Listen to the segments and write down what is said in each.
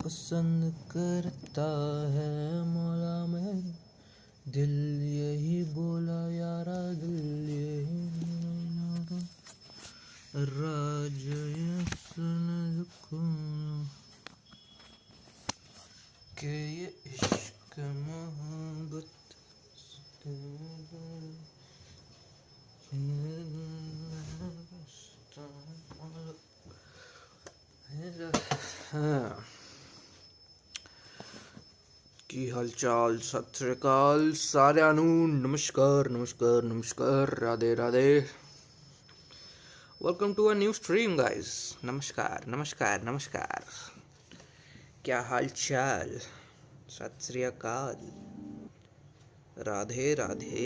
पसंद करता है मौला मैं, दिल यही बोला यारा, दिल यही बोला, राज ये सुन रखो के ये इश्क मोहब्बत हाँ। की हालचाल, सत श्री अकाल सारिਆਂ ਨੂੰ, नमस्कार नमस्कार नमस्कार, Radhe Radhe. Welcome to a new stream guys. नमस्कार नमस्कार नमस्कार, क्या हाल चाल, सत श्री अकाल, राधे राधे।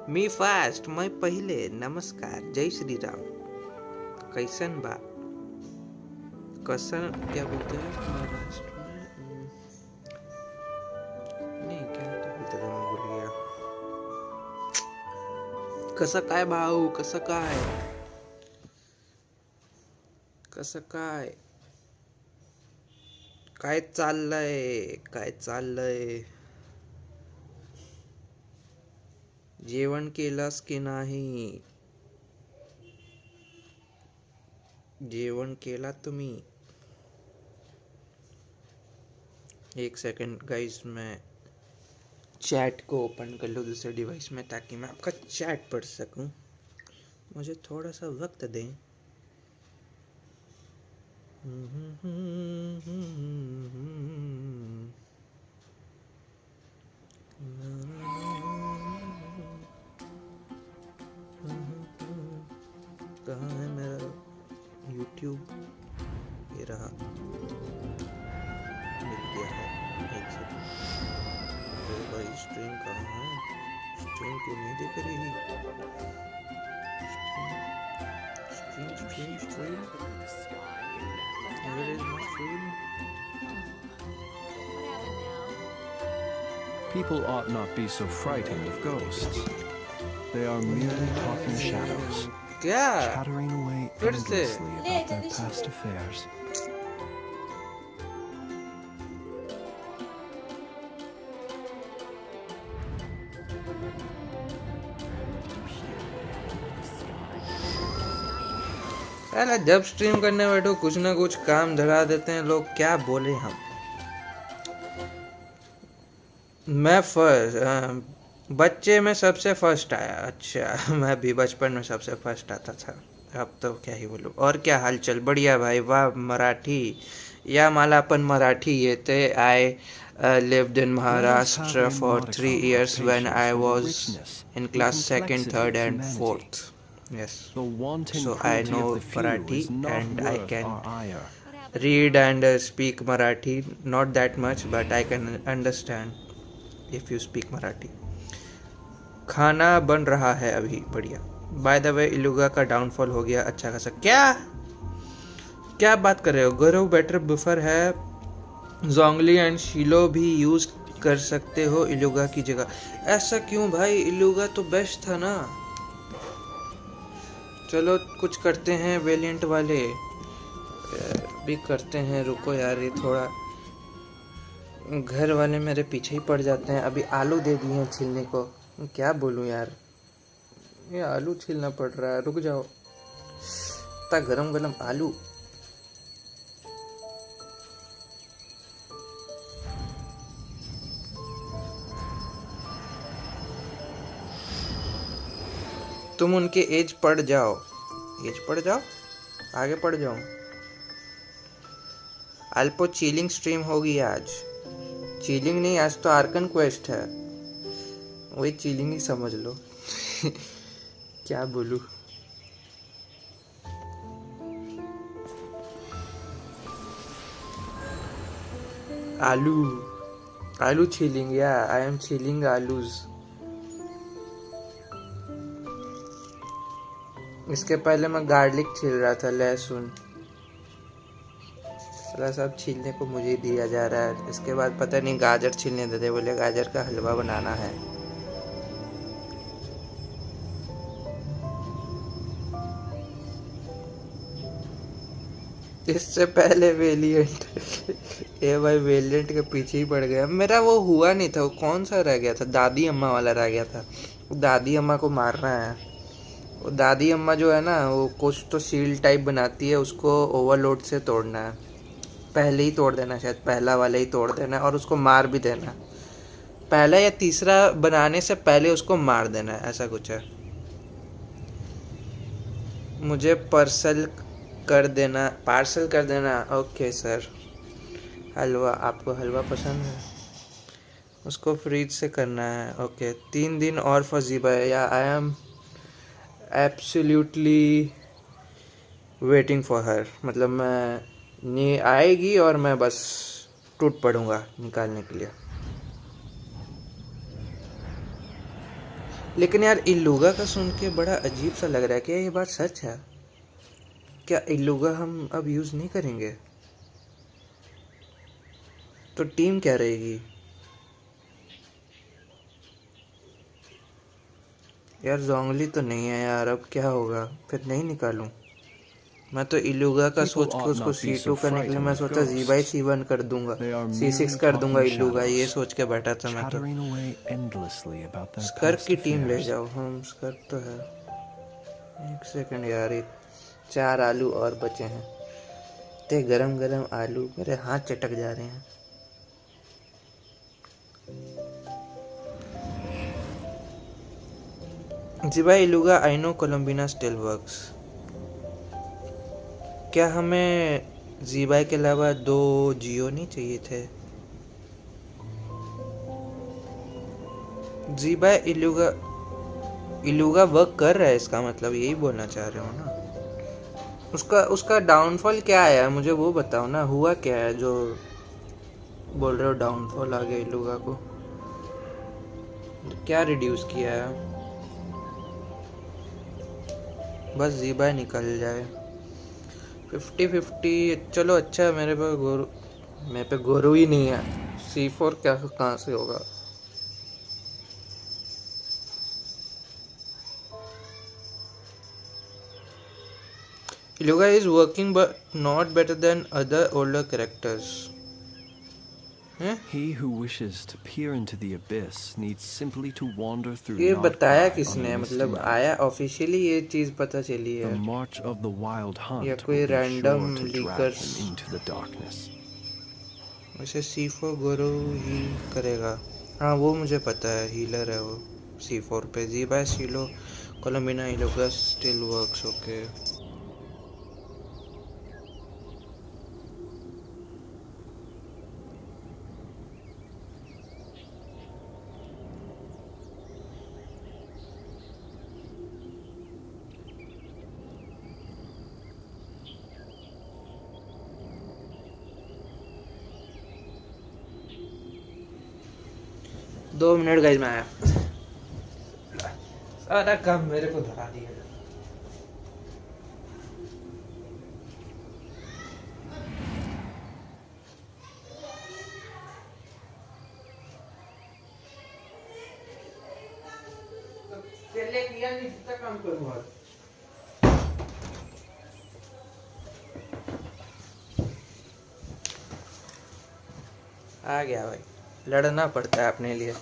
मी फास्ट, मैं पहले। नमस्कार, जय श्री राम। कैसन बा, कसन क्या बोलते हैं महाराष्ट्र में, नहीं क्या तो बोलते थे, मैं भूल गया। कसं काय भाऊ, कसं काय, कसं काय, काय चाललंय, काय चाललंय, जेवण केलास की नाही, जेवण केला तुम्ही? एक सेकंड गाइस, मैं चैट को ओपन कर लूँ दूसरे डिवाइस में ताकि मैं आपका चैट पढ़ सकूं। मुझे थोड़ा सा वक्त दें। कहाँ है मेरा यूट्यूब? ये रहा, मिल गया है। एक सेकंड, अरे भाई स्ट्रीम कहाँ है? स्ट्रीम क्यों नहीं दिख रही? Stream stream stream, where is my stream? People ought not be so frightened of ghosts. They are merely talking shadows, क्या chattering away फिर से? endlessly about their past affairs. अरे जब स्ट्रीम करने बैठो कुछ ना कुछ काम धरा देते हैं लोग, क्या बोले हम। मैं फर्स्ट, बच्चे में सबसे फर्स्ट आया। अच्छा, मैं भी बचपन में सबसे फर्स्ट आता था, अब तो क्या ही बोलूं। और क्या हालचाल? बढ़िया भाई, वाह। मराठी या मला पण मराठी येते। I lived in Maharashtra for 3 years when I was in class 2nd, 3rd and 4th. Yes, so I know Marathi and I can read and speak Marathi. Not that much, but I can understand if you speak Marathi. खाना बन रहा है अभी, बढ़िया। By the way, इलुगा का downfall हो गया अच्छा खासा। क्या क्या बात कर रहे हो? गरो बेटर बुफर है, जोंगली एंड शिलो भी यूज कर सकते हो इलुगा की जगह। ऐसा क्यों भाई, इलुगा तो बेस्ट था ना। चलो कुछ करते हैं, वेलिएंट वाले भी करते हैं। रुको यार, ये थोड़ा घर वाले मेरे पीछे ही पड़ जाते हैं। अभी आलू दे दिए हैं छीलने को, क्या बोलूं यार, ये आलू छीलना पड़ रहा है। रुक जाओ, इतना गरम गरम आलू। तुम उनके एज पढ़ जाओ, एज पढ़ जाओ, आगे पढ़ जाओ। अल्पो चीलिंग स्ट्रीम होगी आज। चीलिंग नहीं, आज तो आर्कन क्वेस्ट है, वही चीलिंग ही समझ लो। क्या बोलूं। आलू, आलू छीलिंग, या आई एम छीलिंग आलूज। इसके पहले मैं गार्लिक छील रहा था, लहसुन। साला सब छीलने को मुझे ही दिया जा रहा है। इसके बाद पता नहीं गाजर छीलने देते, बोले गाजर का हलवा बनाना है। इससे पहले वेलिएंट ये भाई वेलिएंट के पीछे ही पड़ गया। मेरा वो हुआ नहीं था, वो कौन सा रह गया था, दादी अम्मा वाला रह गया था। दादी अम्मा को मारना है। वो दादी अम्मा जो है ना, वो कुछ तो शील्ड टाइप बनाती है, उसको ओवरलोड से तोड़ना है। पहले ही तोड़ देना, शायद पहला वाला ही तोड़ देना है और उसको मार भी देना है। पहला या तीसरा बनाने से पहले उसको मार देना है, ऐसा कुछ है। मुझे पार्सल कर देना। Okay sir. हलवा, आपको हलवा पसंद है? उसको फ्रीज से करना है। ओके, 3 दिन और फजीबा है, या I am absolutely waiting for her. मतलब मैं नहीं आएगी और मैं बस टूट पड़ूंगा निकालने के लिए। लेकिन यार इल्लूगा का सुन के बड़ा अजीब सा लग रहा है। क्या ये बात सच है? क्या इल्लूगा हम अब यूज़ नहीं करेंगे? तो टीम क्या रहेगी? यार जोंगली तो नहीं है यार, अब क्या होगा? फिर नहीं निकालूं? मैं तो इल्लूगा का People सोच के ought उसको not be C2 so करने के लिए मैं frightened of सोचा Z ghosts. C1 कर दूंगा, They are C6 merely कर दूंगा talking इल्लूगा, ये shadows, सोच के बैठा था मैं तो। chattering away endlessly about their स्कर्क past की टीम ले affairs. जाओ। हम स्कर्क तो है। एक सेकंड यार, ये 4 आलू और बचे हैं। इतने गरम गरम आलू, मेरे हाथ चटक जा रहे हैं। जी भाई इल्लूगा, आई नो कोलम्बिना स्टिल वर्क्स। क्या हमें जीबाई के अलावा 2 जियो नहीं चाहिए थे? जीबाई इल्लूगा वर्क कर रहा है, इसका मतलब यही बोलना चाह रहे हो ना? उसका डाउनफॉल क्या है मुझे वो बताओ ना, हुआ क्या है जो बोल रहे हो डाउनफॉल आ गया इल्लूगा को? क्या रिड्यूस किया है? बस जीबाई निकल जाए। 50-50 चलो अच्छा है। मेरे पे गोरू ही नहीं है। C4 क्या कहाँ से होगा? Iluga is working but not better than other older characters. हैं? He who wishes to peer into the abyss needs simply to wander through ये बताया Nardkai on किसने? a misty मतलब night. आया ऑफिशियली ये चीज पता चली The है march of the wild या hunt कोई will be random sure to drag liquors? him into the darkness. वैसे C4 गोरो हील करेगा। हाँ वो मुझे पता है, हीलर है वो C4 पे। जी बाय सीलो Columbina Iluga still works. Okay. दो मिनट गाइस में आया। सारा काम मेरे को धरा दिया। पहले किया नहीं, कितना काम करूँगा? आ गया भाई, लड़ना पड़ता है अपने लिए।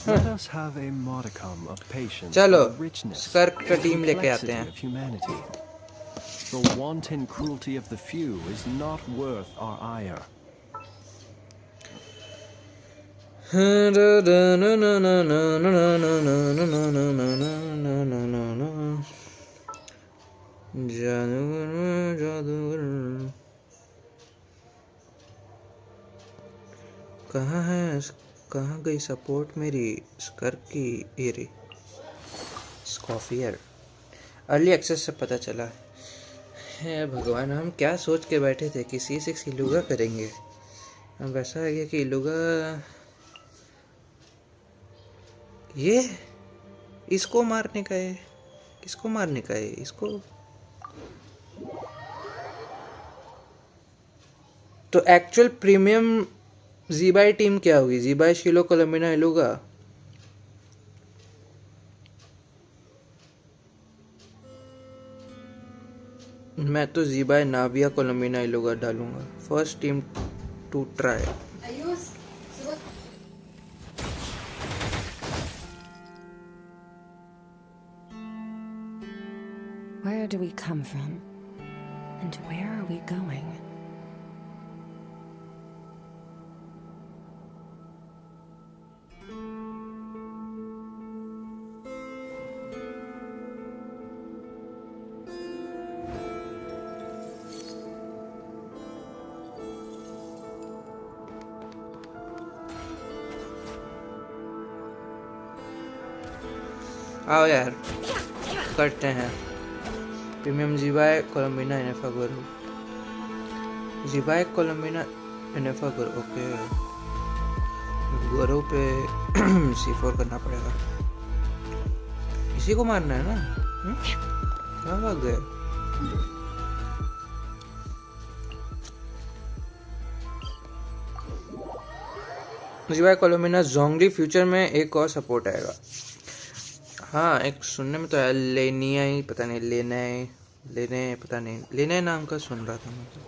Let us have a modicum of patience चलो for the richness स्कर्क का and टीम लेके आते complexity हैं। of humanity. The wanton cruelty of the few is not worth our ire. कहाँ है? कहाँ गई सपोर्ट मेरी? स्कर्क की एरी स्कॉफियर अर्ली एक्सेस से पता चला है। भगवान, हम क्या सोच के बैठे थे कि C6 इलुगा करेंगे, अब वैसा आ गया कि इलुगा। ये इसको मारने का है, किसको मारने का है? इसको तो एक्चुअल प्रीमियम जीबाई टीम क्या होगी? जीबाई, शिलो, कोलम्बिना, इलूगा। मैं तो जीबाई, नाविया, कोलम्बिना, इलूगा डालूंगा। First team to try. Where do we come from? And where are we going? आओ यार, करते हैं। प्रीमियम जीबाई, कोलम्बिना, इनेफा, गोरो। जीबाई, कोलम्बिना, इनेफा, गोरो। ओके, गोरो पे C4 करना पड़ेगा। इसी को मारना है ना? कहाँ भाग गए? जीबाई, कोलम्बिना, जोंगली। फ्यूचर में एक और सपोर्ट आएगा। हाँ, एक सुनने में तो है, लेनिया ही, पता नहीं, लेने पता नहीं, लेने नाम का सुन रहा था मैं तो।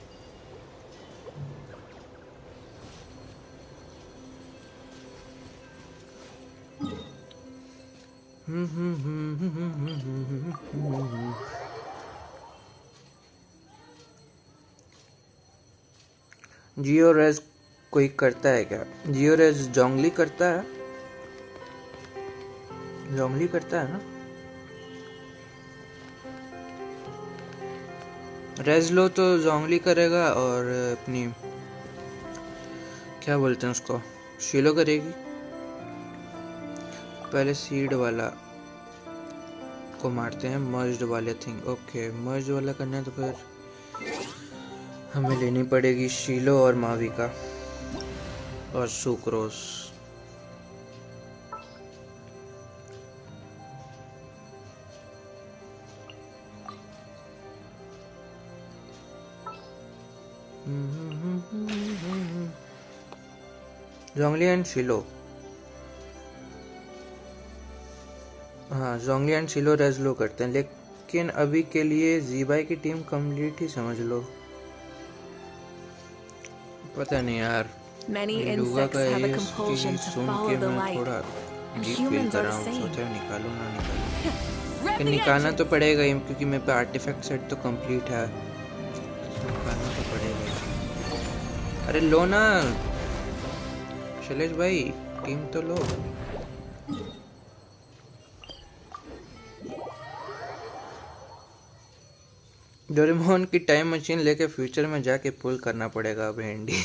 जियो रेज कोई करता है क्या? जियो रेज जोंगली करता है, जोंगली करता है ना। रेजलो तो जोंगली करेगा, और अपनी क्या बोलते हैं उसको, शिलो करेगी। पहले सीड वाला को मारते हैं, मर्ज्ड वाले थिंग। ओके, मर्ज वाला करना है तो फिर हमें लेनी पड़ेगी शिलो और माविका और सुक्रोस। जोंगली एंड शिलो। हाँ, जोंगली एंड शिलो रेजलो करते हैं, लेकिन अभी के लिए जीबाई की टीम कंप्लीट ही समझ लो। पता नहीं यार, लूगा का ये सुन के मैं थोड़ा डीप फील कर रहा हूँ। सोचा निकालूं ना निकालूं, लेकिन निकालना तो पड़ेगा ही, क्योंकि मेरे पे आर्टिफैक्ट सेट तो कंप्लीट है, निकालना तो पड़ेगा। अरे लो ना शैलेश भाई, टीम तो लो। डोरेमोन की टाइम मशीन लेके फ्यूचर में जाके पुल करना पड़ेगा भेंडी।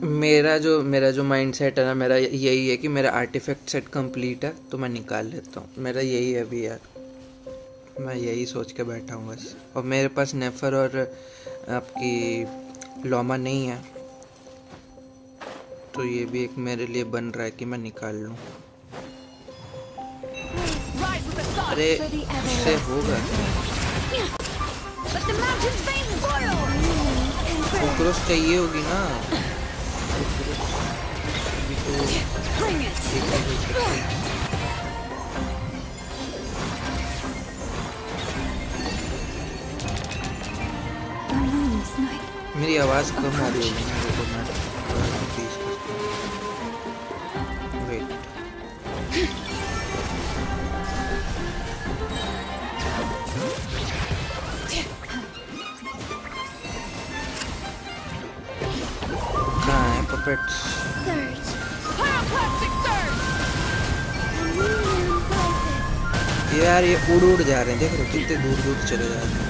मेरा जो माइंड सेट है ना, मेरा यही है कि मेरा आर्टिफैक्ट सेट कंप्लीट है तो मैं निकाल लेता हूँ। मेरा यही है अभी यार, मैं यही सोच के बैठा हूँ बस। और मेरे पास नेफर और आपकी लोमा नहीं है, तो ये भी एक मेरे लिए बन रहा है कि मैं निकाल लूँ। अरे इससे होगा सुक्रोस चाहिए होगी ना, अभी तो मेरी आवाज़ कम आ रही होगी ना, तो मैं इंक्रीज करता हूँ। वेट, कहाँ है पपेट्स? यार ये उड़ जा रहे हैं, देख रहे हो कितने दूर दूर चले जा रहे हैं।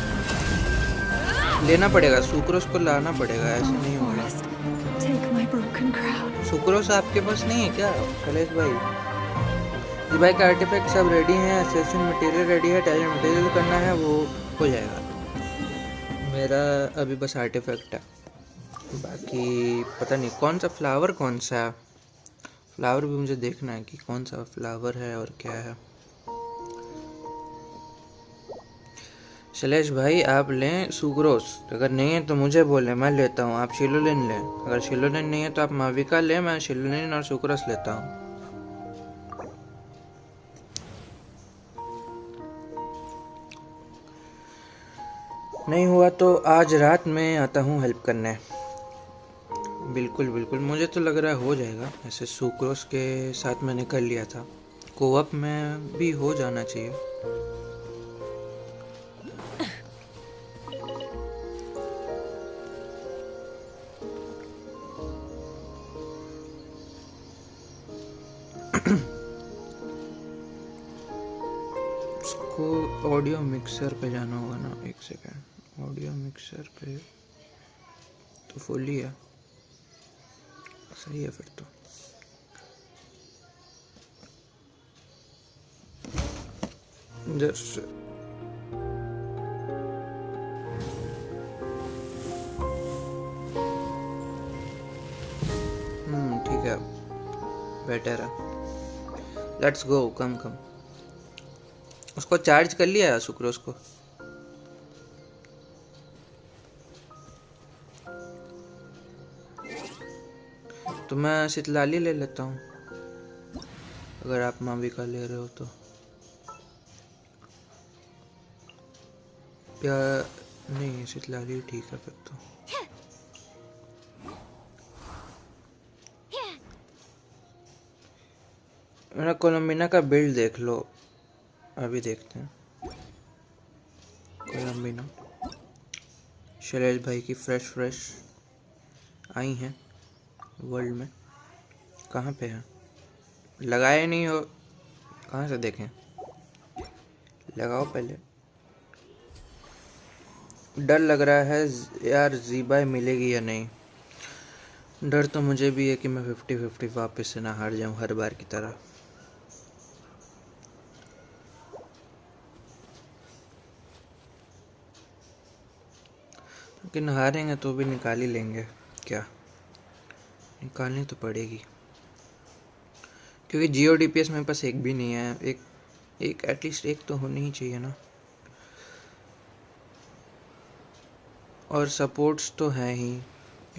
लेना पड़ेगा, सुक्रोस को लाना पड़ेगा, ऐसा नहीं होगा। सुक्रोस आपके पास नहीं है क्या कलेश भाई? जी भाई का आर्टिफैक्ट सब रेडी है, एसेसन मटेरियल रेडी है, टैलेंट मटेरियल करना है, वो हो जाएगा। मेरा अभी बस आर्टिफैक्ट है, बाकी पता नहीं कौन सा फ्लावर, कौन सा फ्लावर भी मुझे देखना है कि कौन सा फ्लावर है और क्या है। शैलेश भाई आप लें सुक्रोस, अगर नहीं है तो मुझे बोलें, मैं लेता हूँ। आप शिलोलिन लें, अगर शिलोलिन नहीं है तो आप माविका लें, मैं शिलोलिन और सुक्रोस लेता हूँ। नहीं हुआ तो आज रात में आता हूँ हेल्प करने। बिल्कुल बिल्कुल, मुझे तो लग रहा है हो जाएगा। ऐसे सुक्रोस के साथ मैंने कर लिया था, कोऑप में भी हो जाना चाहिए। उसको ऑडियो मिक्सर पे जाना होगा ना, एक सेकेंड। ऑडियो मिक्सर पे तो फुल ही है, सही है फिर तो। जस्ट ठीक है, बेटर है। लेट्स गो, कम कम। उसको चार्ज कर लिया सुक्रोस को? तो मैं शीतलाली ले लेता हूँ, अगर आप माविका ले रहे हो तो। या नहीं, शीतलाली ठीक है फिर तो। मेरा कोलम्बिना का बिल्ड देख लो, अभी देखते हैं। कोलम्बिना शैलेश भाई की फ्रेश आई हैं वर्ल्ड में। कहाँ पे है? लगाए नहीं हो, कहाँ से देखें? लगाओ पहले। डर लग रहा है यार, ज़ीबाई मिलेगी या नहीं। डर तो मुझे भी है कि मैं 50-50 वापस से ना हार जाऊं हर बार की तरह। लेकिन हारेंगे तो भी निकाल ही लेंगे, क्या निकालनी तो पड़ेगी, क्योंकि जियो डीपीएस मेरे पास एक भी नहीं है। एक एटलीस्ट एक तो होनी ही चाहिए ना। और सपोर्ट्स तो हैं ही,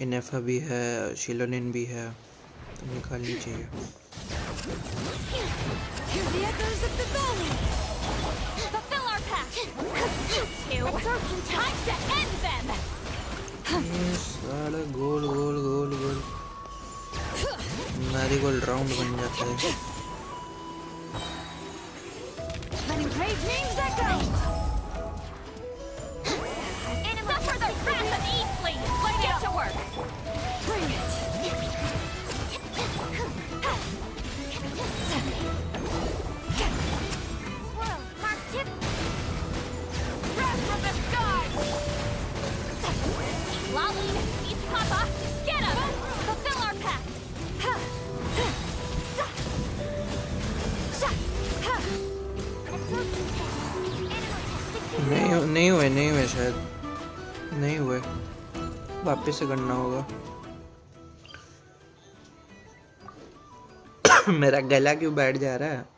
इनेफा भी है, शिलोनिन भी है, तो निकालनी चाहिए। Hear the echoes of the valley! Fulfill our pact! You two! Time to end them! ये साला गोल गोल गोल गोल मैरीगोल्ड राउंड बन जाता है। Letting brave names echo! Suffer the wrath of Eastly! Let's get to work! Bring it! Swirl, mark tip! Wrath from the sky! Lolly, East Papa, get him! Fulfill our pact! नहीं हुए शायद, नहीं हुए, वापस से करना होगा। मेरा गला क्यों बैठ जा रहा है?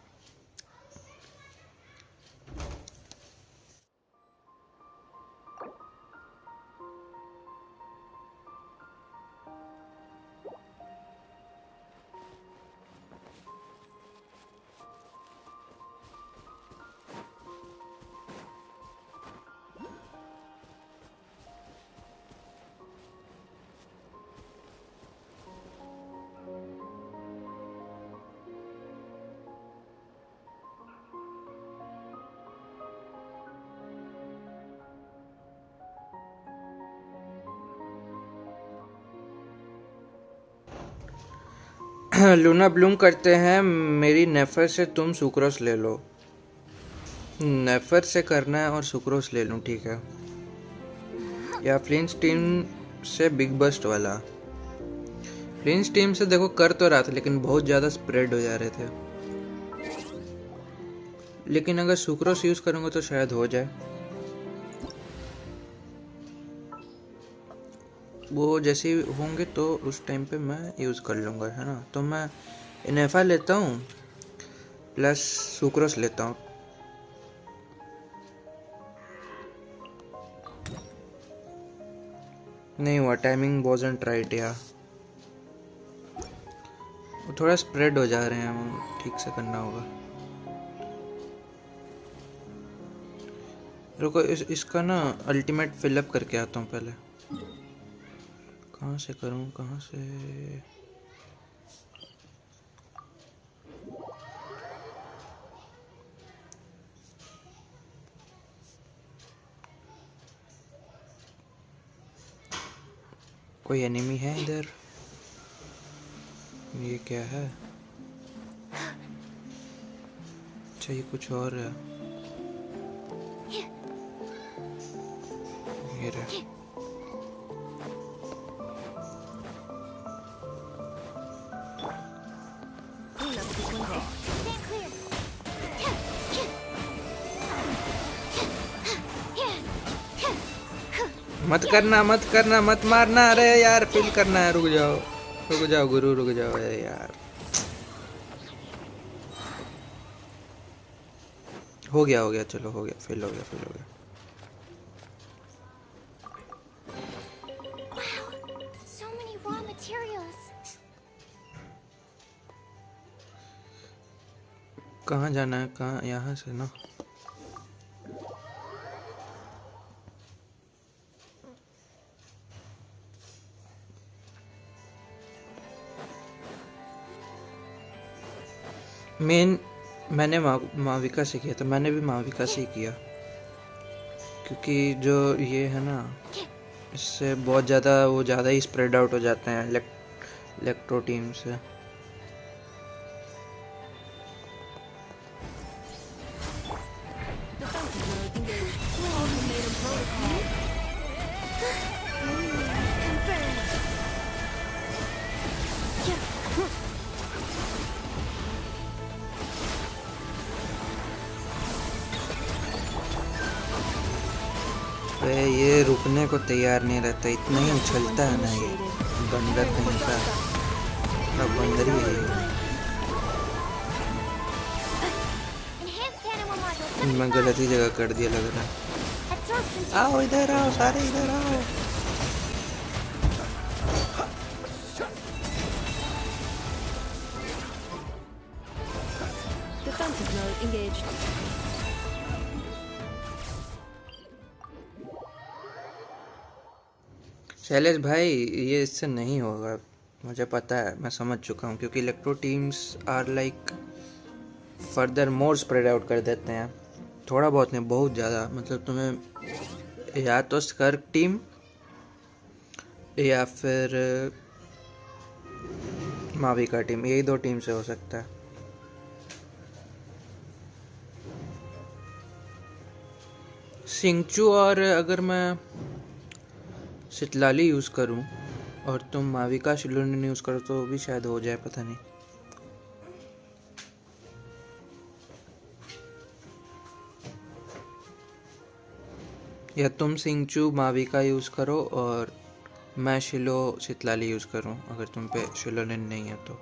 लूना ब्लूम करते हैं, मेरी नेफर से तुम सुक्रोस ले लो। नेफर से करना है और सुक्रोस ले लूँ, ठीक है। या फ्लिंस टीम से बिग बस्ट वाला। फ्लिंस टीम से देखो कर तो रहा था, लेकिन बहुत ज़्यादा स्प्रेड हो जा रहे थे। लेकिन अगर सुक्रोस यूज़ करूँगा तो शायद हो जाए। वो जैसे होंगे तो उस टाइम पे मैं यूज़ कर लूँगा, है ना। तो मैं इनेफा लेता हूँ प्लस सुक्रोस लेता हूँ। नहीं हुआ, टाइमिंग वॉजंट राइट यार, वो थोड़ा स्प्रेड हो जा रहे हैं, वो ठीक से करना होगा। रुको इसका ना अल्टीमेट फिलअप करके आता हूँ पहले। कहाँ से करूँ, कहाँ से? कोई एनिमी है इधर? ये क्या है? अच्छा ये कुछ और है। ये रहा। मत करना, मत करना, मत मारना। अरे यार फील करना है, रुक जाओ गुरु, रुक जाओ। अरे यार हो गया, चलो हो गया, फील हो गया। So many raw materials. कहाँ जाना है? कहाँ? यहाँ से ना। मैंने माविका से किया था, मैंने भी माविका से ही किया, क्योंकि जो ये है ना, इससे बहुत ज़्यादा ही स्प्रेड आउट हो जाते हैं इलेक्ट्रो टीम से। ये रुकने को तैयार नहीं रहता, इतना ही उछलता है ना ये बंदर कहीं का। अब बंदर ही है ये। मैं गलत ही जगह कर दिया लग रहा है। आओ इधर आओ, सारे इधर आओ। Defensive mode engaged. शैलेश भाई ये इससे नहीं होगा, मुझे पता है, मैं समझ चुका हूँ, क्योंकि electro teams are like further more spread out कर देते हैं। थोड़ा बहुत नहीं, बहुत ज़्यादा। मतलब तुम्हें या तो स्कर्क टीम या फिर माविका टीम, यही दो टीम से हो सकता है। सिंचू और अगर मैं सितलाली यूज़ करूं और तुम माविका शिलोनिन यूज़ करो तो भी शायद हो जाए, पता नहीं। या तुम सिंचू माविका यूज़ करो और मैं शिलो सितलाली यूज़ करूं, अगर तुम पे शिलोनिन नहीं है तो।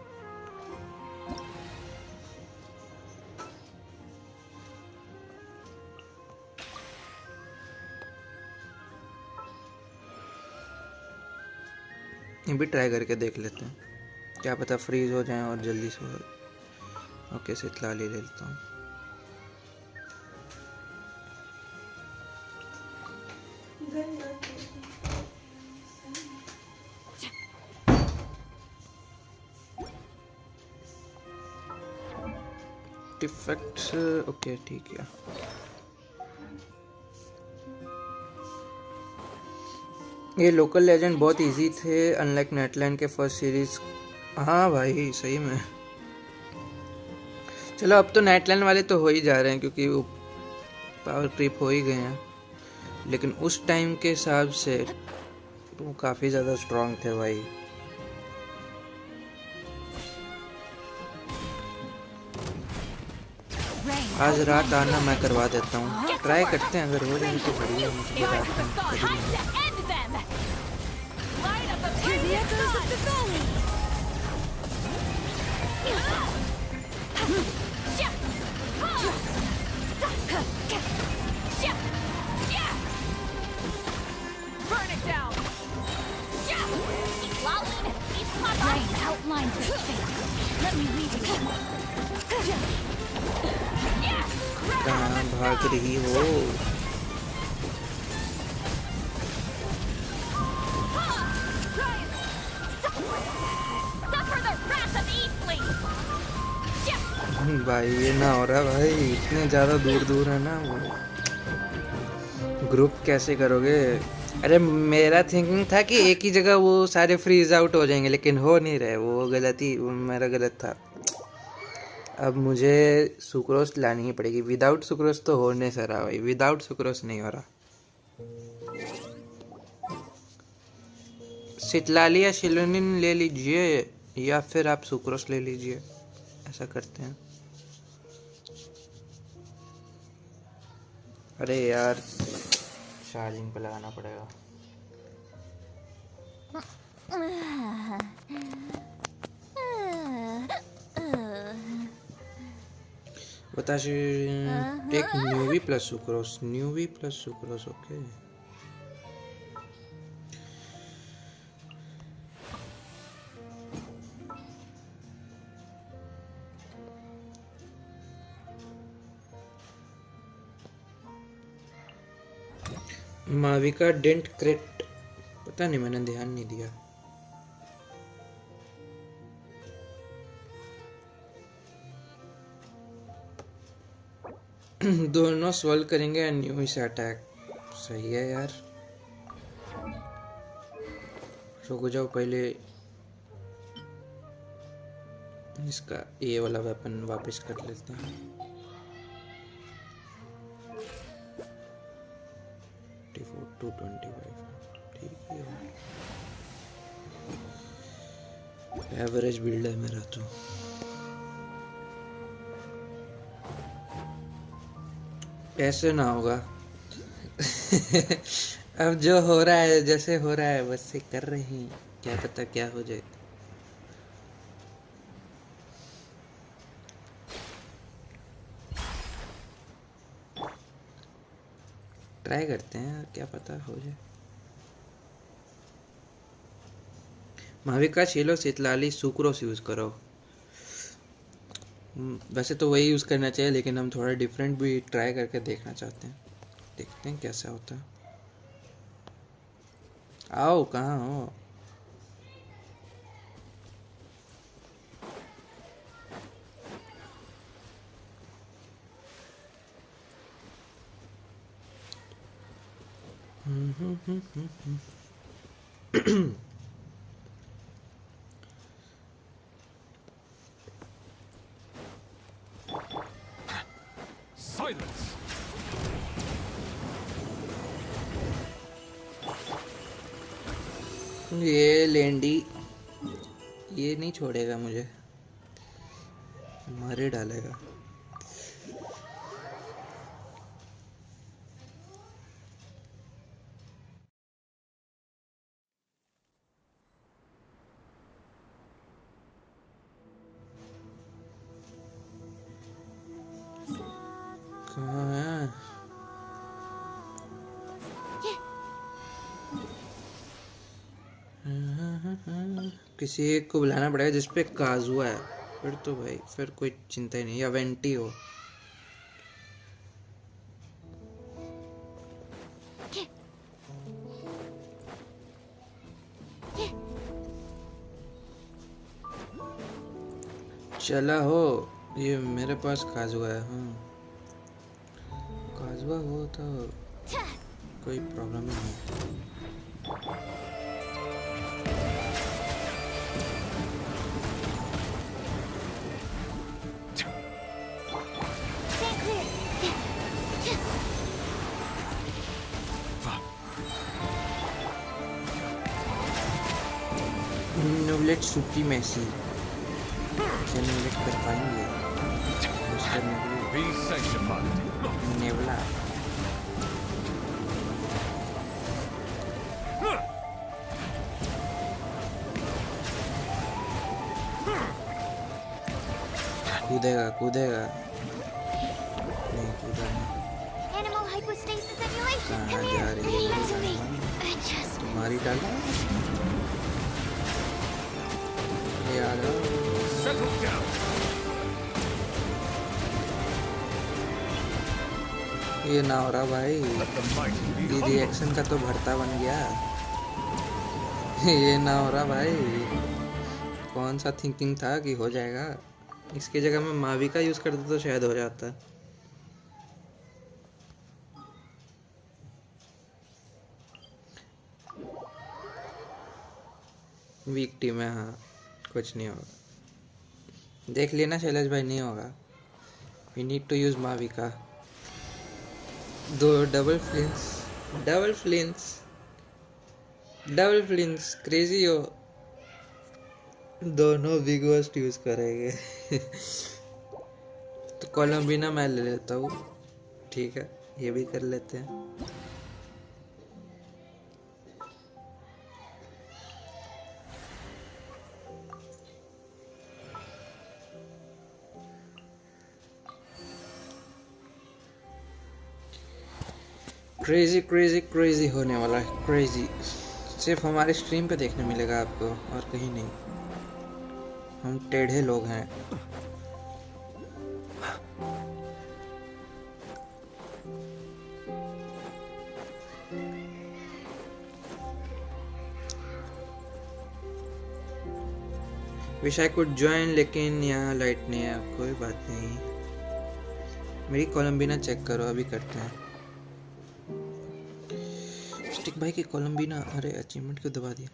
ये भी ट्राई करके देख लेते हैं, क्या पता फ्रीज हो जाए और जल्दी से हो। ओके सितलाली ले लेता हूँ। डिफेक्ट्स ओके ठीक है। ये लोकल लेजेंड बहुत इजी थे, अनलाइक नेटलैंड के फर्स्ट सीरीज। हाँ भाई सही में। चलो अब तो नेटलैंड वाले तो हो ही जा रहे हैं, क्योंकि वो पावर क्रीप हो ही गए हैं, लेकिन उस टाइम के हिसाब से वो काफ़ी ज़्यादा स्ट्रांग थे भाई। आज रात आना, मैं करवा देता हूँ, ट्राई करते हैं, अगर हो जाए तो बढ़िया। भाग रही हो? Suffer the wrath of Eastling! भाई ये ना हो रहा भाई, इतने ज़्यादा दूर दूर है ना वो। ग्रुप कैसे करोगे? अरे मेरा थिंकिंग था कि एक ही जगह वो सारे फ्रीज आउट हो जाएंगे, लेकिन हो नहीं रहे। वो गलती, वो मेरा गलत था। अब मुझे सुक्रोस लानी ही पड़ेगी। विदाउट सुक्रोस तो हो नहीं सक रहा भाई, विदाउट सुक्रोस नहीं हो रहा। सितलाली या शिलोनिन ले लीजिए, या फिर आप सुक्रोस ले लीजिए। ऐसा करते हैं। अरे यार, चार्जिंग पे लगाना पड़ेगा। बताशी take Neuvi plus Sucrose, Neuvi plus Sucrose. Okay, Mavuika डेंट क्रेट, पता नहीं, मैंने ध्यान नहीं दिया। दोनों सॉल्व करेंगे न्यू से अटैक। सही है यार। रुको जाओ, पहले इसका ये वाला वेपन वापस कर लेते हैं। 225 ठीक है। एवरेज बिल्ड है मेरा तो। ऐसे ना होगा। अब जो हो रहा है, जैसे हो रहा है वैसे कर रहे हैं, क्या पता क्या हो जाए। ट्राई करते हैं, क्या पता हो जाए। माविका शेलो सितलाली सुक्रोस यूज करो। वैसे तो वही यूज करना चाहिए, लेकिन हम थोड़ा डिफरेंट भी ट्राई करके देखना चाहते हैं। देखते हैं कैसा होता है। आओ, कहाँ हो? Silence! ये लेंडी, ये नहीं छोड़ेगा मुझे, मारे डालेगा। कहाँ है? किसी एक को बुलाना पड़ेगा जिसपे काजुआ है। फिर तो भाई, फिर कोई चिंता ही नहीं। या वेंटी हो। चला हो, ये मेरे पास काजुआ है। हाँ, काजुआ हो तो कोई प्रॉब्लम नहीं। नोबलेट सुप्रीमेसी, क्या नोबलेट कर पाएंगे? Be sanctified. नेवला। कूदेगा कूदेगा, नहीं कूदा नहीं। Animal hypostasis emulation. कहाँ Come जा here. रही है? Mentally. Adjust. तुम्हारी डाला यार। Settle down. ये ना हो रहा भाई, Let the mighty be ये humble. रिएक्शन का तो भरता बन गया। ये ना हो रहा भाई, कौन सा थिंकिंग था कि हो जाएगा। इसकी जगह मैं मावी का यूज़ करता तो शायद हो जाता। वीक टीम है, हाँ कुछ नहीं होगा। देख लेना शैलेश भाई, नहीं होगा। वी नीड टू यूज़ मावी का। दो double Flins, double Flins, double Flins, crazy हो। दोनों बिग वर्स्ट यूज़ करेंगे। तो कोलम्बिना मैं ले लेता हूँ, ठीक है ये भी कर लेते हैं। क्रेजी क्रेजी क्रेजी होने वाला है, क्रेजी। सिर्फ हमारे स्ट्रीम पे देखने मिलेगा आपको और कहीं नहीं। हम टेढ़े लोग हैं। विश आई कुड ज्वाइन, लेकिन यहाँ लाइट नहीं है। कोई बात नहीं, मेरी कोलम्बिना चेक करो, अभी करते हैं। स्टिक भाई की कोलम्बिना, अरे अचीवमेंट क्यों दबा दिया।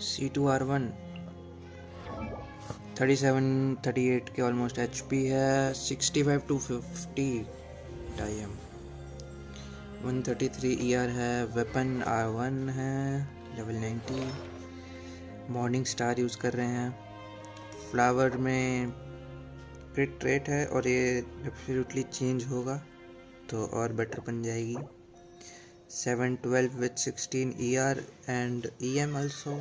C2R1 37-38 के ऑलमोस्ट HP है। 65-50 टाइम। 133 ER है। वेपन R1 है, लेवल 90। मॉर्निंग स्टार यूज़ कर रहे हैं। फ्लावर में क्रिट रेट है और ये एब्सोल्युटली चेंज होगा तो और बेटर बन जाएगी। 712 with 16 ER and EM also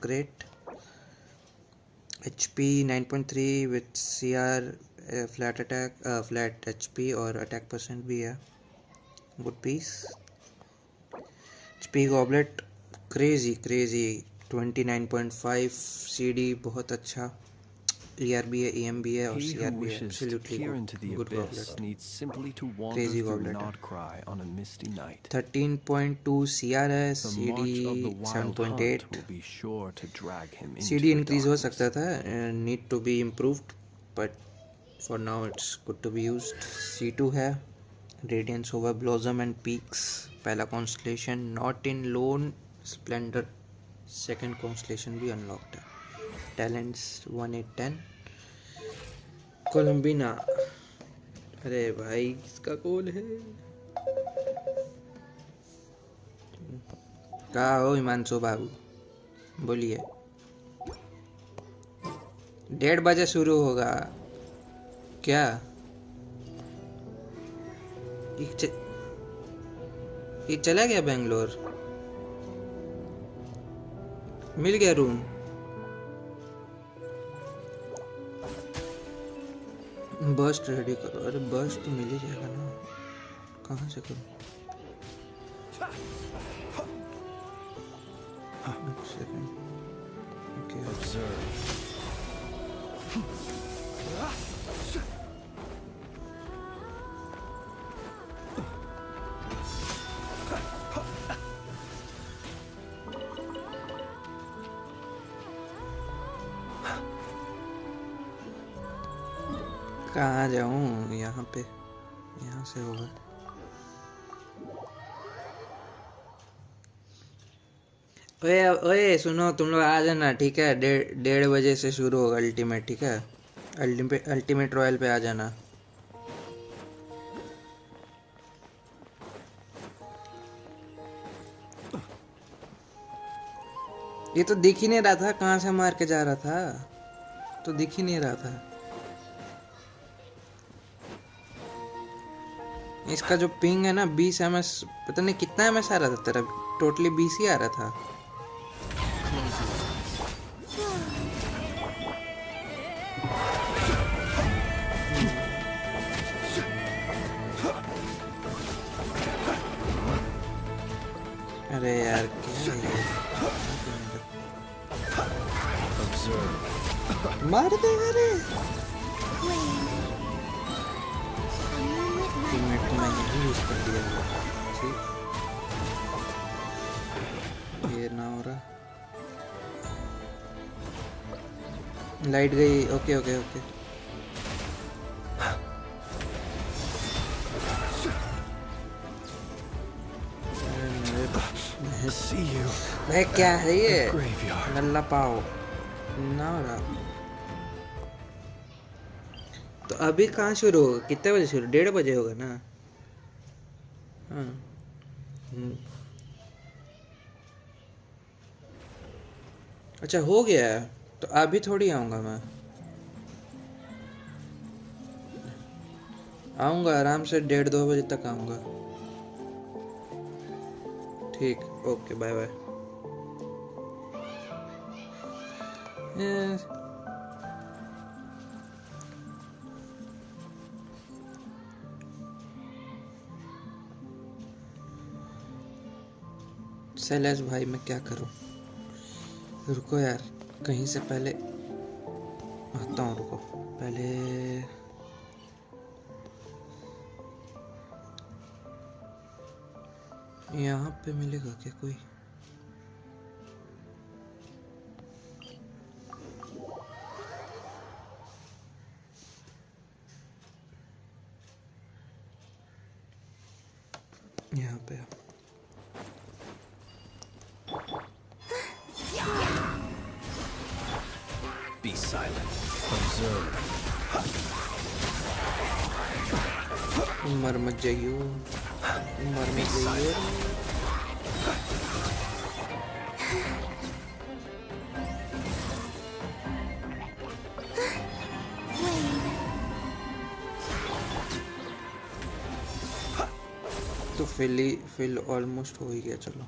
great. HP 9.3 with CR, flat attack, flat HP और attack percent भी है। good piece. HP goblet crazy 29.5 CD, बहुत अच्छा। ER भी है, EM भी है और He who CR भी है। wishes to absolutely peer into the good abyss goblet। needs simply to wander Crazy through goblet है। Nodcry on a misty night. 13.2 CR है। The CD march of the wild hunt 7.8। will be sure to drag him into CD the increase हो darkness. सकता था, need to be improved, but for now it's good to be used. C2 है। Radiance over blossom and peaks, पहला constellation. Not in lone splendour, second constellation भी unlocked है। Talents 1-8-10। Columbina, अरे भाई किसका कॉल है। कहा हो हिमांशु बाबू, बोलिए। 1:30 बजे शुरू होगा क्या। ये चला गया बेंगलोर, मिल गया रूम। बस्ट रेडी करो। अरे बस्ट तो मिल ही जाएगा ना, कहाँ से करूँ। एक सेकंड, ओके। Observe. कहाँ जाऊँ, यहाँ पे, यहाँ से होगा। ओए ओए सुनो, तुम लोग आ जाना ठीक है। 1:30 बजे से शुरू होगा अल्टीमेट, ठीक है। अल्टीमेट रॉयल पे आ जाना। ये तो दिख ही नहीं रहा था, कहाँ से मार के जा रहा था, तो दिख ही नहीं रहा था। इसका जो पिंग है ना 20 ms, पता नहीं कितना ms आ रहा था तेरा। टोटली 20 ही आ रहा था। अरे यार क्या है ये? Observe. मार दे अरे A moonlit night. टीममेट को मैंने ही यूज कर दिया ठीक ये ना हो रहा लाइट गई okay okay okay See you. भाई क्या है ये Graveyard. नल्ला पाओ ना हो रहा तो अभी कहाँ शुरू होगा कितने बजे शुरू 1:30 बजे होगा ना हाँ अच्छा हो गया है तो अभी थोड़ी आऊँगा मैं आऊँगा आराम से 1:30-2 बजे तक आऊँगा ठीक ओके बाय बाय सैलेश भाई मैं क्या करूं रुको यार कहीं से पहले आता हूँ रुको पहले यहाँ पे मिलेगा क्या कोई यहाँ पे Be silent. Observe. मर मत जाइयो मर मत जाइयो तो फिल ऑलमोस्ट हो ही गया चलो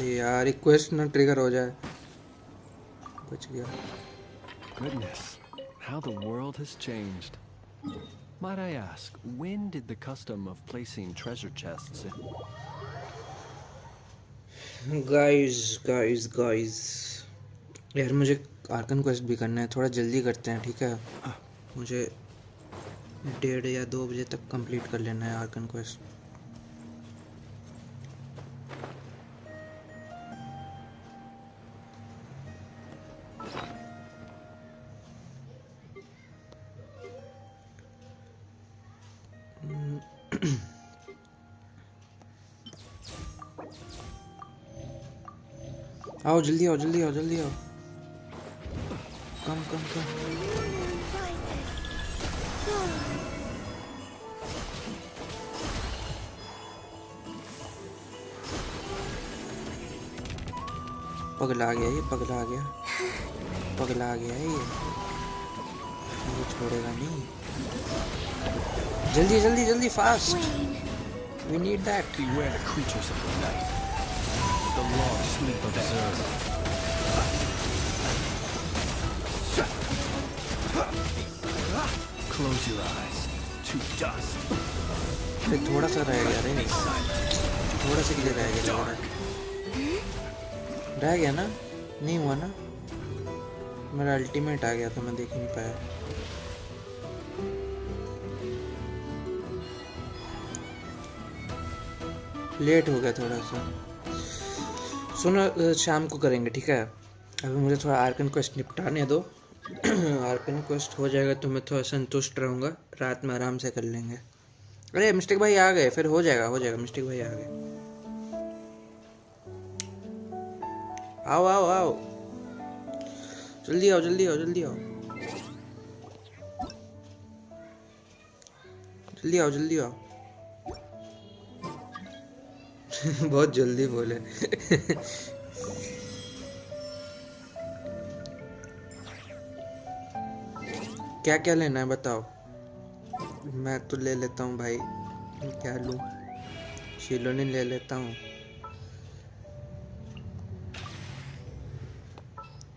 ए यार रिक्वेस्ट ना ट्रिगर हो जाए बच गया Goodness, how the world has changed. Might I ask, when did the custom of placing treasure chests in? Guys यार मुझे आर्कन क्वेस्ट भी करना है थोड़ा जल्दी करते हैं ठीक है मुझे 1:30 या 2 बजे तक कंप्लीट कर लेना है आर्कन क्वेस्ट आओ जल्दी आओ जल्दी आओ जल्दी आओ कम कम कम पगला आ गया ये पगला आ गया पगला आ गया है ये मुझे छोड़ेगा नहीं जल्दी जल्दी जल्दी fast we need that Beware the creatures of the night. The long sleep observe. Close your eyes to dust. अरे थोड़ा सा रह गया रे Be silent. थोड़ा सा के लिए रह गया Dark. रह गया ना नहीं हुआ ना मेरा अल्टीमेट आ गया था मैं देख ही नहीं पाया लेट हो गया थोड़ा सा सुनो शाम को करेंगे ठीक है अभी मुझे थोड़ा आर्कन क्वेस्ट निपटाने दो आर्कन क्वेस्ट हो जाएगा तो मैं थोड़ा संतुष्ट रहूँगा रात में आराम से कर लेंगे अरे मिस्टेक भाई आ गए फिर हो जाएगा मिस्टेक भाई आ गए आओ आओ आओ जल्दी आओ जल्दी आओ जल्दी आओ जल्दी आओ जल्दी आओ बहुत जल्दी बोले क्या क्या लेना है बताओ मैं तो ले लेता हूँ भाई क्या लूँ शिलोनी ले लेता हूँ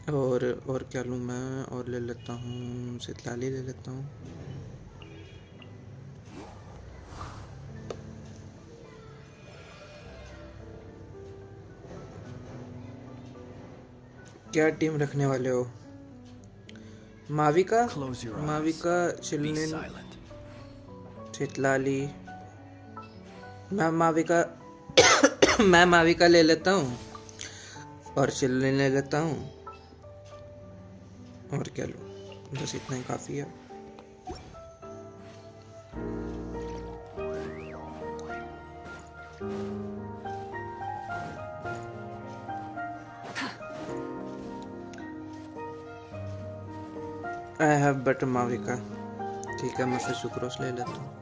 और क्या लूँ मैं और ले लेता हूँ सितलाली ले लेता हूँ क्या टीम रखने वाले हो? माविका, Close your eyes. माविका, Be चिलनिन, silent. चितलाली। मैं माविका मैं माविका ले लेता हूँ और चिलनिन ले लेता हूँ। और क्या लूँ? बस इतना ही काफ़ी है। I have butter Mavuika. ठीक है, मैं फिर सुक्रोस ले लेता हूँ।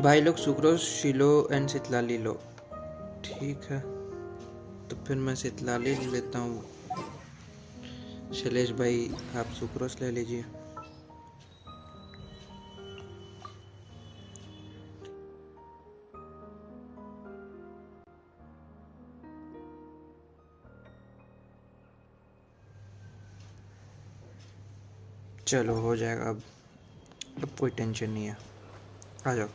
भाई लोग सुक्रोस, शिलो एंड सितलाली लो। ठीक है, तो फिर मैं सितलाली ले लेता हूँ। शैलेश भाई आप सुक्रोस ले लीजिए। चलो हो जाएगा। अब कोई टेंशन नहीं है। आ जाओ।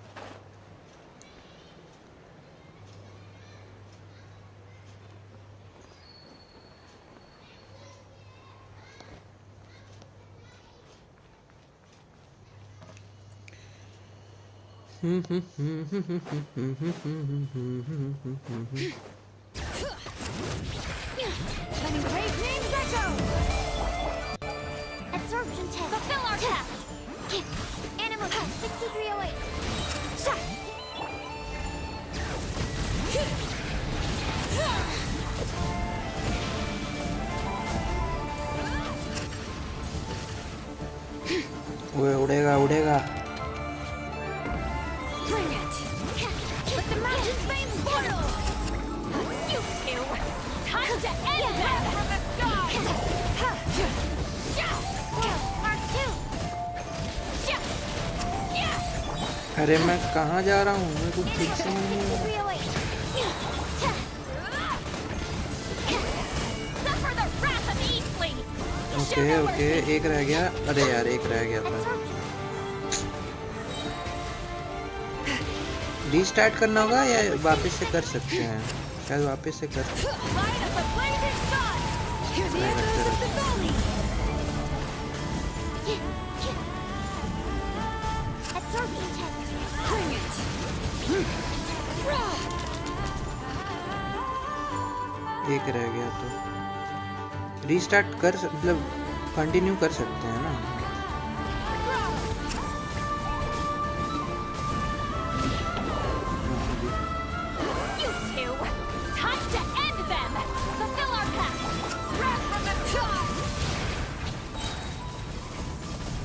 Letting brave names echo! Absorption test. Fulfill our task! Animal test 6308. Shot! वो उड़ेगा उड़ेगा। Bring it! Let the mountains flames boil! You two! Time to end them! From the sky! Mark 2! अरे मैं कहाँ जा रहा हूँ? मेरे को ठीक से नहीं है। 6308. Suffer the wrath of Eastling! Okay okay, एक रह गया। अरे यार एक रह गया था। रीस्टार्ट करना होगा या वापस से कर सकते हैं? शायद वापस से कर सकते हैं। Light of the blazing sun! Hear the echoes of the valley! Absorption test. Bring it! एक रह गया तो रीस्टार्ट कर मतलब कंटिन्यू कर सकते हैं ना? You two! Time to end them! Fulfill our pact! Wrath from the top!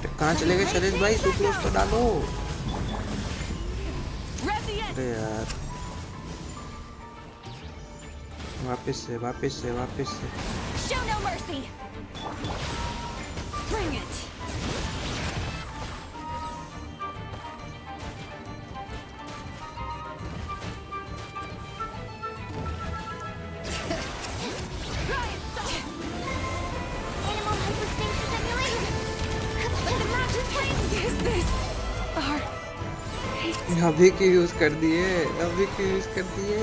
तो कहाँ चले गए शैलेश भाई? सुक्रोस तो डालो। Resident! अरे यार वापस से वापस से वापस से। Show no mercy! Bring it! Animal hyperstasis simulation! Let the mountain flames! Is this our... अभी क्यों यूज कर दिए? अभी क्यों यूज कर दिए?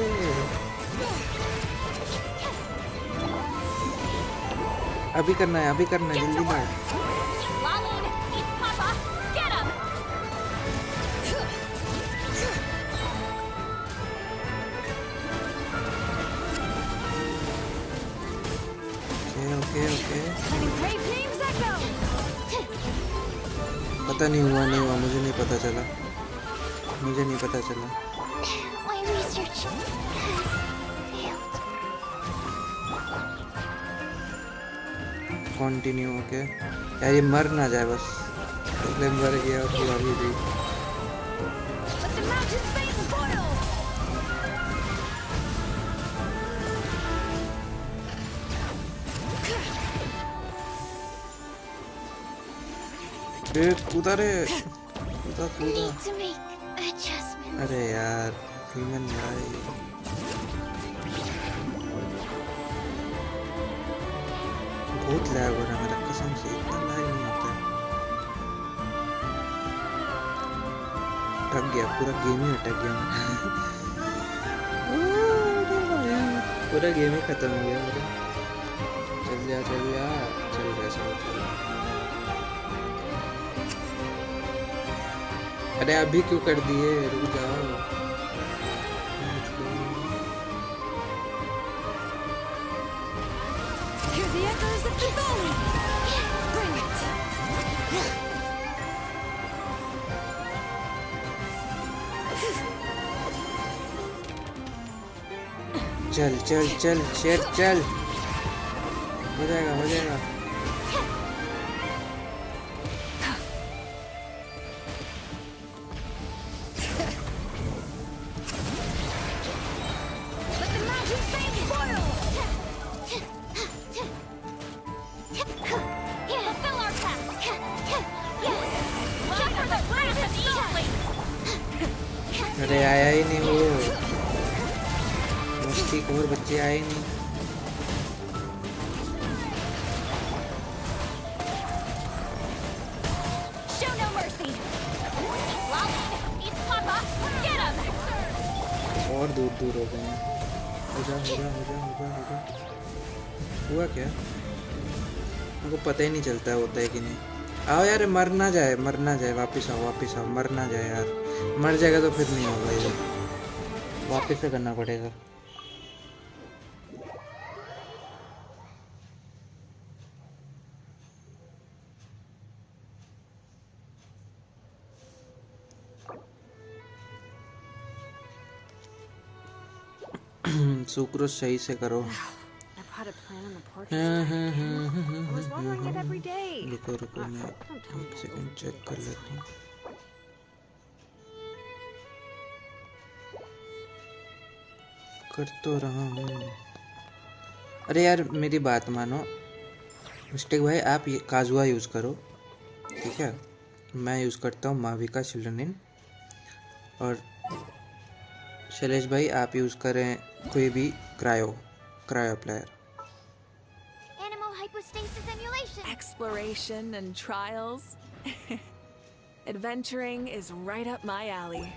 अभी करना है, अभी करना है, Get जल्दी to ना। work! Laline! East Papa! Get him! Okay okay okay. Letting brave names echo! पता नहीं हुआ, नहीं हुआ, मुझे नहीं पता चला, मुझे नहीं पता चला। My research has failed. Continue okay. यार ये मर ना जाए बस। पहले मर गया और फिर अभी भी। Let the mountain flames boil! कूदा रे, कूदा कूदा। Need to make adjustments. अरे यार फीमेल भाई, बहुत लैग हो रहा है मेरा कसम से इतना लैग नहीं होता है। अटक गया, पूरा गेम ही अटक गया पूरा गेम ही खत्म हो गया मेरा। चल जा चल जा चल जा चल चल। अरे अभी क्यों कर दिए, रुक जाओ। Hear the echoes of the valley. Bring it. चल चल चल चल चल, हो जाएगा हो जाएगा। Let the magic flame boil. Fulfill our task. Look for the wrath of easily. अरे आया ही नहीं वो, मस्ती खोर बच्चे आए नहीं। Show no mercy. Lolly, it's Papa. Get him. और दूर दूर हो गए हैं। हो जा हो जा हो जा हो जा हो जा। हुआ क्या, हमको पता ही नहीं चलता है होता है कि नहीं। आओ यार, मर ना जाए मर ना जाए, वापस आओ मर ना जाए यार। मर जाएगा तो फिर नहीं होगा इधर, वापस से करना पड़ेगा। सुक्रोज सही से करो। I've had a plan on the porch today. I was wondering it every day. रुको रुको, मैं एक सेकंड चेक कर लेता हूँ। कर तो रहा हूँ। अरे यार मेरी बात मानो मिस्टेक भाई, आप ये काजुआ यूज़ करो, ठीक है। मैं यूज़ करता हूँ माविका चिल्ड्रन इन, और शैलेश भाई आप यूज़ करें कोई भी cryo player. Animal hypostasis emulation. Exploration and trials. Adventuring is right up my alley.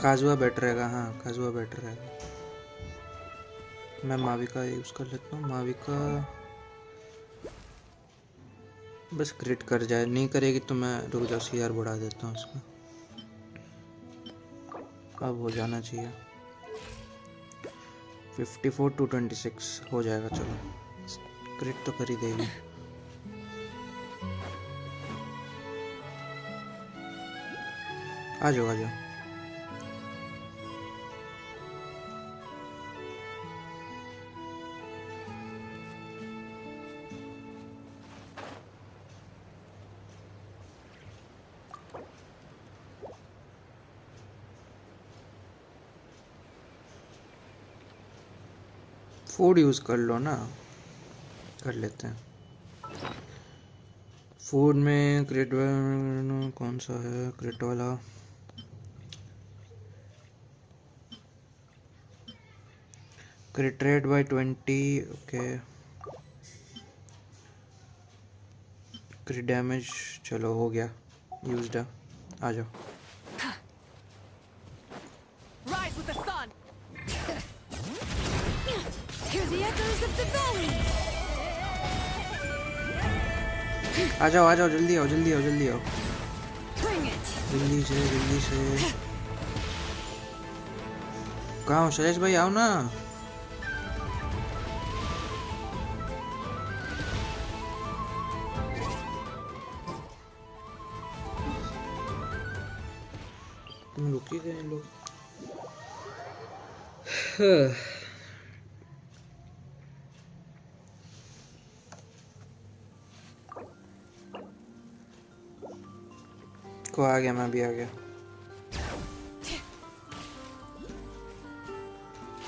Kazuha better रहेगा, हाँ काजुआ बेटर रहेगा। मैं माविका यूज़ कर लेता हूँ। माविका बस क्रिट कर जाए, नहीं करेगी तो मैं रुक जाओ सीआर बढ़ा देता हूँ उसका। अब हो जाना चाहिए 54 to 26 हो जाएगा। चलो क्रिट तो कर ही देगी। आ जाओ आ जाओ। फूड यूज़ कर लो ना, कर लेते हैं। फूड में क्रिट कौन सा है, क्रिट वाला क्रिट रेट बाय 20, ओके। क्रिट डैमेज चलो हो गया, यूज्ड है। आ जाओ। Rise with the sun. Hear the echoes of the valley. आ जाओ जल्दी आओ जल्दी आओ जल्दी आओ, Bring it. जल्दी से। कहाँ हो शैलेश भाई, आओ ना। तुम रुक ही गए लोग। को आ गया, मैं भी आ गया।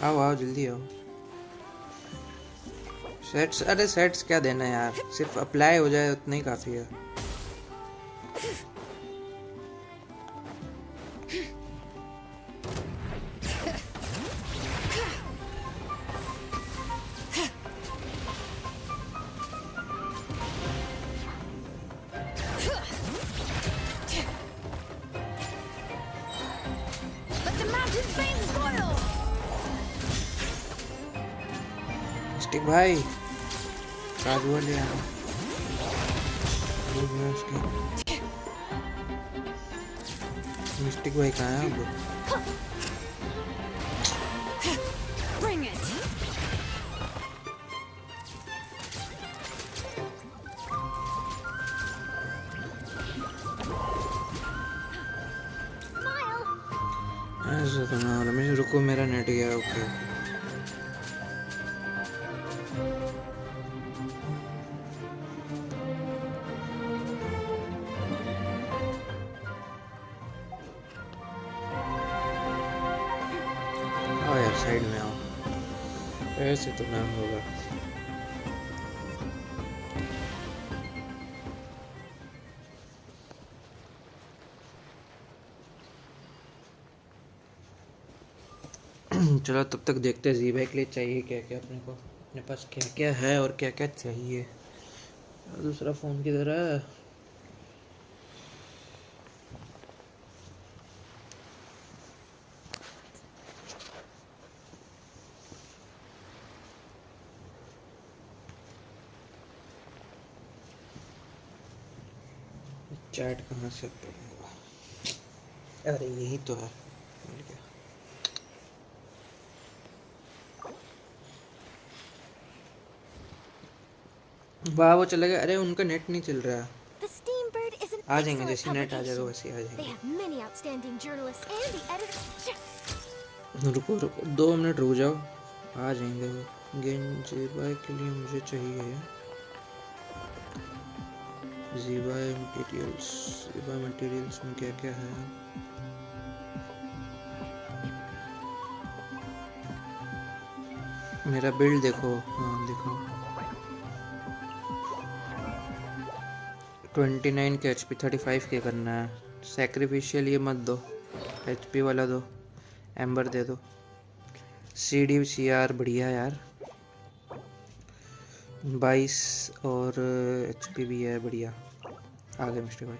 आओ आओ जल्दी आओ। सेट्स, अरे सेट्स क्या देना है यार, सिर्फ अप्लाई हो जाए उतना ही काफी है। मिस्टिक भाई काजुआ ले आना उसकी। मिस्टिक भाई कहाँ है अब? Bring it. Smile. ऐसा तो ना रमेश रुको मेरा नेट गया ओके। आओ यार साइड में आओ ऐसे तो ना होगा। चलो तब तक देखते हैं जी भाई के लिए चाहिए क्या क्या अपने को, अपने पास क्या क्या है और क्या क्या चाहिए। दूसरा फ़ोन किधर है? चैट कहाँ से करूँगा? अरे यही तो है, मिल गया। वाह वो चला गया। अरे उनका नेट नहीं चल रहा। The Steambird is an आ जाएंगे excellent जैसे नेट आ जाएगा publication. वैसे आ They जाएंगे। have many outstanding journalists and the editor. रुको रुको 2 मिनट रुक जाओ आ जाएंगे वो। गेंजीबाई के लिए मुझे चाहिए जीबाई मटेरियल्स। जीबाई मटेरियल्स में क्या क्या है? मेरा बिल्ड देखो, हाँ देखो 29 के HP 35 के करना है। सैक्रिफिशियल ये मत दो, HP वाला दो, एम्बर दे दो। CDCR बढ़िया यार 22 और HP भी है बढ़िया। आगे मिस्टर भाई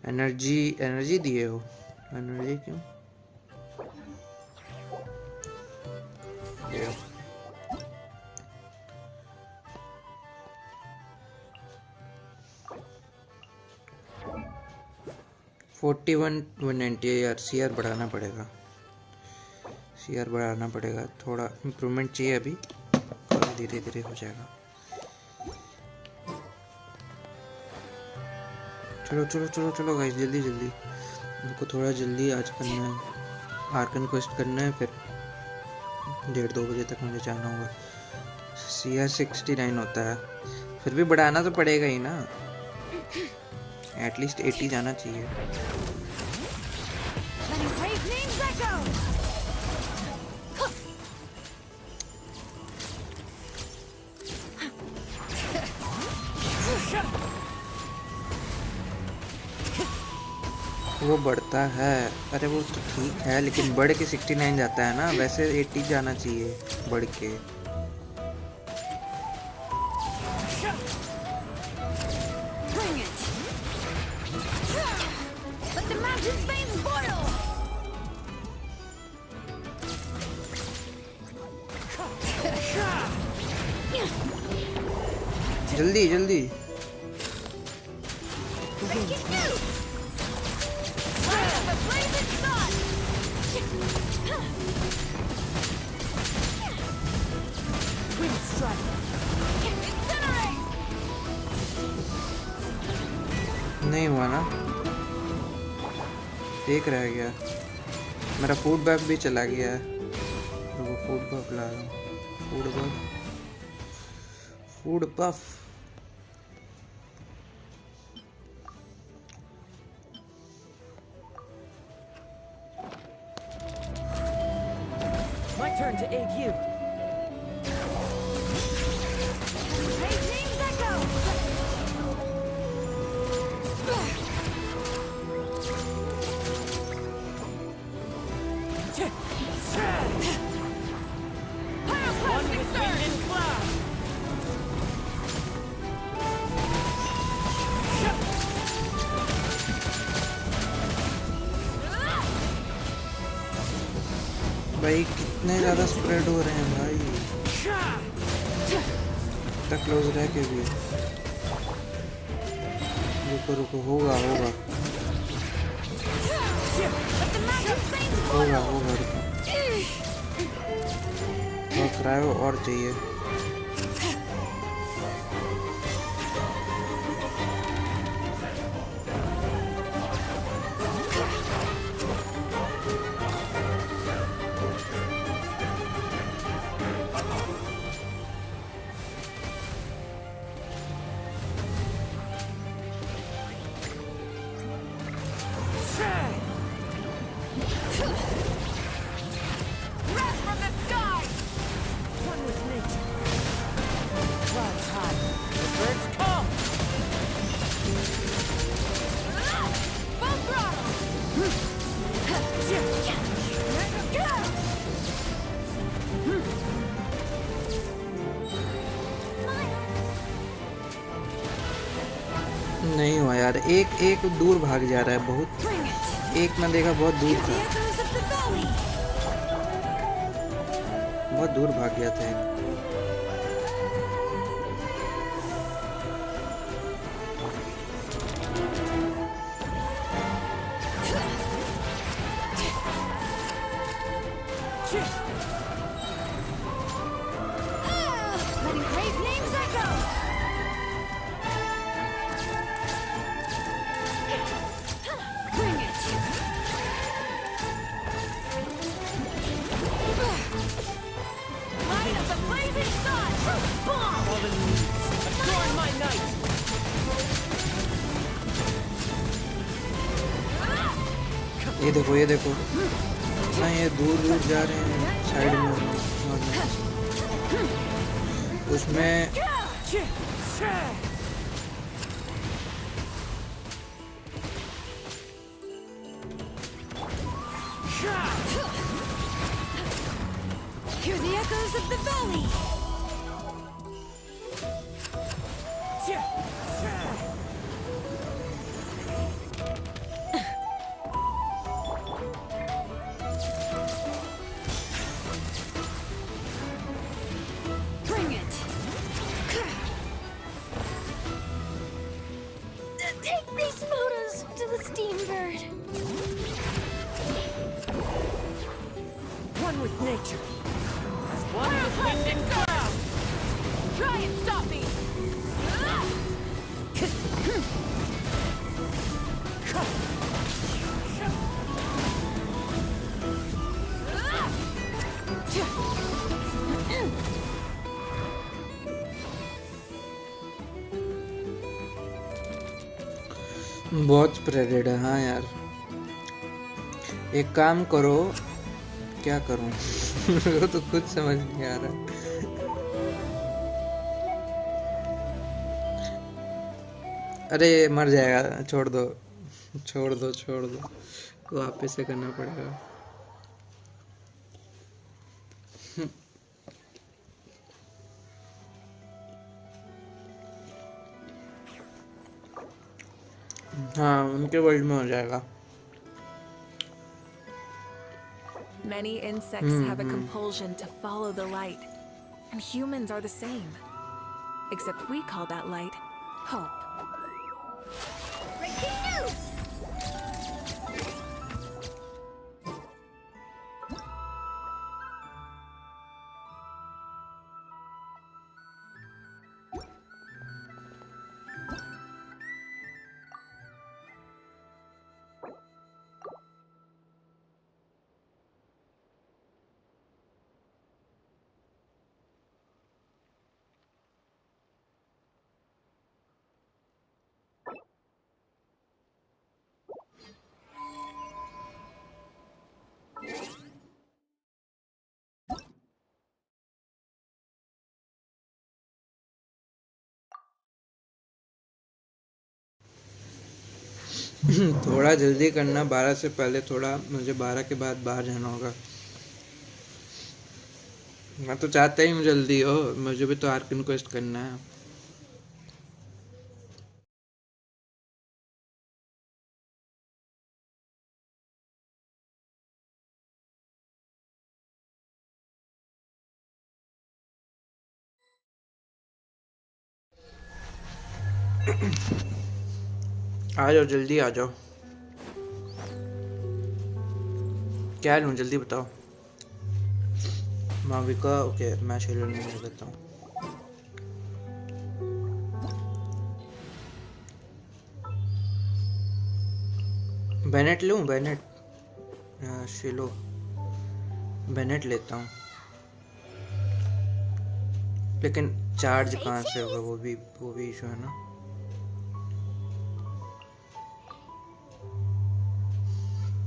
एनर्जी दिए हो। एनर्जी क्यों? ये 41 190 यार। CR बढ़ाना पड़ेगा, CR बढ़ाना पड़ेगा। थोड़ा इम्प्रूवमेंट चाहिए अभी, धीरे धीरे हो जाएगा। चलो चलो चलो चलो गाइस जल्दी जल्दी, इनको थोड़ा जल्दी आज करना है। आर्कन क्वेस्ट करना है, फिर 1:30-2 बजे तक मुझे जाना होगा। CR 69 होता है, फिर भी बढ़ाना तो पड़ेगा ही ना, एटलीस्ट 80 जाना चाहिए। Let me raise names echo. वो बढ़ता है, अरे वो तो ठीक है लेकिन बढ़ के 69 जाता है ना, वैसे 80 जाना चाहिए बढ़ के। Bring it. Let the mountain's veins boil. जल्दी जल्दी Make it new. Fire the blazing sun. Wind strike. Incinerate. नहीं हुआ ना, एक रह गया। मेरा फूड बफ भी चला गया है, तो वो फूड बफ ला रहा हूँ। Food buff My turn to aid you. Raise names echo. One with wind and cloud. भाई कितने ज़्यादा स्प्रेड हो रहे हैं भाई। इतना क्लोज रह के भी। रुको रुको, होगा होगा होगा होगा, रुको। और क्रायो और चाहिए। नहीं हुआ यार, एक दूर भाग जा रहा है बहुत। एक मैं देखा बहुत दूर था, बहुत दूर भाग गया था एक। Letting brave names echo. Bring it. Light of the blazing sun. Bomb. Adorn my night. ये देखो ये देखो, हाँ ये दूर दूर जा रहे हैं साइड में। उसमें Hear the echoes of the valley. Bring it. Take these photos to the steam bird. One with nature. One with wind and cloud. Try and stop me. बहुत स्प्रेडेड है। हाँ यार, एक काम करो, क्या करूं वो तो खुद समझ नहीं आ रहा। अरे मर जाएगा, छोड़ दो छोड़ दो छोड़ दो, वापस से करना पड़ेगा। हाँ उनके वर्ल्ड में हो जाएगा। Many insects have a compulsion to follow the light, and humans are the same. Except we call that light hope. Breaking news! थोड़ा जल्दी करना, 12 से पहले थोड़ा, मुझे 12 के बाद बाहर जाना होगा। मैं तो चाहता ही हूँ जल्दी हो, मुझे भी तो आर्कन क्वेस्ट करना है। आ जाओ जल्दी आ जाओ। क्या लूँ जल्दी बताओ। माविका ओके मैं शेलन में ले लेता हूँ। बेनेट लूँ बेनेट शिलो बेनेट लेता हूँ लेकिन चार्ज कहाँ से होगा वो भी इशू है ना।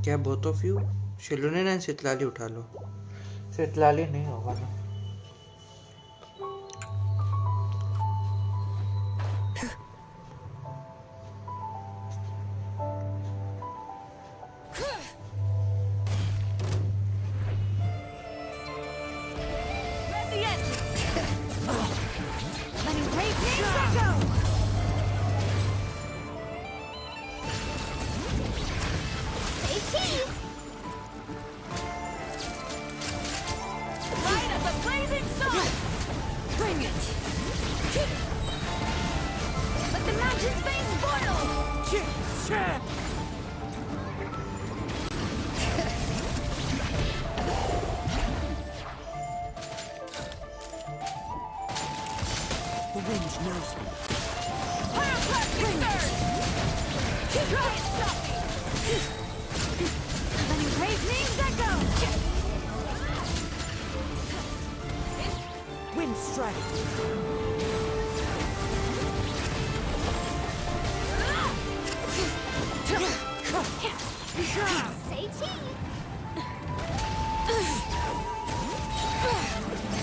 क्या बोथ ऑफ यू शिलो ने ना सितलाली उठा लो। सितलाली नहीं होगा ना। Let the engine. Letting great names echo. Say cheese. Light up the blazing sun. Bring it. Let the mountains veins boil. The wind knows me. Pyroclastic surge. Try and stop me. Letting great names echo. Wind strike. Say cheese.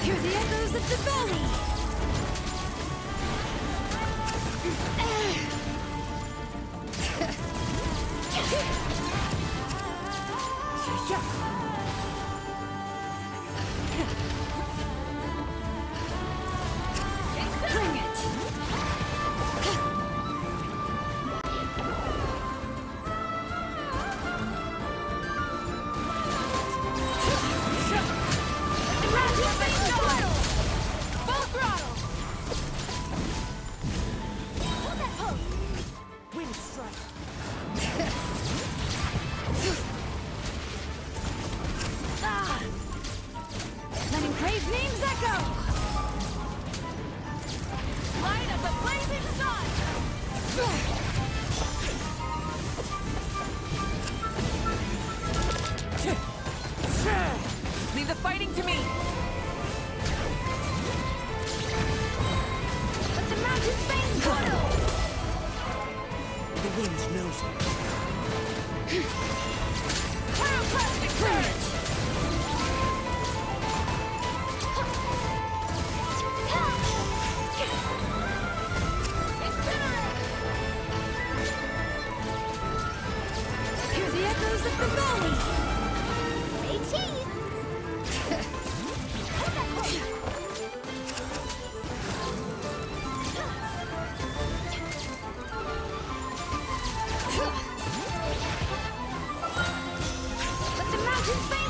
Hear the echoes of the valley. Bring it. The mountains veins boil. Full throttle. Hold that pose. Wind strike. Ah. Letting brave names echo. Light up the blazing sun. Leave the fighting to me. Let the mountains veins boil. The wind knows me. Pyroclastic surge. Hear the echoes of the valley. Say cheese. Hold that close. Let the mountains veins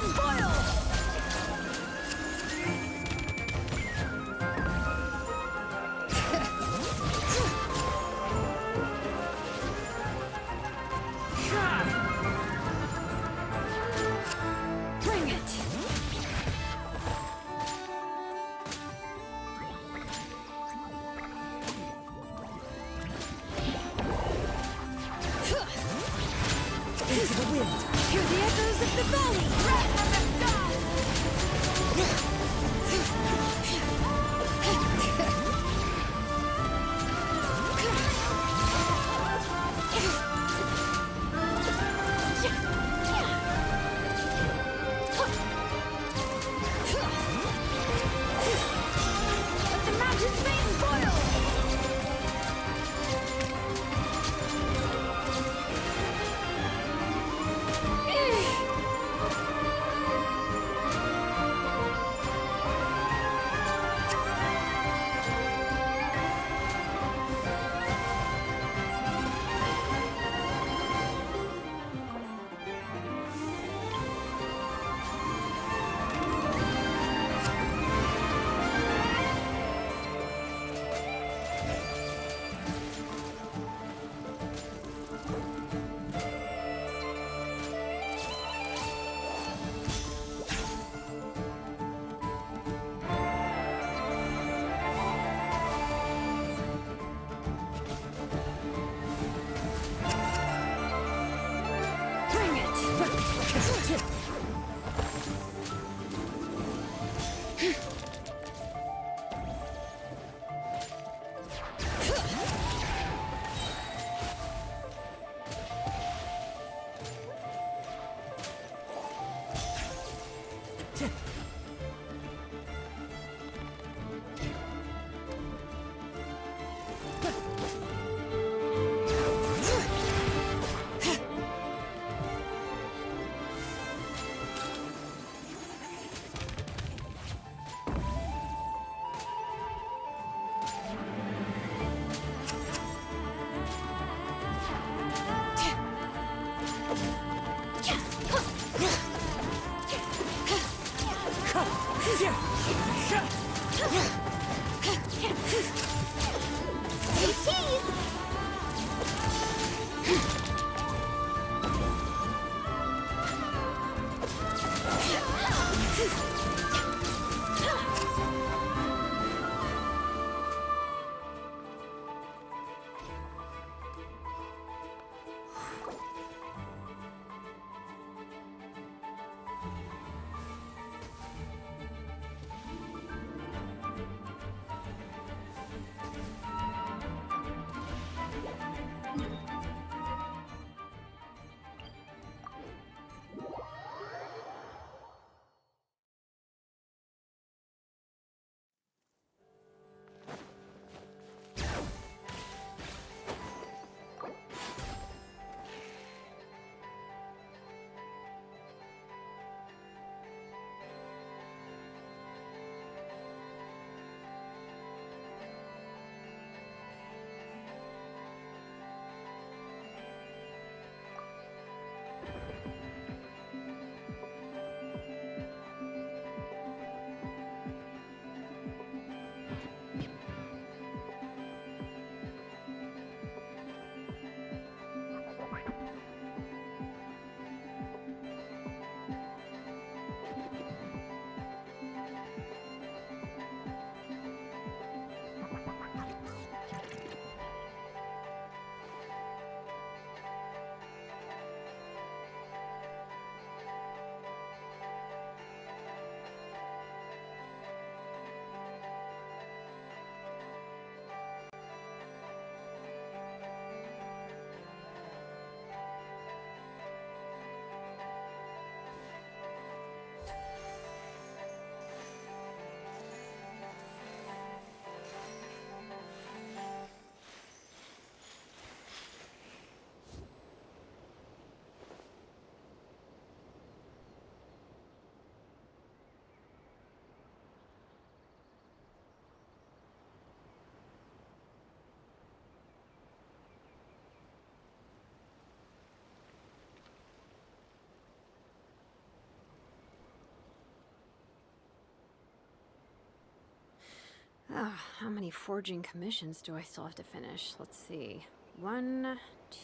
How many forging commissions do I still have to finish? Let's see. 1,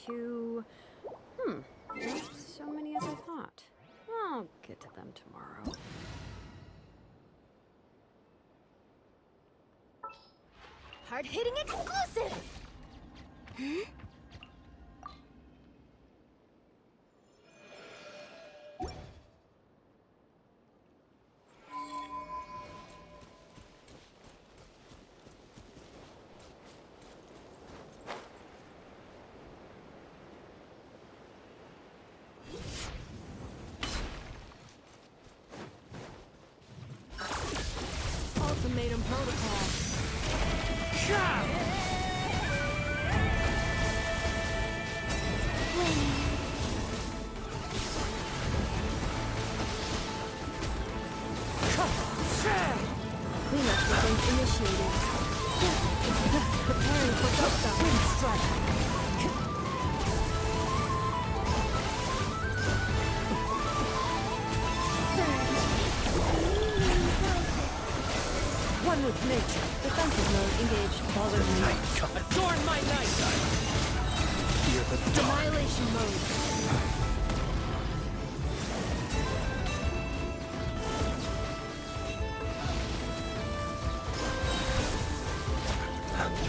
2... Not so many as I thought. I'll get to them tomorrow. Hard-hitting exclusive! Ultimatum protocol. Cleanup sequence initiated. Preparing for dust-up. Wind strike. One with nature. Defensive mode engaged. Bother me. Adorn my night! Fear the dark. Annihilation mode.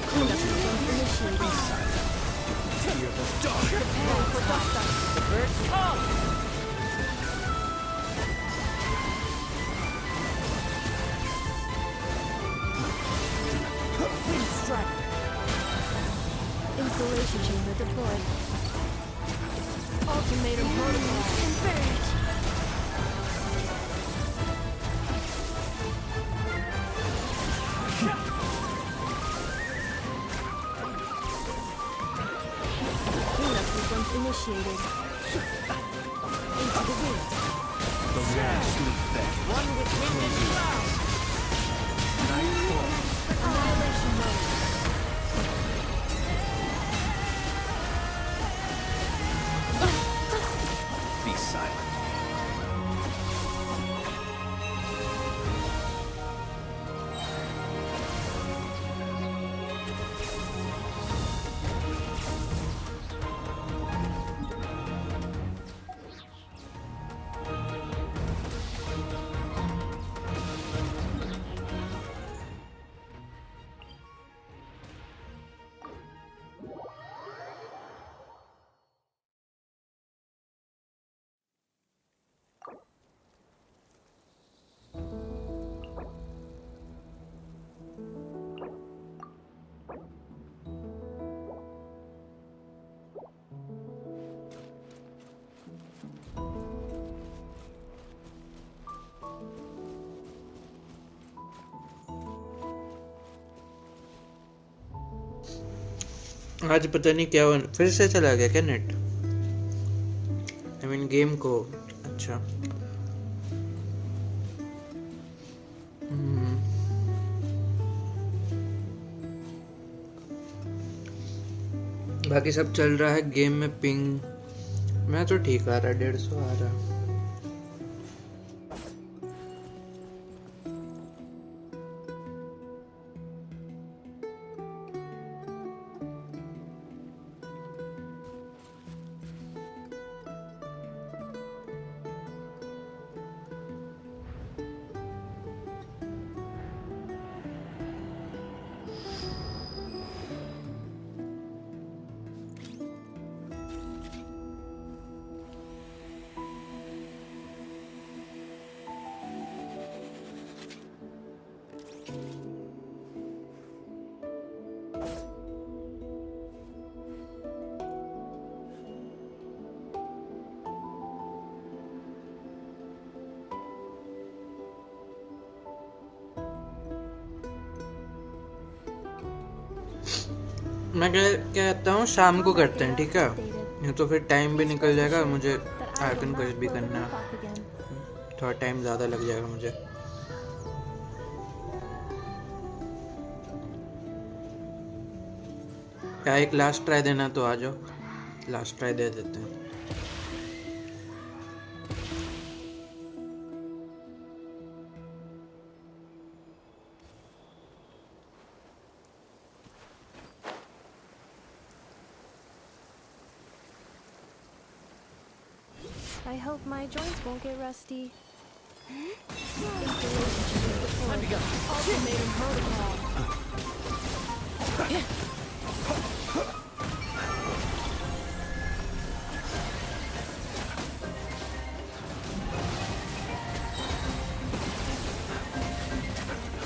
Cleanup sequence initiated. Fear the dark. Preparing for dust-up. The birds come! Wind strike. Installation chamber deployed. Ultimatum protocol. Converge. Cleanup sequence initiated. Into the wind. The long sleep bed. One with wind and cloud! Night falls. Annihilation mode. Be silent. आज पता नहीं क्या हुआ, फिर से चला गया क्या नेट? आई मीन गेम को। अच्छा। बाकी सब चल रहा है। गेम में पिंग मैं तो ठीक आ रहा, 150 आ रहा। मैं कहता हूँ शाम को करते हैं, ठीक है? नहीं तो फिर टाइम भी निकल जाएगा, मुझे आर्कन कुछ भी करना है, थोड़ा टाइम ज़्यादा लग जाएगा मुझे। क्या एक लास्ट ट्राई देना तो आ जाओ, लास्ट ट्राई दे देते हैं। I hope my joints won't get rusty. Ultimatum protocol.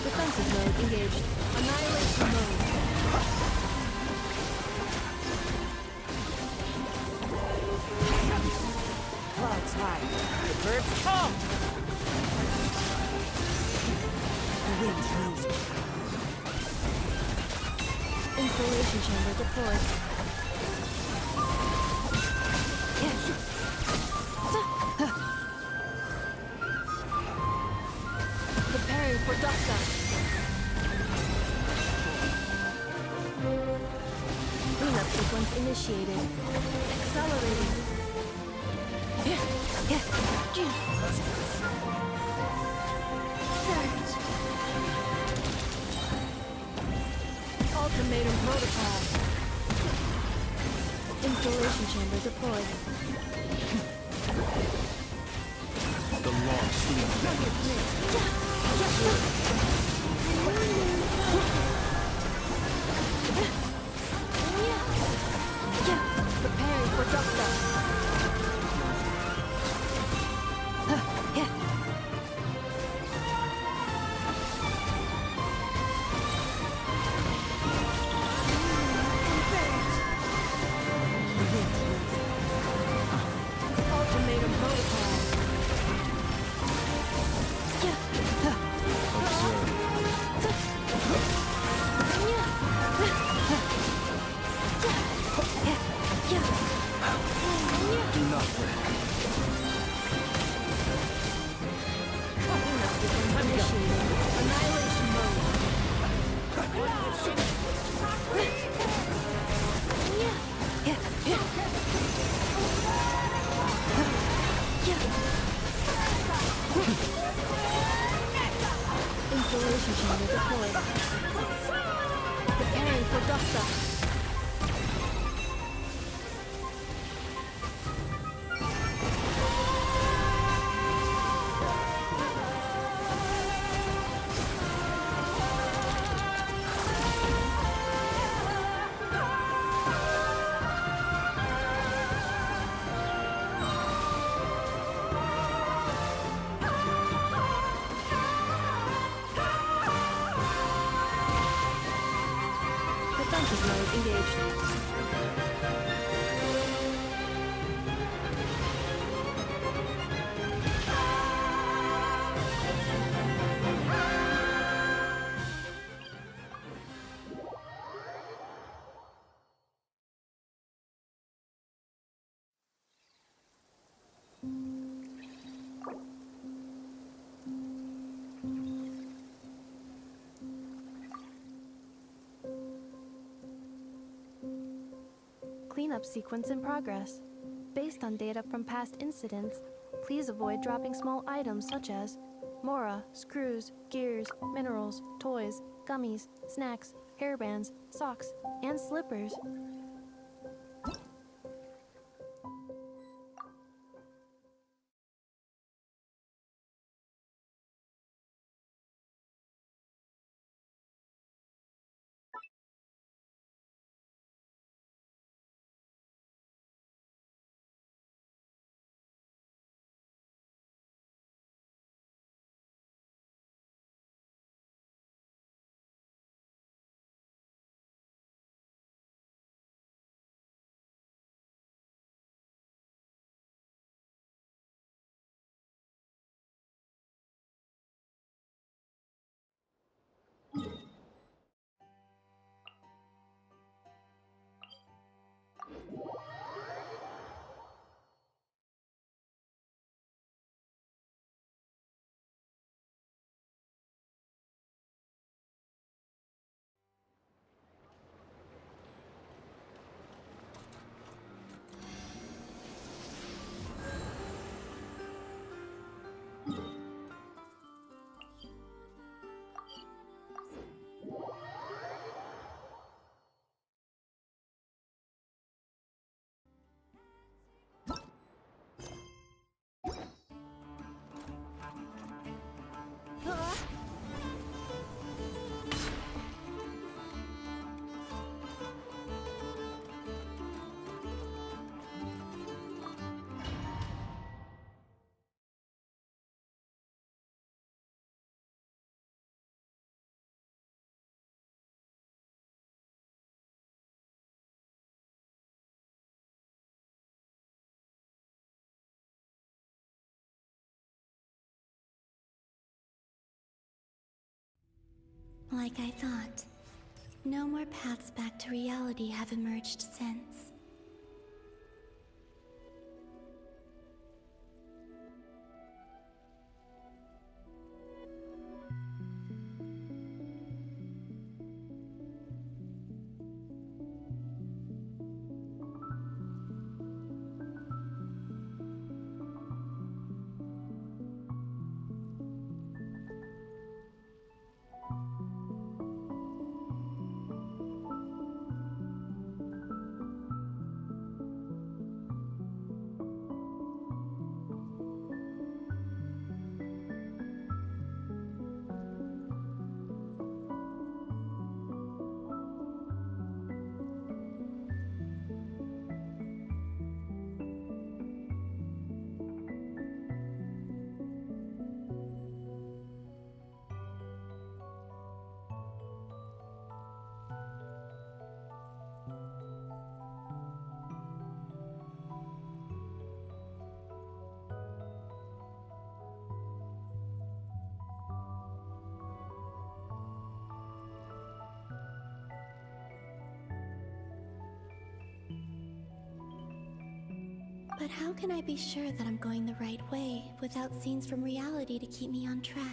Defensive mode engaged. Annihilation mode. Clouds high. The birds come. The wind knows me. Insulation chamber deployed. Preparing for dust up. Cleanup sequence initiated. Accelerating. Surge. Ultimatum protocol. Installation chamber deployed. The long sleep Preparing for dust up. Ultimatum protocol. do not break. Annihilation mode. Installation chamber deployed. Preparing for dust up. Defensive mode engaged. Cleanup sequence in progress. Based on data from past incidents, please avoid dropping small items such as mora, screws, gears, minerals, toys, gummies, snacks, hairbands, socks, and slippers. Like I thought, no more paths back to reality have emerged since. But how can I be sure that I'm going the right way without scenes from reality to keep me on track?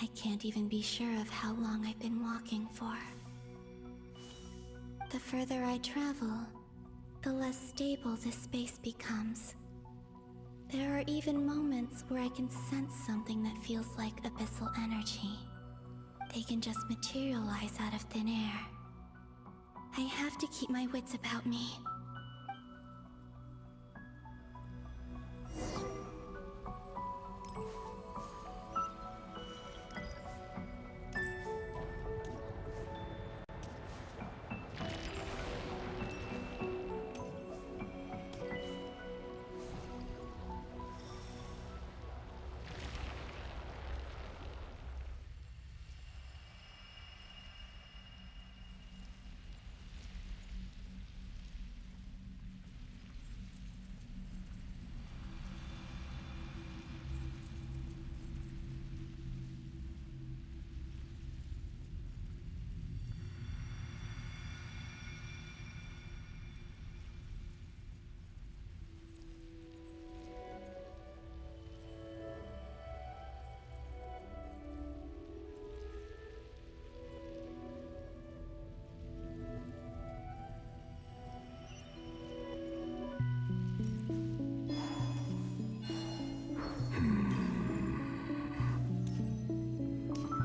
I can't even be sure of how long I've been walking for. The further I travel, the less stable this space becomes. There are even moments where I can sense something that feels like abyssal energy. They can just materialize out of thin air. I have to keep my wits about me.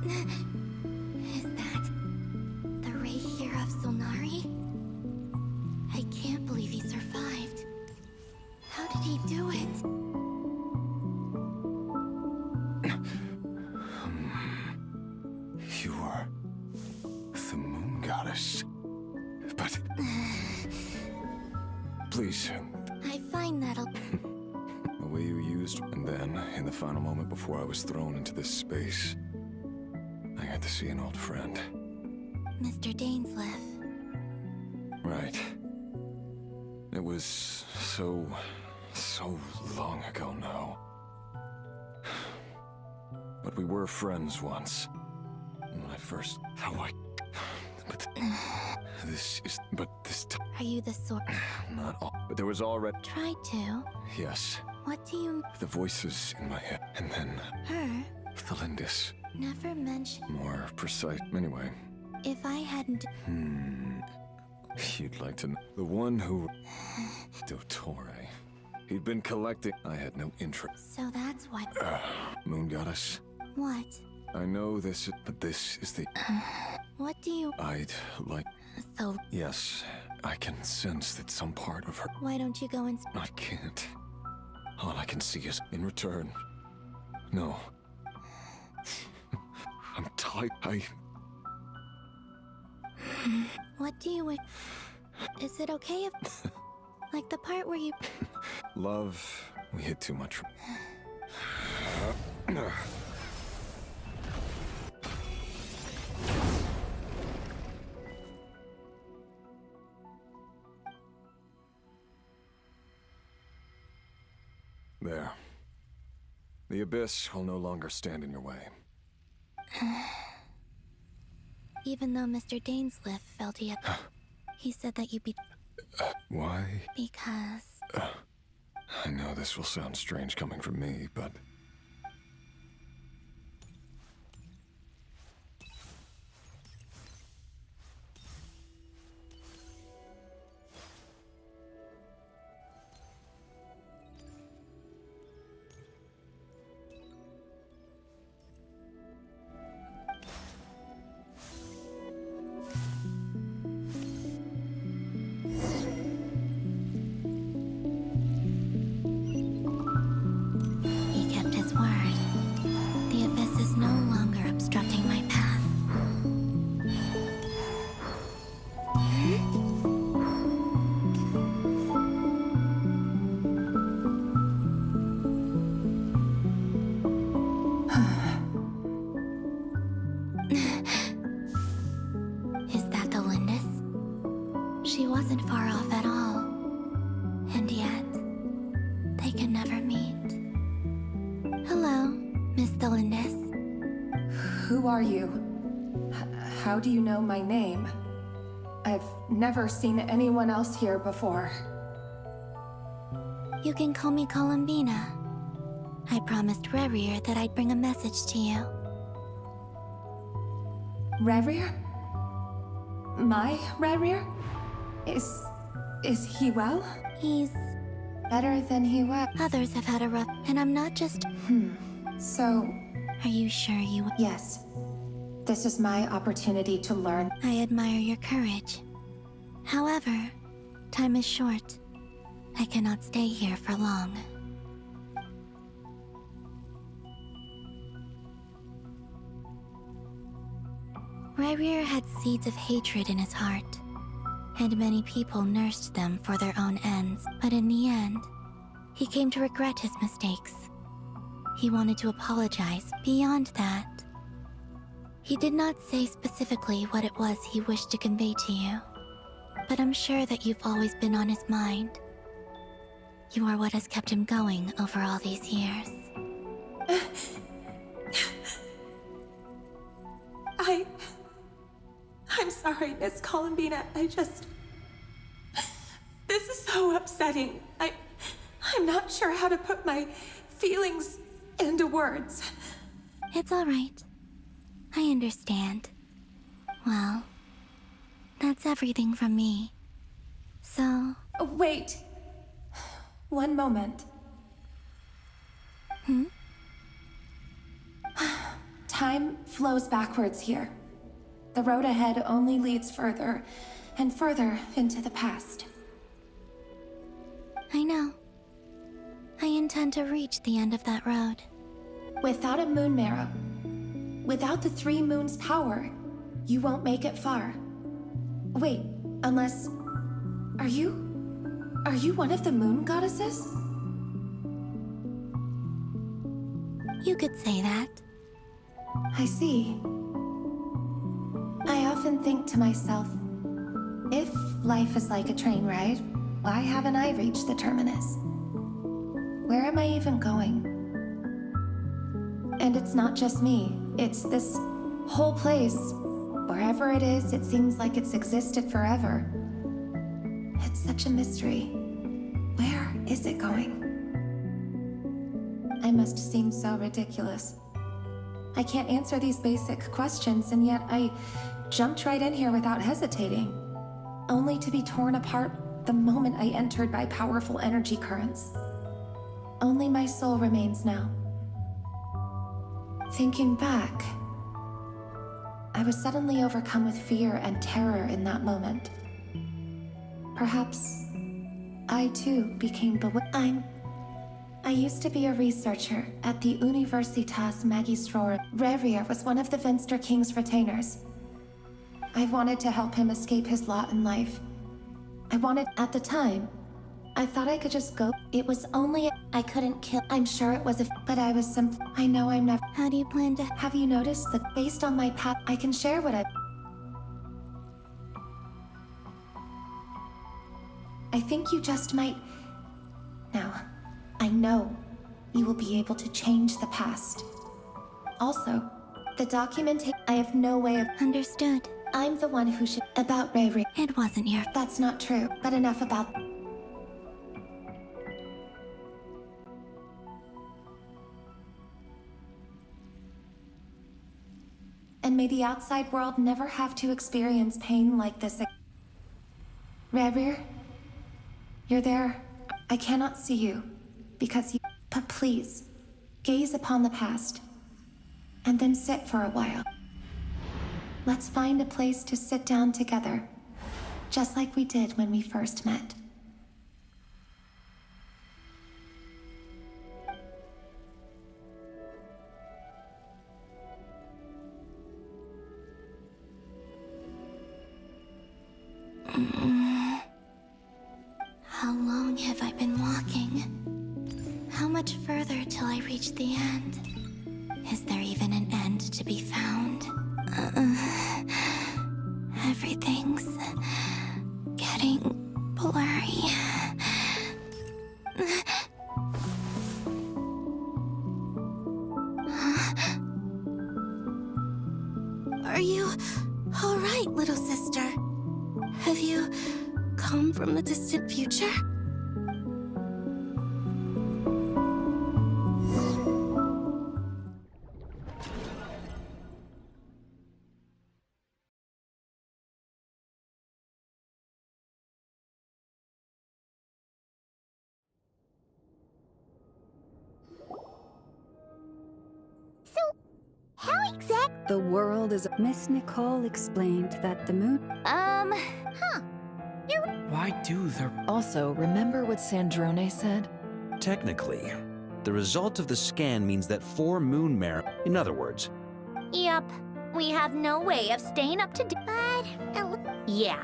Is that the Rapier of Solnari? I can't believe he survived. How did he do it? You are the moon goddess. But please. I find that'll... The way you used, and then, in the final moment before I was thrown into this space, I got to see an old friend. Mr. Dainsleif. Right. It was so long ago now. But we were friends once. When I first... But this time... Are you the sort... Not all... But there was already... Tried to. Yes. What do you... The voices in my head. And then... Her? The Lindis. Never mentioned... More precise... Anyway. If I hadn't... You'd like to know. The one who... Dottore. He'd been collecting... I had no interest. So that's what... Moon Goddess. What? I know this, but this is the... What do you... I'd like... So... Yes, I can sense that some part of her... Why don't you go and... I can't. All I can see is in return. No. I'm tired. What do you... Is it okay if... Like the part where you... Love... We hit too much. There. The Abyss will no longer stand in your way. Even though Mr. Dainsleif felt he had... He said that you'd be... Why? Because... I know this will sound strange coming from me, but... He kept his word. The Abyss is no longer obstructing my path. Is that the Lindis? She wasn't far off at all. And yet, they can never meet. Hello, Miss the Lindis. Who are you? How do you know my name? I've never seen anyone else here before. You can call me Columbina. I promised Rerir that I'd bring a message to you. Rerir? My Rerir? Is he well? He's... Better than he was. Others have had a rough... And I'm not just... So... Are you sure you... Yes. This is my opportunity to learn. I admire your courage. However, time is short. I cannot stay here for long. Rerir had seeds of hatred in his heart, and many people nursed them for their own ends. But in the end, he came to regret his mistakes. He wanted to apologize. Beyond that, he did not say specifically what it was he wished to convey to you, but I'm sure that you've always been on his mind. You are what has kept him going over all these years. I'm sorry, Miss Columbina. This is so upsetting. I'm not sure how to put my feelings into words. It's all right. I understand. Well, that's everything from me. So... Wait. One moment. Time flows backwards here. The road ahead only leads further and further into the past. I know. I intend to reach the end of that road. Without a moon marrow, without the 3 moons' power, you won't make it far. Wait, unless... Are you one of the moon goddesses? You could say that. I see. I often think to myself, if life is like a train ride, why haven't I reached the terminus? Where am I even going? And it's not just me, it's this whole place. Wherever it is, it seems like it's existed forever. It's such a mystery. Where is it going? I must seem so ridiculous. I can't answer these basic questions, and yet I jumped right in here without hesitating, only to be torn apart the moment I entered by powerful energy currents. Only my soul remains now. Thinking back, I was suddenly overcome with fear and terror in that moment. Perhaps I too became bewildered. I used to be a researcher at the Universitas Magistrorum. Rerir was one of the Venster King's retainers. I wanted to help him escape his lot in life. At the time, I thought I could just go. It was only I couldn't kill. I'm sure it was but I was simply. I know I'm never. How do you plan to? Have you noticed that based on my path, I can share what I think you just might. Now, I know you will be able to change the past. Also, the documentation. I have no way of. Understood. I'm the one who should. About Rerir. It wasn't your. That's not true, but enough about. And may the outside world never have to experience pain like this. Rerir, you're there. I cannot see you, because you... But please, gaze upon the past, and then sit for a while. Let's find a place to sit down together, just like we did when we first met. How long have I been walking? How much further till I reach the end? Is there even an end to be found? Everything's getting blurry. Are you all right, little sister? Have you come from the distant future? How exact? The world is... Miss Nicole explained that the moon... Why do there... Also, remember what Sandrone said? Technically, the result of the scan means that 4 moon marrow... In other words... Yep. We have no way of staying up to date. But... Yeah.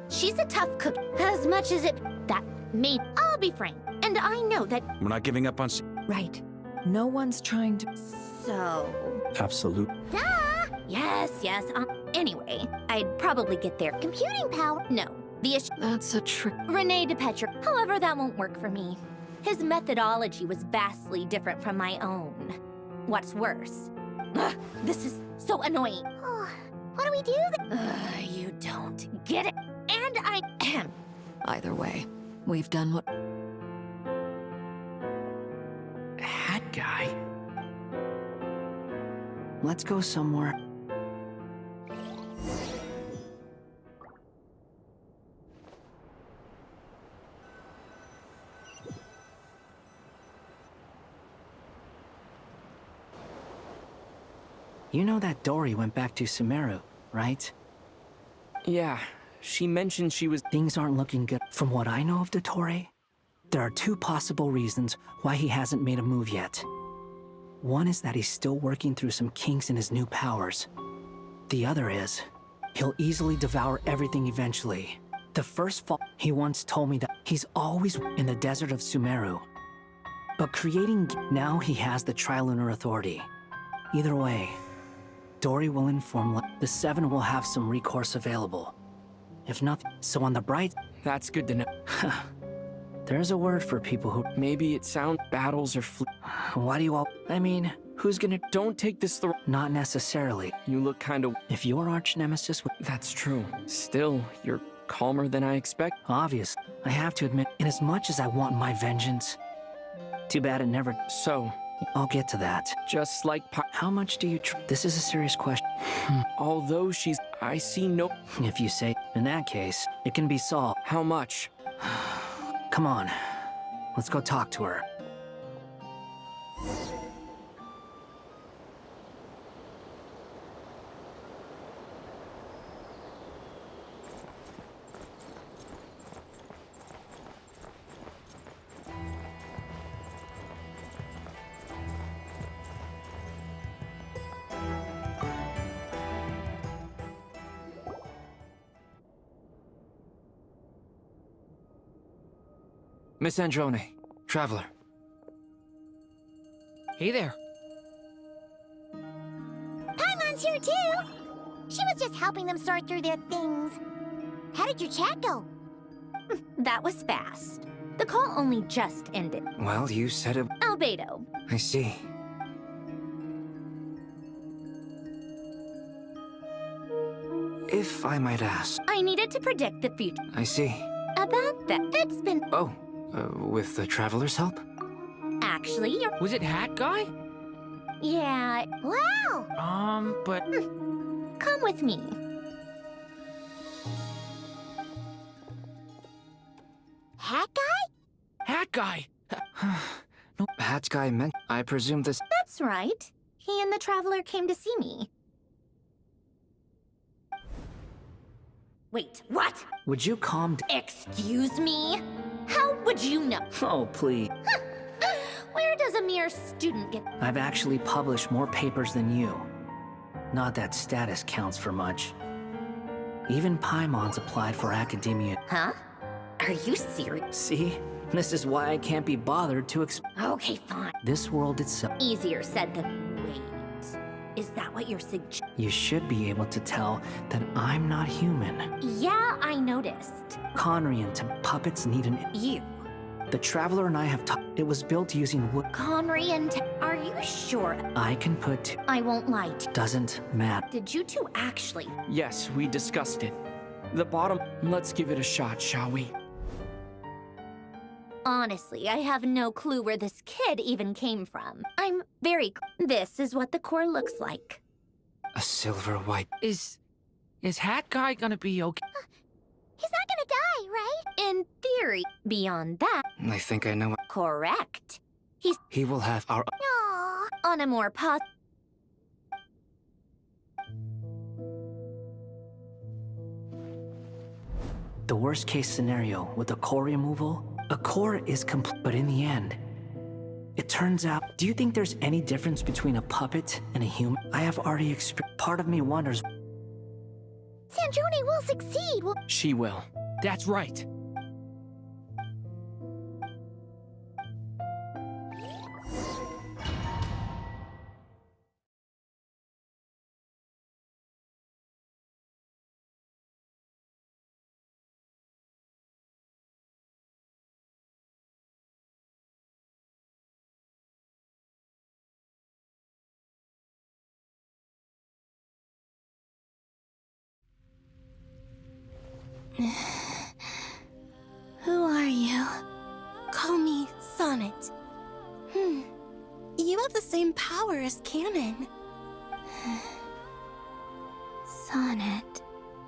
She's a tough cook. As much as it... That me. I'll be frank. And I know that... We're not giving up on... Right. No one's trying to... So... Absolute. Duh! Yes. Anyway, I'd probably get their computing power. No. The issue... That's a trick. Rene DePetra. However, that won't work for me. His methodology was vastly different from my own. What's worse... Ugh, this is so annoying. What do we do then? You don't get it. And I... Either way, we've done what... Hat guy? Let's go somewhere. You know that Dory went back to Sumeru, right? Yeah, she mentioned she was... Things aren't looking good. From what I know of Dottore, there are two possible reasons why he hasn't made a move yet. One is that he's still working through some kinks in his new powers. The other is, he'll easily devour everything eventually. The first fall, he once told me that he's always in the desert of Sumeru. But creating... Now he has the Trilunar Authority. Either way, Dory will inform... The Seven will have some recourse available. If not, so on the bright... That's good to know. There's a word for people who... Maybe it sounds... Battles are Why do you all... I mean, who's gonna... Don't take this the... Not necessarily. You look kinda... If your arch-nemesis would... That's true. Still, you're calmer than I expect. Obvious. I have to admit, inasmuch as I want my vengeance... Too bad it never... So... I'll get to that. Just like... How much do you This is a serious question. Although she's... I see no... If you say... In that case, it can be solved. How much? Come on. Let's go talk to her. Miss Androne, Traveler. Hey there. Paimon's here too! She was just helping them sort through their things. How did your chat go? That was fast. The call only just ended. Well, you said it... Albedo. I see. If I might ask... I needed to predict the future. I see. About that, it's been... Oh, with the Traveler's help? Actually, you're... Was it Hat Guy? Yeah, wow! But... Come with me. Hat Guy? Hat Guy! No, Hat Guy meant... I presume this... That's right. He and the Traveler came to see me. Wait, what? Would you calm down? Excuse me? How would you know? Oh, please. Where does a mere student get... I've actually published more papers than you. Not that status counts for much. Even Paimon's applied for academia. Huh? Are you serious? See? This is why I can't be bothered to Okay, fine. This world itself. Easier said than... Wait. Is that what you're suggesting? You should be able to tell that I'm not human. Yeah, I noticed. Conrian to puppets need an... You. The Traveler and I have talked. It was built using wood. Conrian Are you sure? I can put... I won't lie. Doesn't matter. Did you two actually? Yes, we discussed it. The bottom... Let's give it a shot, shall we? Honestly, I have no clue where this kid even came from. I'm very... This is what the core looks like. A silver white... Is Hat Guy gonna be okay? He's not gonna die, right? In theory. Beyond that... I think I know... Correct. He will have our... Aww. On a more The worst case scenario with the core removal, a core is complete, but in the end, it turns out, do you think there's any difference between a puppet and a human? I have already experienced. Part of me wonders. Sandrone will succeed. She will. That's right. Who are you? Call me Sonnet. You have the same power as Canon. Sonnet.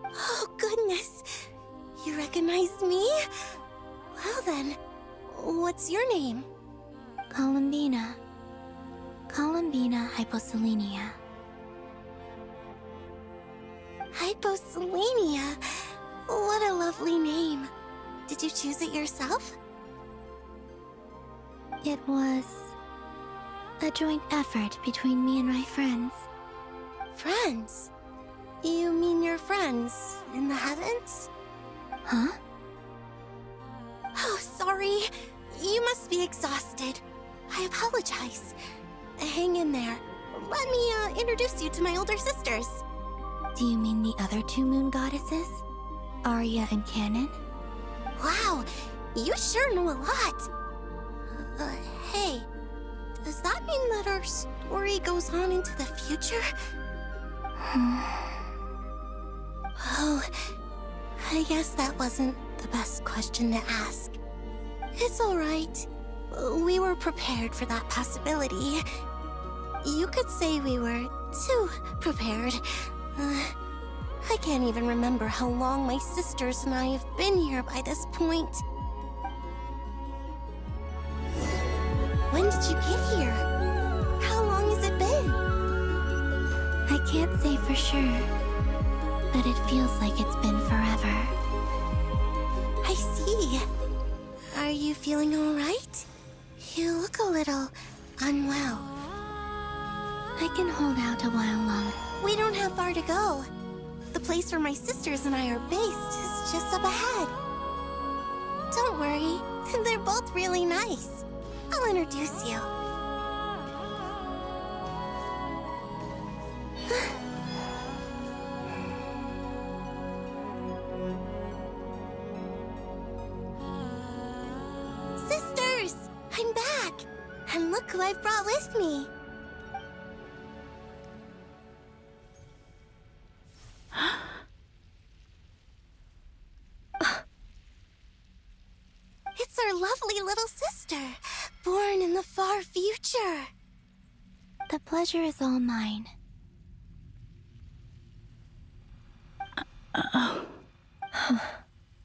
Oh, goodness. You recognize me? Well then, what's your name? Columbina. Columbina Hyposelenia. Hyposelenia. What a lovely name. Did you choose it yourself? It was a joint effort between me and my friends. Friends? You mean your friends in the heavens? Huh? Oh, sorry. You must be exhausted. I apologize. Hang in there. Let me introduce you to my older sisters. Do you mean the other two moon goddesses? Arya and Canon? Wow, you sure know a lot. Hey, does that mean that our story goes on into the future? Oh, I guess that wasn't the best question to ask. It's alright. We were prepared for that possibility. You could say we were too prepared. I can't even remember how long my sisters and I have been here by this point. When did you get here? How long has it been? I can't say for sure, but it feels like it's been forever. I see. Are you feeling alright? You look a little unwell. I can hold out a while longer. We don't have far to go. The place where my sisters and I are based is just up ahead. Don't worry, they're both really nice. I'll introduce you. Sisters! I'm back! And look who I've brought with me. It's our lovely little sister, born in the far future. The pleasure is all mine.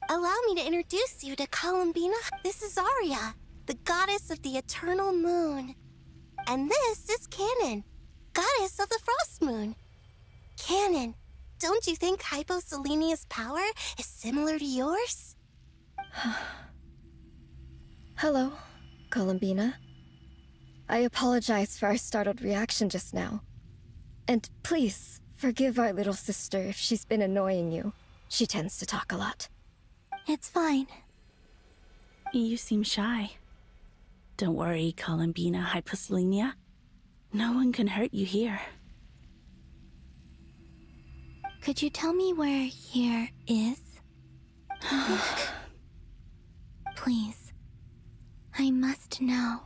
Allow me to introduce you to Columbina. This is Arya, the goddess of the eternal moon. And this is Canon, goddess of the frost moon. Canon, don't you think Hyposelenia's power is similar to yours? Hello, Columbina. I apologize for our startled reaction just now. And please, forgive our little sister if she's been annoying you. She tends to talk a lot. It's fine. You seem shy. Don't worry, Columbina Hyposelenia. No one can hurt you here. Could you tell me where here is? Please. I must know.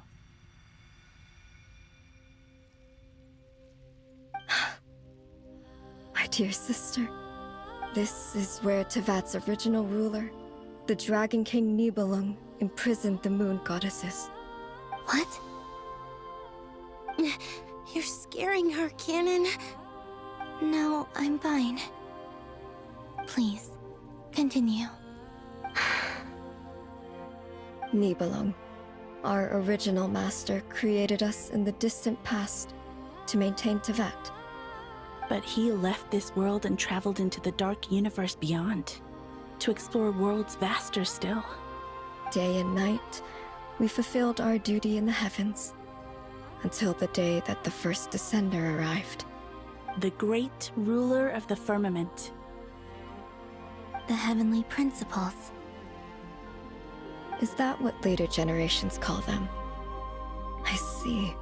My dear sister, this is where Teyvat's original ruler, the Dragon King Nibelung, imprisoned the moon goddesses. What? You're scaring her, Canon. No, I'm fine. Please, continue. Nibelung, our original master, created us in the distant past to maintain Teyvat. But he left this world and traveled into the dark universe beyond, to explore worlds vaster still. Day and night, we fulfilled our duty in the heavens, until the day that the first Descender arrived. The great ruler of the firmament. The heavenly principles. Is that what later generations call them? I see.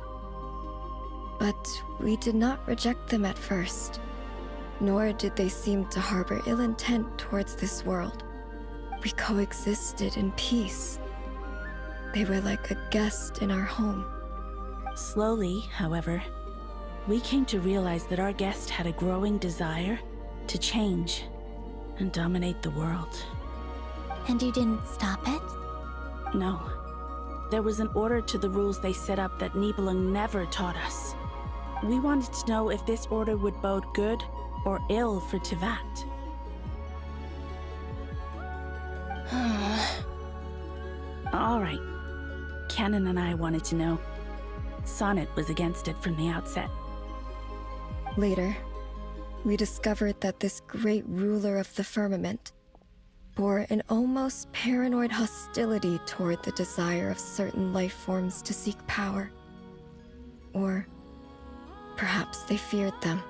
But we did not reject them at first, nor did they seem to harbor ill intent towards this world. We coexisted in peace. They were like a guest in our home. Slowly, however, we came to realize that our guest had a growing desire to change and dominate the world. And you didn't stop it? No. There was an order to the rules they set up that Nibelung never taught us. We wanted to know if this order would bode good or ill for Teyvat. All right. Canon and I wanted to know. Sonnet was against it from the outset. Later, we discovered that this great ruler of the firmament bore an almost paranoid hostility toward the desire of certain life forms to seek power. Or perhaps they feared them.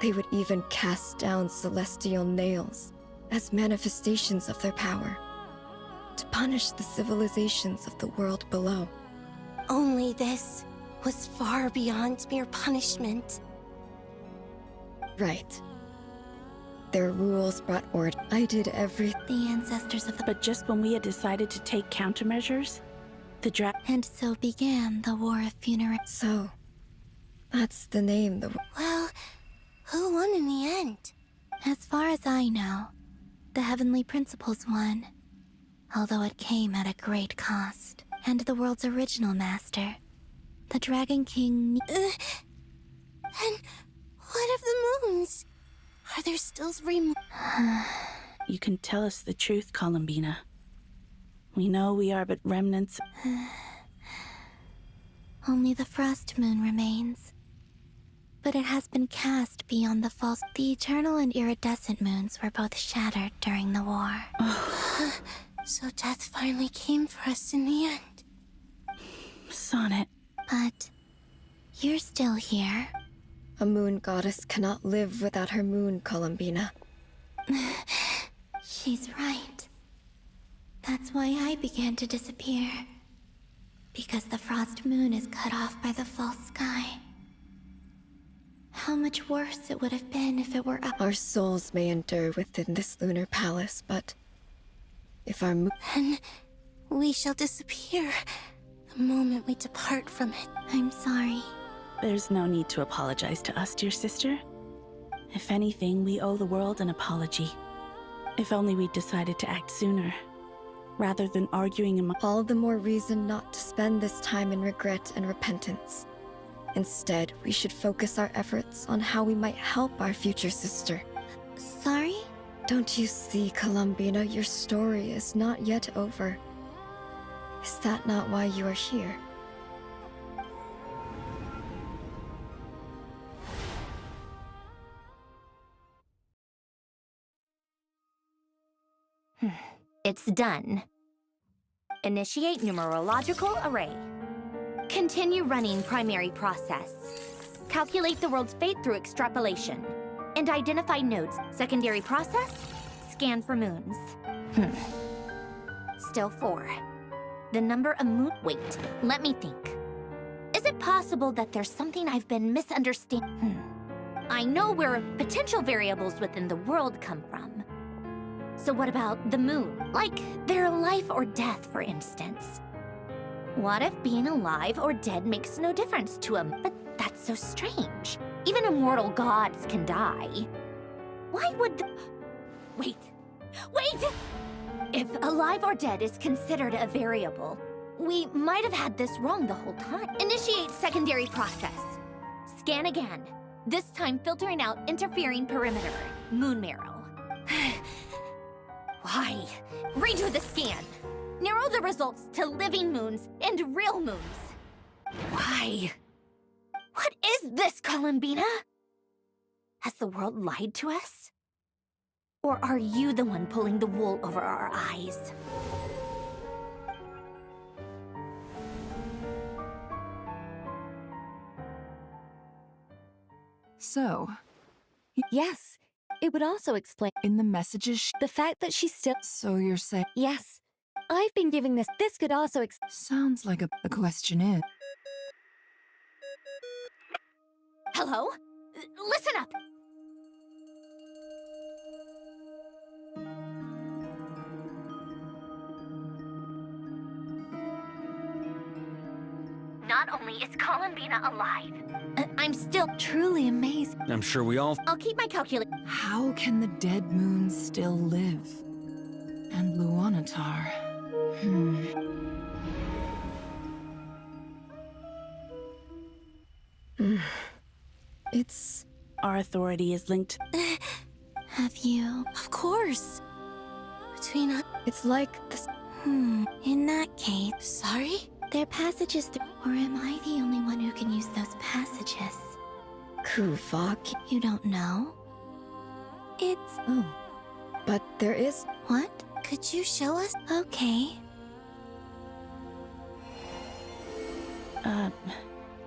They would even cast down celestial nails as manifestations of their power, to punish the civilizations of the world below. Only this was far beyond mere punishment. Right. Their rules brought order. I did everything. The ancestors of the... But just when we had decided to take countermeasures, the And so began the War of Funeral. So, that's the name, Well, who won in the end? As far as I know, the Heavenly Principles won. Although it came at a great cost. And the world's original master, the Dragon King... And what of the moons? Are there still 3 You can tell us the truth, Columbina. We know we are but remnants. Only the Frost Moon remains. But it has been cast beyond the false... The eternal and iridescent moons were both shattered during the war. So death finally came for us in the end. Sonnet. But you're still here. A moon goddess cannot live without her moon, Columbina. She's right. That's why I began to disappear. Because the frost moon is cut off by the false sky. How much worse it would have been if it were up. Our souls may endure within this lunar palace, but if our moon... Then we shall disappear the moment we depart from it. I'm sorry. There's no need to apologize to us, dear sister. If anything, we owe the world an apology. If only we'd decided to act sooner, rather than arguing among... All the more reason not to spend this time in regret and repentance. Instead, we should focus our efforts on how we might help our future sister. Sorry? Don't you see, Columbina, your story is not yet over. Is that not why you are here? It's done. Initiate numerological array. Continue running primary process. Calculate the world's fate through extrapolation. And identify nodes. Secondary process, scan for moons. Still 4. The number of moon... Wait, let me think. Is it possible that there's something I've been misunderstanding? I know where potential variables within the world come from. So what about the moon? Like their life or death, for instance. What if being alive or dead makes no difference to them? But that's so strange. Even immortal gods can die. Why would the... Wait! If alive or dead is considered a variable, we might have had this wrong the whole time. Initiate secondary process. Scan again. This time filtering out interfering perimeter. Moon marrow. Why? Redo the scan. Narrow the results to living moons and real moons. Why? What is this, Columbina? Has the world lied to us? Or are you the one pulling the wool over our eyes? So, yes, it would also explain in the messages the fact that she's still... So you're saying... Yes, I've been giving this... This could also Sounds like a question is... Hello? Listen up! Not only is Columbina alive, I'm still truly amazed. I'm sure we all... I'll keep my calculation. How can the dead moon still live? And Luanatar... It's... Our authority is linked... Have you? Of course! Between us... It's like this... In that case... Sorry? There are passages through... Or am I the only one who can use those passages? Kuvak? You don't know? It's... Oh. But there is... What? Could you show us? Okay.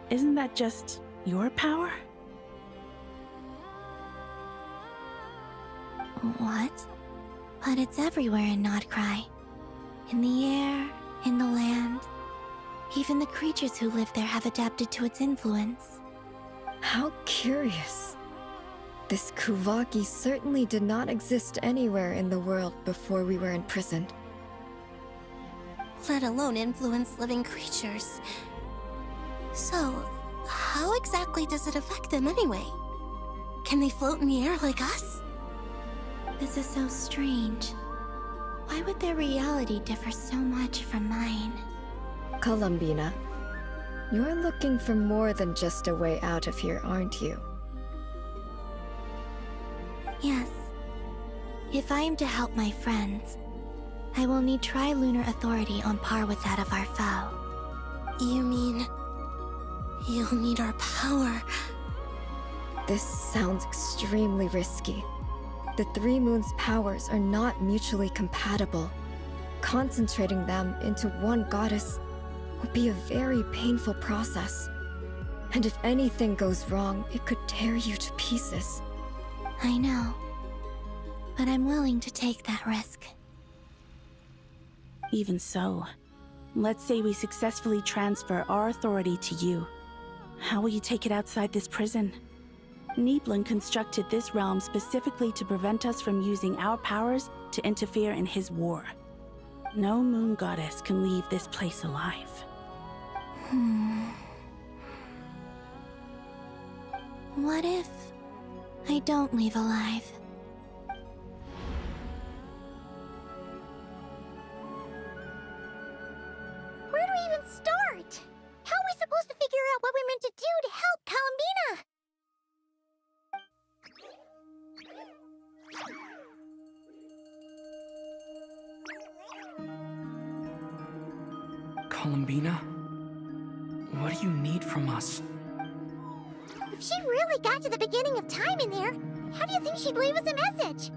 Isn't that just your power? What? But it's everywhere in Nodcry. In the air, in the land. Even the creatures who live there have adapted to its influence. How curious. This Kuvagi certainly did not exist anywhere in the world before we were imprisoned. Let alone influence living creatures. So, how exactly does it affect them anyway? Can they float in the air like us? This is so strange. Why would their reality differ so much from mine? Columbina, you're looking for more than just a way out of here, aren't you? Yes. If I am to help my friends, I will need tri-lunar authority on par with that of our foe. You mean... you'll need our power? This sounds extremely risky. The Three Moons' powers are not mutually compatible. Concentrating them into one goddess would be a very painful process. And if anything goes wrong, it could tear you to pieces. I know. But I'm willing to take that risk. Even so, let's say we successfully transfer our authority to you. How will you take it outside this prison? Nibelung constructed this realm specifically to prevent us from using our powers to interfere in his war. No moon goddess can leave this place alive. What if I don't leave alive? Where do we even start? How are we supposed to figure out what we're meant to do to help Columbina? Columbina? What do you need from us? If she really got to the beginning of time in there, how do you think she'd leave us a message?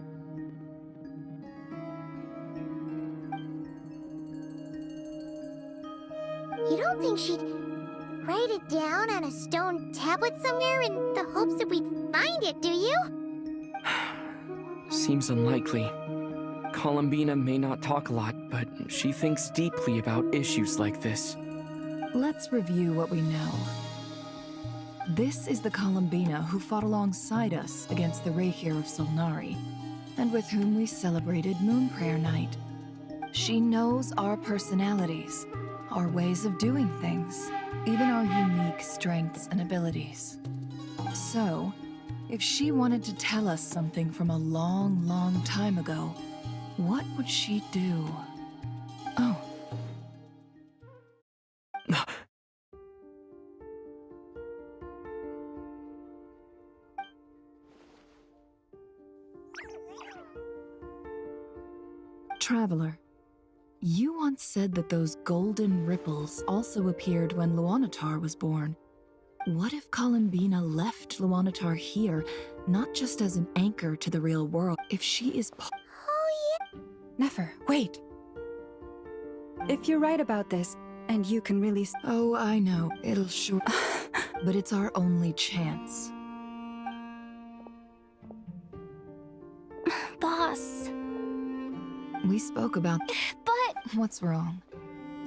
You don't think she'd write it down on a stone tablet somewhere in the hopes that we'd find it, do you? Seems unlikely. Columbina may not talk a lot, but she thinks deeply about issues like this. Let's review what we know. This is the Columbina who fought alongside us against the Reikir of Solnari, and with whom we celebrated Moon Prayer Night. She knows our personalities, our ways of doing things, even our unique strengths and abilities. So, if she wanted to tell us something from a long, long time ago, what would she do? Oh. Traveler, you once said that those golden ripples also appeared when Luanatar was born. What if Columbina left Luanatar here, not just as an anchor to the real world, if she is Oh, yeah. Never, wait. If you're right about this, and you can really... Oh, I know. It'll sure... But it's our only chance. Boss. We spoke about... But... What's wrong?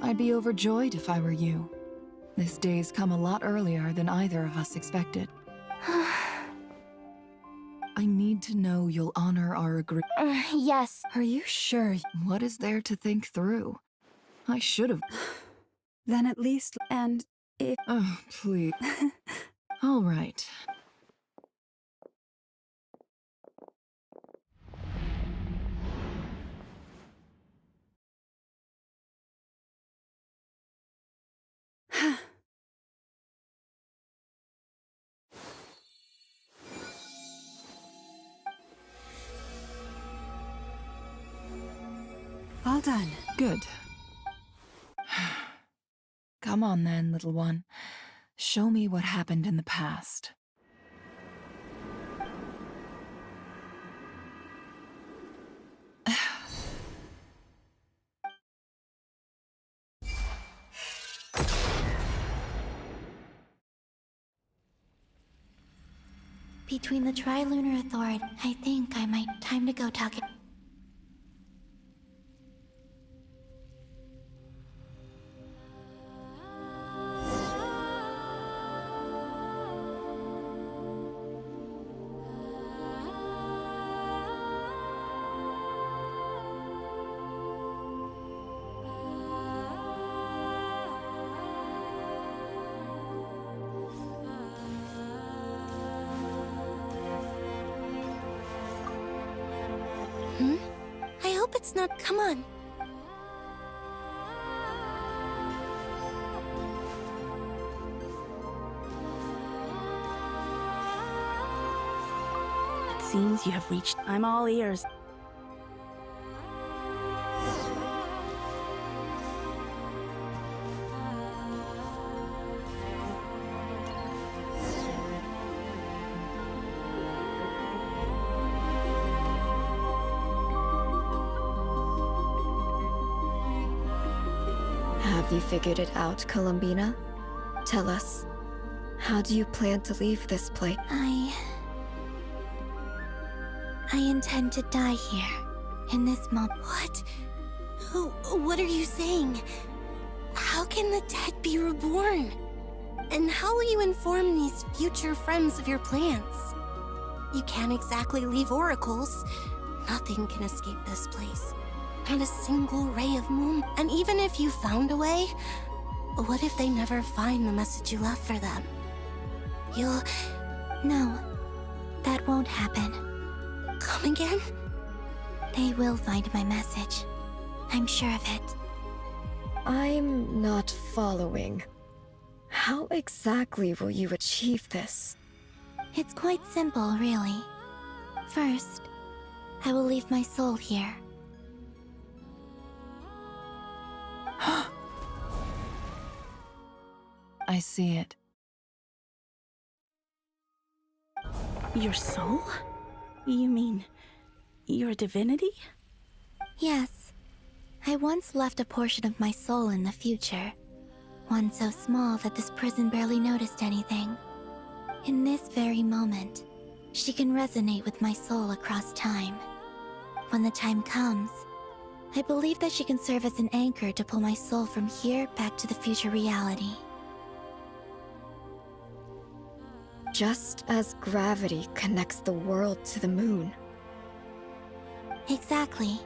I'd be overjoyed if I were you. This day's come a lot earlier than either of us expected. I need to know you'll honor our agreement. Yes. Are you sure? What is there to think through? I should have... Then at least... And if... Oh, please. All right. All done. Good. Come on then, little one. Show me what happened in the past. Between the Trilunar Authority, I think I might time to go talk it. I hope it's not. Come on. It seems you have reached. I'm all ears. Have you figured it out, Columbina? Tell us. How do you plan to leave this place? I intend to die here, in this moment. What? What are you saying? How can the dead be reborn? And how will you inform these future friends of your plans? You can't exactly leave oracles. Nothing can escape this place. Not a single ray of moon. And even if you found a way, what if they never find the message you left for them? No, that won't happen. Come again? They will find my message. I'm sure of it. I'm not following. How exactly will you achieve this? It's quite simple, really. First, I will leave my soul here. I see it. Your soul? You mean you're a divinity? Yes. I once left a portion of my soul in the future. One so small that this prison barely noticed anything. In this very moment, she can resonate with my soul across time. When the time comes, I believe that she can serve as an anchor to pull my soul from here back to the future reality. Just as gravity connects the world to the moon. Exactly.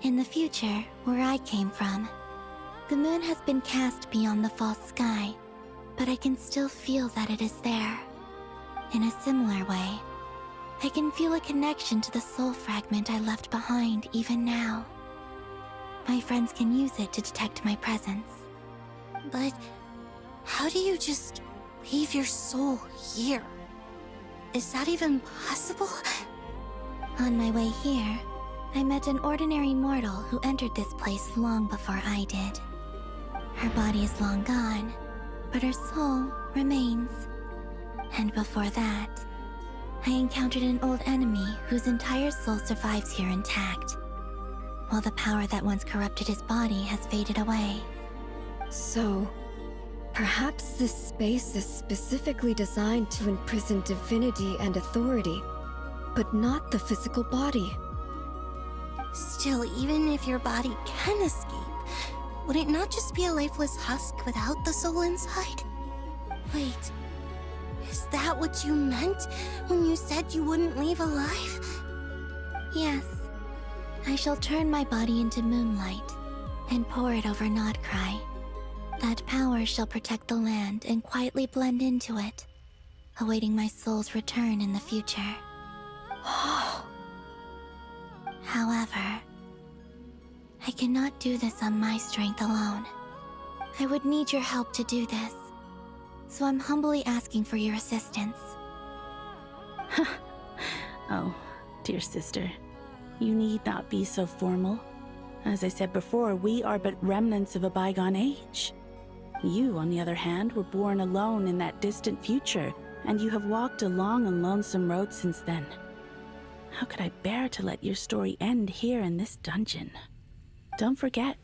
In the future, where I came from, the moon has been cast beyond the false sky, but I can still feel that it is there. In a similar way, I can feel a connection to the soul fragment I left behind even now. My friends can use it to detect my presence. But how do you just leave your soul here? Is that even possible? On my way here, I met an ordinary mortal who entered this place long before I did. Her body is long gone, but her soul remains. And before that, I encountered an old enemy whose entire soul survives here intact, while the power that once corrupted his body has faded away. So, perhaps this space is specifically designed to imprison divinity and authority, but not the physical body. Still, even if your body can escape, would it not just be a lifeless husk without the soul inside? Wait, is that what you meant when you said you wouldn't leave alive? Yes. I shall turn my body into moonlight and pour it over Nodcry. That power shall protect the land and quietly blend into it, awaiting my soul's return in the future. However, I cannot do this on my strength alone. I would need your help to do this, so I'm humbly asking for your assistance. Oh, dear sister, you need not be so formal. As I said before, we are but remnants of a bygone age. You, on the other hand, were born alone in that distant future, and you have walked a long and lonesome road since then. How could I bear to let your story end here in this dungeon? Don't forget,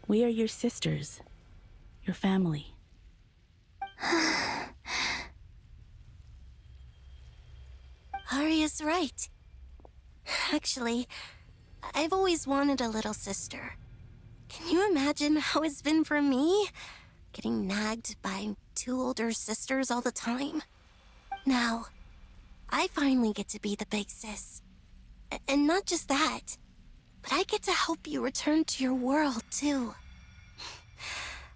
we are your sisters, your family. Arya's right. Actually, I've always wanted a little sister. Can you imagine how it's been for me? Getting nagged by 2 older sisters all the time. Now, I finally get to be the big sis. And not just that, but I get to help you return to your world, too.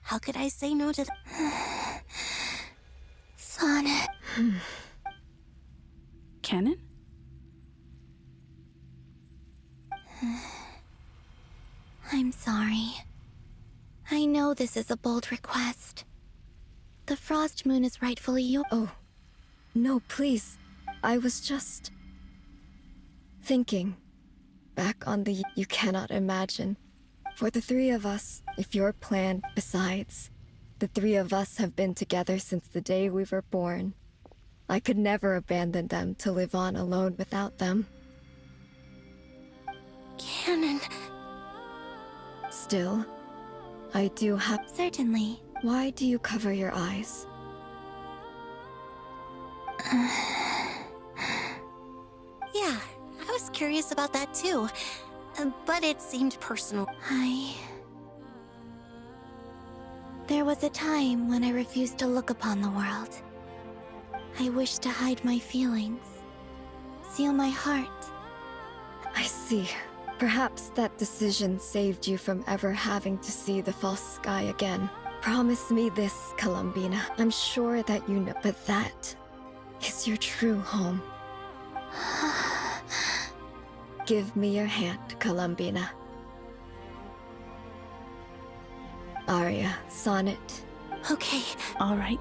How could I say no to Sonnet? Canon? I'm sorry. I know this is a bold request. The Frost Moon is rightfully yours. Oh, no, please. I was just thinking back on the you cannot imagine. For the 3 of us, if your plan, besides, the 3 of us have been together since the day we were born. I could never abandon them to live on alone without them. Canon. Still, I do have... Certainly. Why do you cover your eyes? Yeah, I was curious about that too. But it seemed personal. There was a time when I refused to look upon the world. I wished to hide my feelings. Seal my heart. I see. Perhaps that decision saved you from ever having to see the false sky again. Promise me this, Columbina. I'm sure that you know, but that is your true home. Give me your hand, Columbina. Arya, Sonnet. Okay. All right.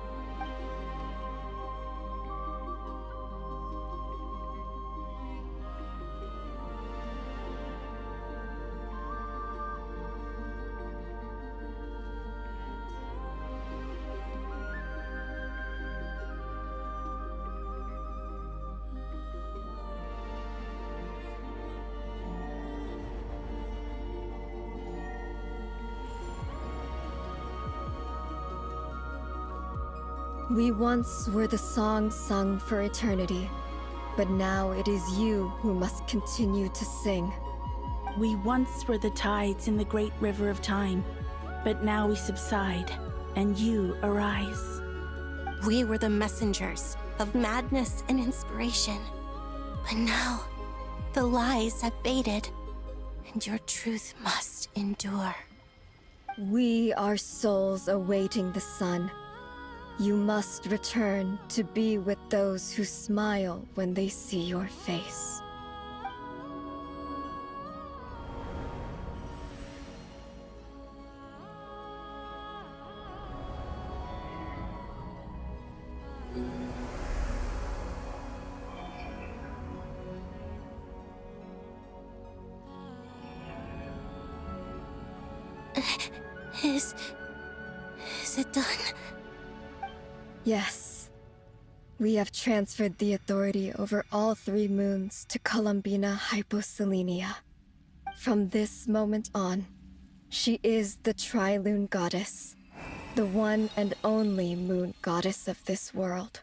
We once were the song sung for eternity, but now it is you who must continue to sing. We once were the tides in the great river of time, but now we subside, and you arise. We were the messengers of madness and inspiration. But now, the lies have faded, and your truth must endure. We are souls awaiting the sun. You must return to be with those who smile when they see your face. Is it done? Yes. We have transferred the authority over all 3 moons to Columbina Hyposelenia. From this moment on, she is the Tri-Lune Goddess, the one and only moon goddess of this world.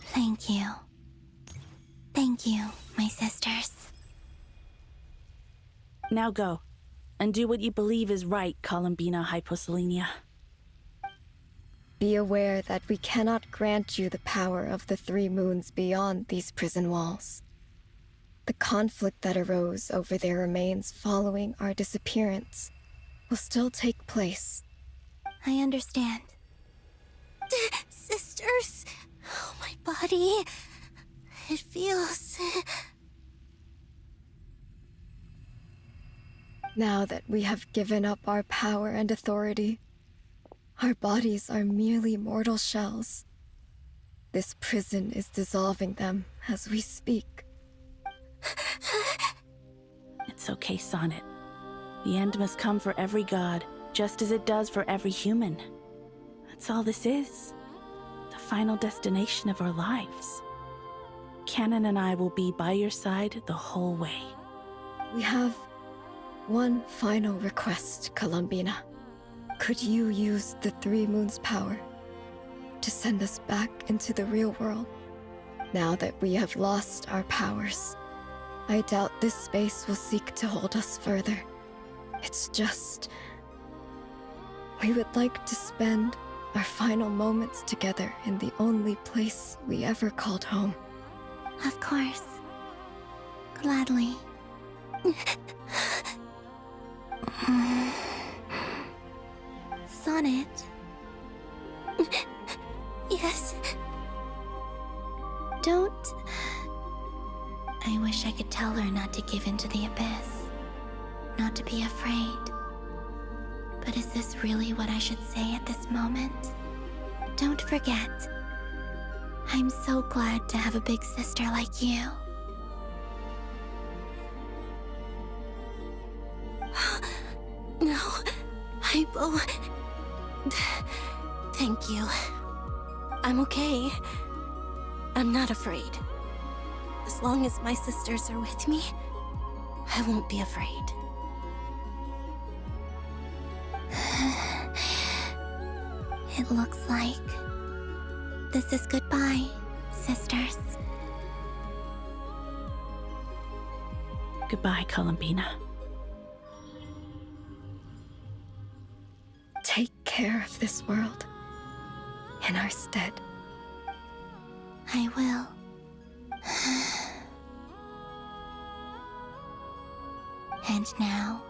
Thank you. Thank you, my sisters. Now go, and do what you believe is right, Columbina Hyposelenia. Be aware that we cannot grant you the power of the 3 moons beyond these prison walls. The conflict that arose over their remains following our disappearance will still take place. I understand. Sisters! Oh, my body. It feels... Now that we have given up our power and authority, our bodies are merely mortal shells. This prison is dissolving them as we speak. It's okay, Sonnet. The end must come for every god, just as it does for every human. That's all this is. The final destination of our lives. Canon and I will be by your side the whole way. We have One final request, Columbina. Could you use the Three Moons' power to send us back into the real world? Now that we have lost our powers, I doubt this space will seek to hold us further. It's just... we would like to spend our final moments together in the only place we ever called home. Of course. Gladly. Sonnet. Yes. Don't... I wish I could tell her not to give in to the abyss. Not to be afraid. But is this really what I should say at this moment? Don't forget. I'm so glad to have a big sister like you. No, I will... Thank you. I'm okay. I'm not afraid. As long as my sisters are with me, I won't be afraid. It looks like this is goodbye, sisters. Goodbye, Columbina. Take care of this world in our stead. I will. And now,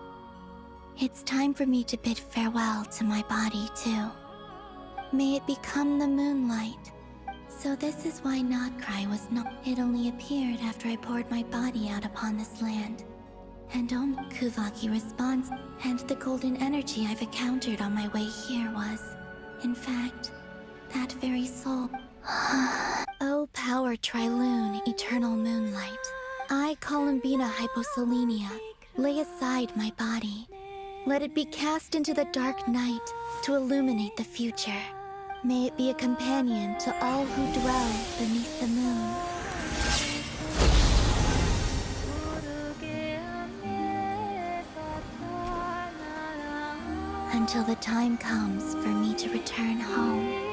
it's time for me to bid farewell to my body, too. May it become the moonlight. So this is why Notcry was not... It only appeared after I poured my body out upon this land. And Kuvaki responds, and the golden energy I've encountered on my way here was, in fact, that very soul. O power Trilune, eternal moonlight. I, Columbina Hyposelenia, lay aside my body. Let it be cast into the dark night to illuminate the future. May it be a companion to all who dwell beneath the moon. Until the time comes for me to return home.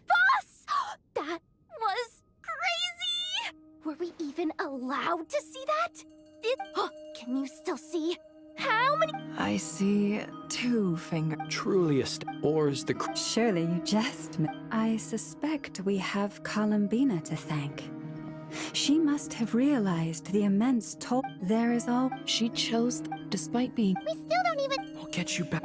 Boss! That was crazy! Were we even allowed to see that? Can you still see? How many? I see 2 fingers. Truly or is the... Surely you jest me. I suspect we have Columbina to thank. She must have realized the immense toll there is all. She chose, despite being... We still don't even... I'll get you back.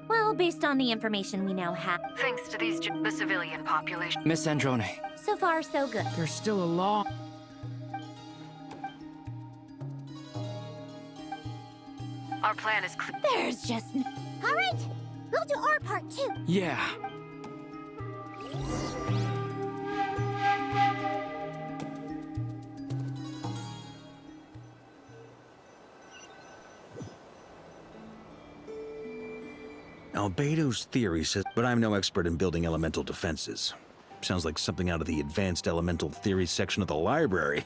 Well, based on the information we now have. Thanks to the civilian population. Miss Androne. So far, so good. There's still a law. Our plan is clear. There's just All right, we'll do our part too. Yeah. Albedo's theory says, but I'm no expert in building elemental defenses. Sounds like something out of the advanced elemental theory section of the library.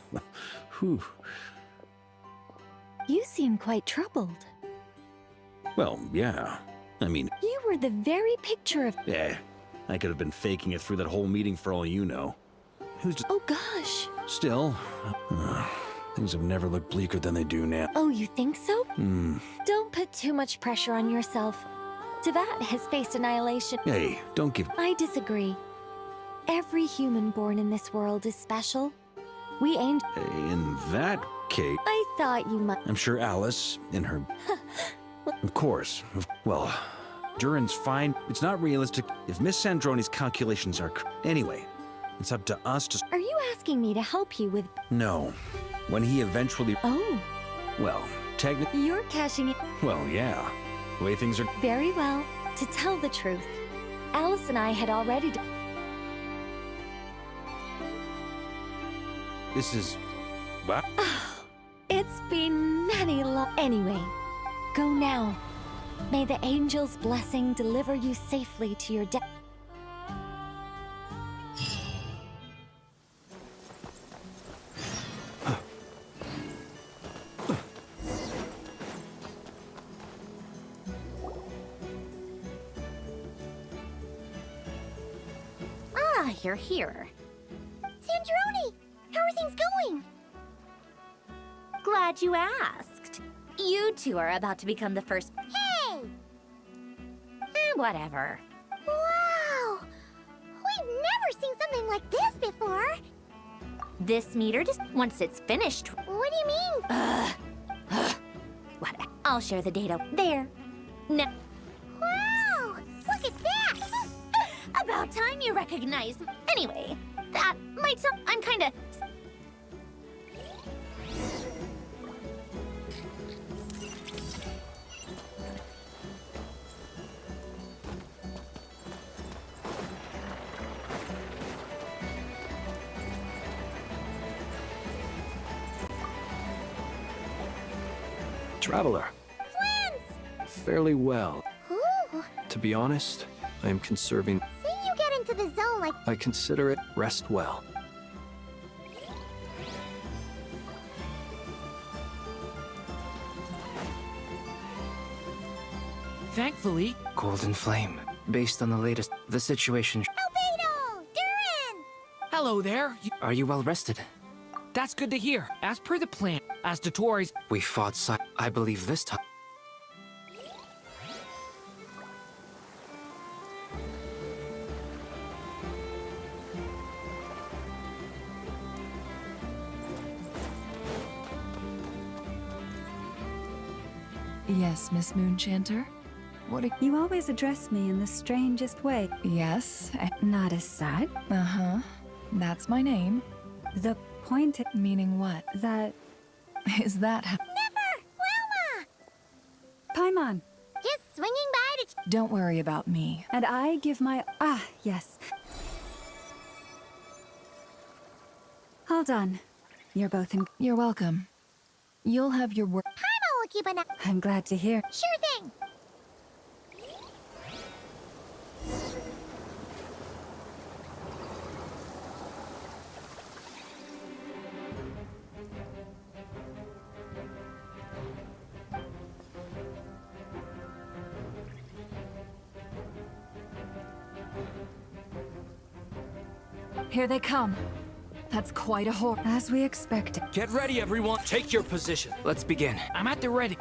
Whew. You seem quite troubled. Well, yeah. I mean, You were the very picture of. I could have been faking it through that whole meeting for all you know. Who's to... Oh gosh. Still, things have never looked bleaker than they do now. Oh, you think so? Hmm. Don't put too much pressure on yourself. Teyvat has faced annihilation. Hey, don't give... I disagree. Every human born in this world is special. We aimed. In that case... I thought you might. I'm sure Alice, in her... Of course. Well, Durin's fine. It's not realistic if Miss Sandroni's calculations are... Anyway, it's up to us to... Are you asking me to help you with... No. When he eventually... Oh. Well, technically... You're cashing it. Well, yeah. The way things are... Very well. To tell the truth, Alice and I had already... This is... What? It's been many Anyway, go now. May the angel's blessing deliver you safely to your death. Ah, you're here. Sandroni, how are things going? Glad you asked. You two are about to become the first... Hey! Whatever. Wow! We've never seen something like this before. This meter just... Once it's finished... What do you mean? What? I'll share the data. There. No. Wow! Look at that! About time you recognize... Anyway, that might sound... I'm kinda... Traveler. Twins! Fairly well. Ooh. To be honest, I am conserving. See you get into the zone like... I consider it rest well. Thankfully, Golden Flame. Based on the latest, the situation. Albedo! Durin! Hello there. Are you well rested? That's good to hear. As per the plan, as to Tori's... We fought I believe this time. Yes, Miss Moonchanter? What You always address me in the strangest way. Yes, Not as sad. uh-huh. That's my name. The point... Meaning what? That... Is that how... Never! Wilma! Paimon! Just swinging by to... Don't worry about me. And I give my... Ah, yes. Hold on. You're both in... You're welcome. You'll have your work... Paimon will keep an eye... I'm glad to hear. Sure thing! Here they come. That's quite a horde. As we expected. Get ready, everyone. Take your position. Let's begin. I'm at the ready.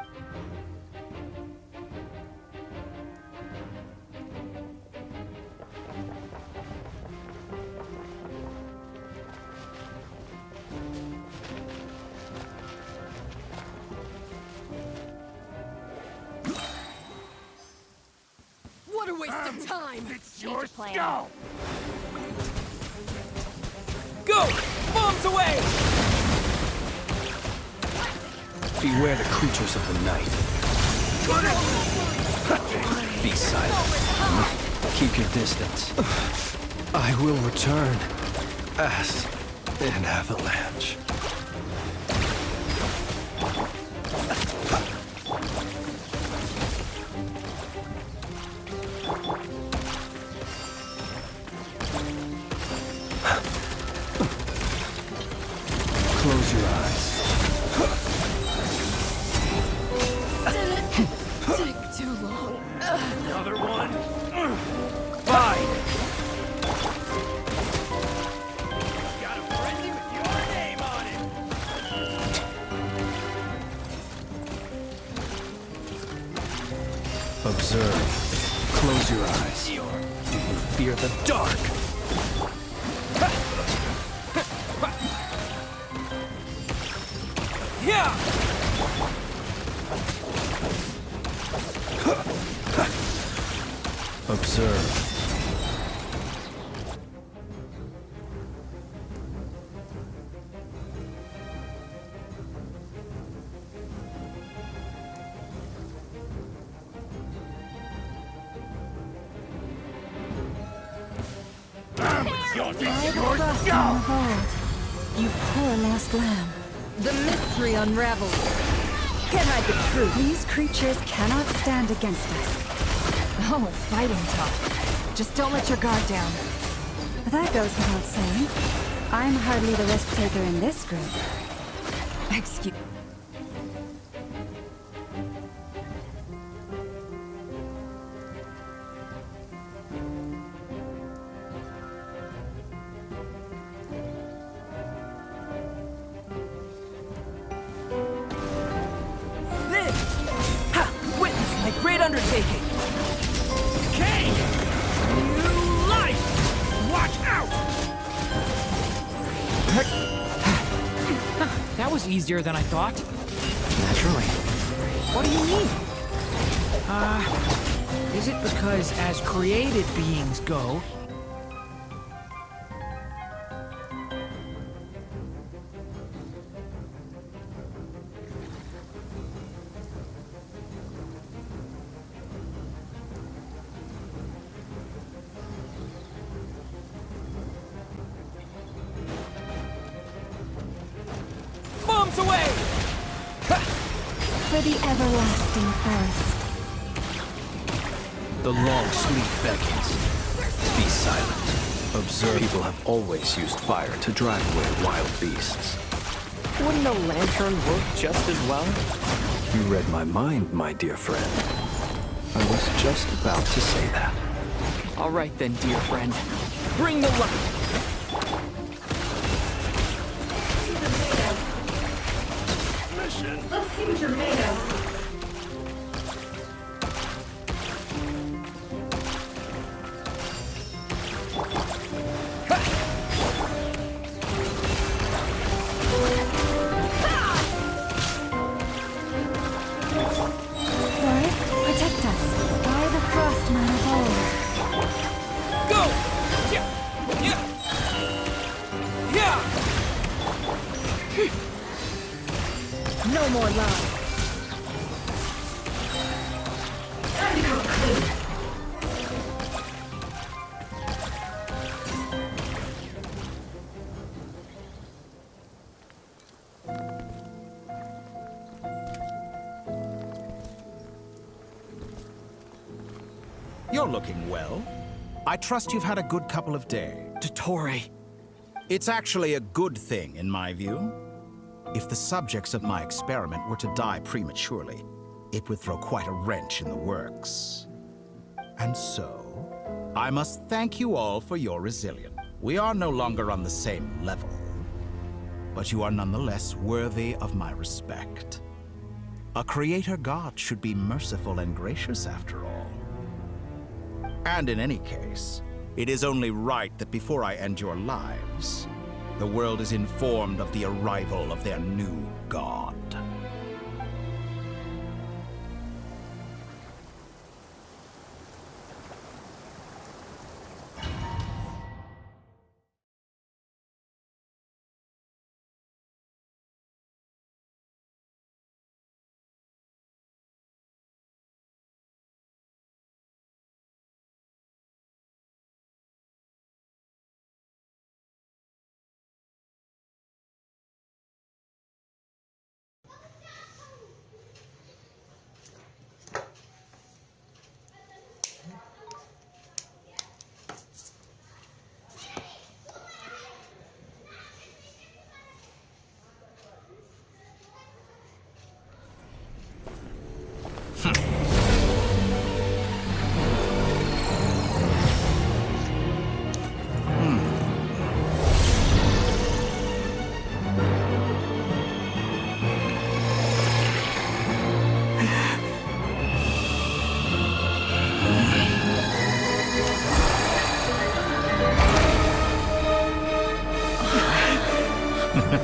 What a waste of time! It's your plan. skull! Go! Bombs away! Beware the creatures of the night. Be silent. Keep your distance. I will return as an avalanche. Close your eyes. Take too long. Another one. Fine. Got a friendly with your name on it. Observe. Close your eyes. Do you fear the dark? Yeah! Observe. You poor last lamb. The mystery unravels. Can't hide the truth. These creatures cannot stand against us. Oh, fighting tough. Just don't let your guard down. That goes without saying. I'm hardly the risk taker in this group. Excuse. Witness my great undertaking! Okay! New life! Watch out! That was easier than I thought. Naturally. What do you mean? Is it because as created beings go, Bombs away! For the everlasting thirst. The long sleep beckons. Be silent. Observe. People have always used fire to drive away wild beasts. Wouldn't a lantern work just as well? You read my mind, my dear friend. I was just about to say that. All right then, dear friend. Bring the light! Let's see what you're made of. Boris, protect us. By the Frostman of old. Go! Yeah! Yeah! Yeah! No more love. Time to go clean. You're looking well. I trust you've had a good couple of days. Dottore. It's actually a good thing, in my view. If the subjects of my experiment were to die prematurely, it would throw quite a wrench in the works. And so, I must thank you all for your resilience. We are no longer on the same level, but you are nonetheless worthy of my respect. A creator god should be merciful and gracious after all. And in any case, it is only right that before I end your lives, the world is informed of the arrival of their new god.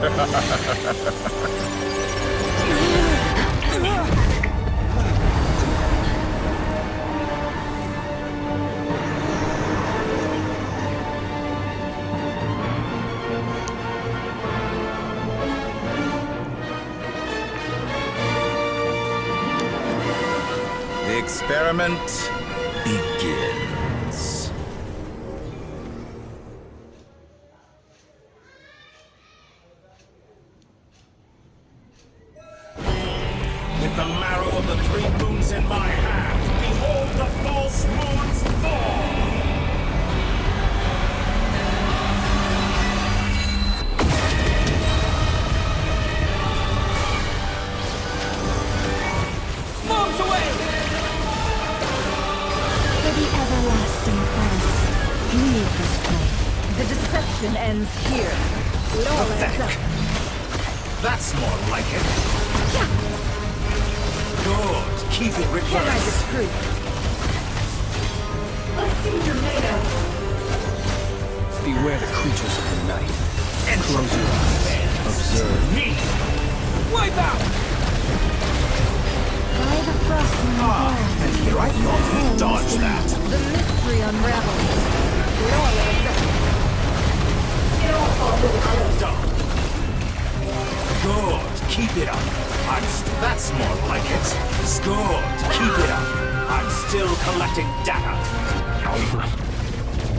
The experiment begins. With the marrow of the three moons in my hand, behold the false moons fall! Moves away! For the everlasting past, leave this place. The deception ends here. It all adds up. That's more like it. Good. Keep it reversed. Can I disprove? Let's see what you're made of. Beware the creatures of the night. Close your eyes. Observe. Me! Wipe out! By the frost in the ground. And here I thought you'd dodge that. The mystery unravels. It all adds up. It all falls into Done. Good. Keep it up. That's more like it. Good. Keep it up. I'm still collecting data.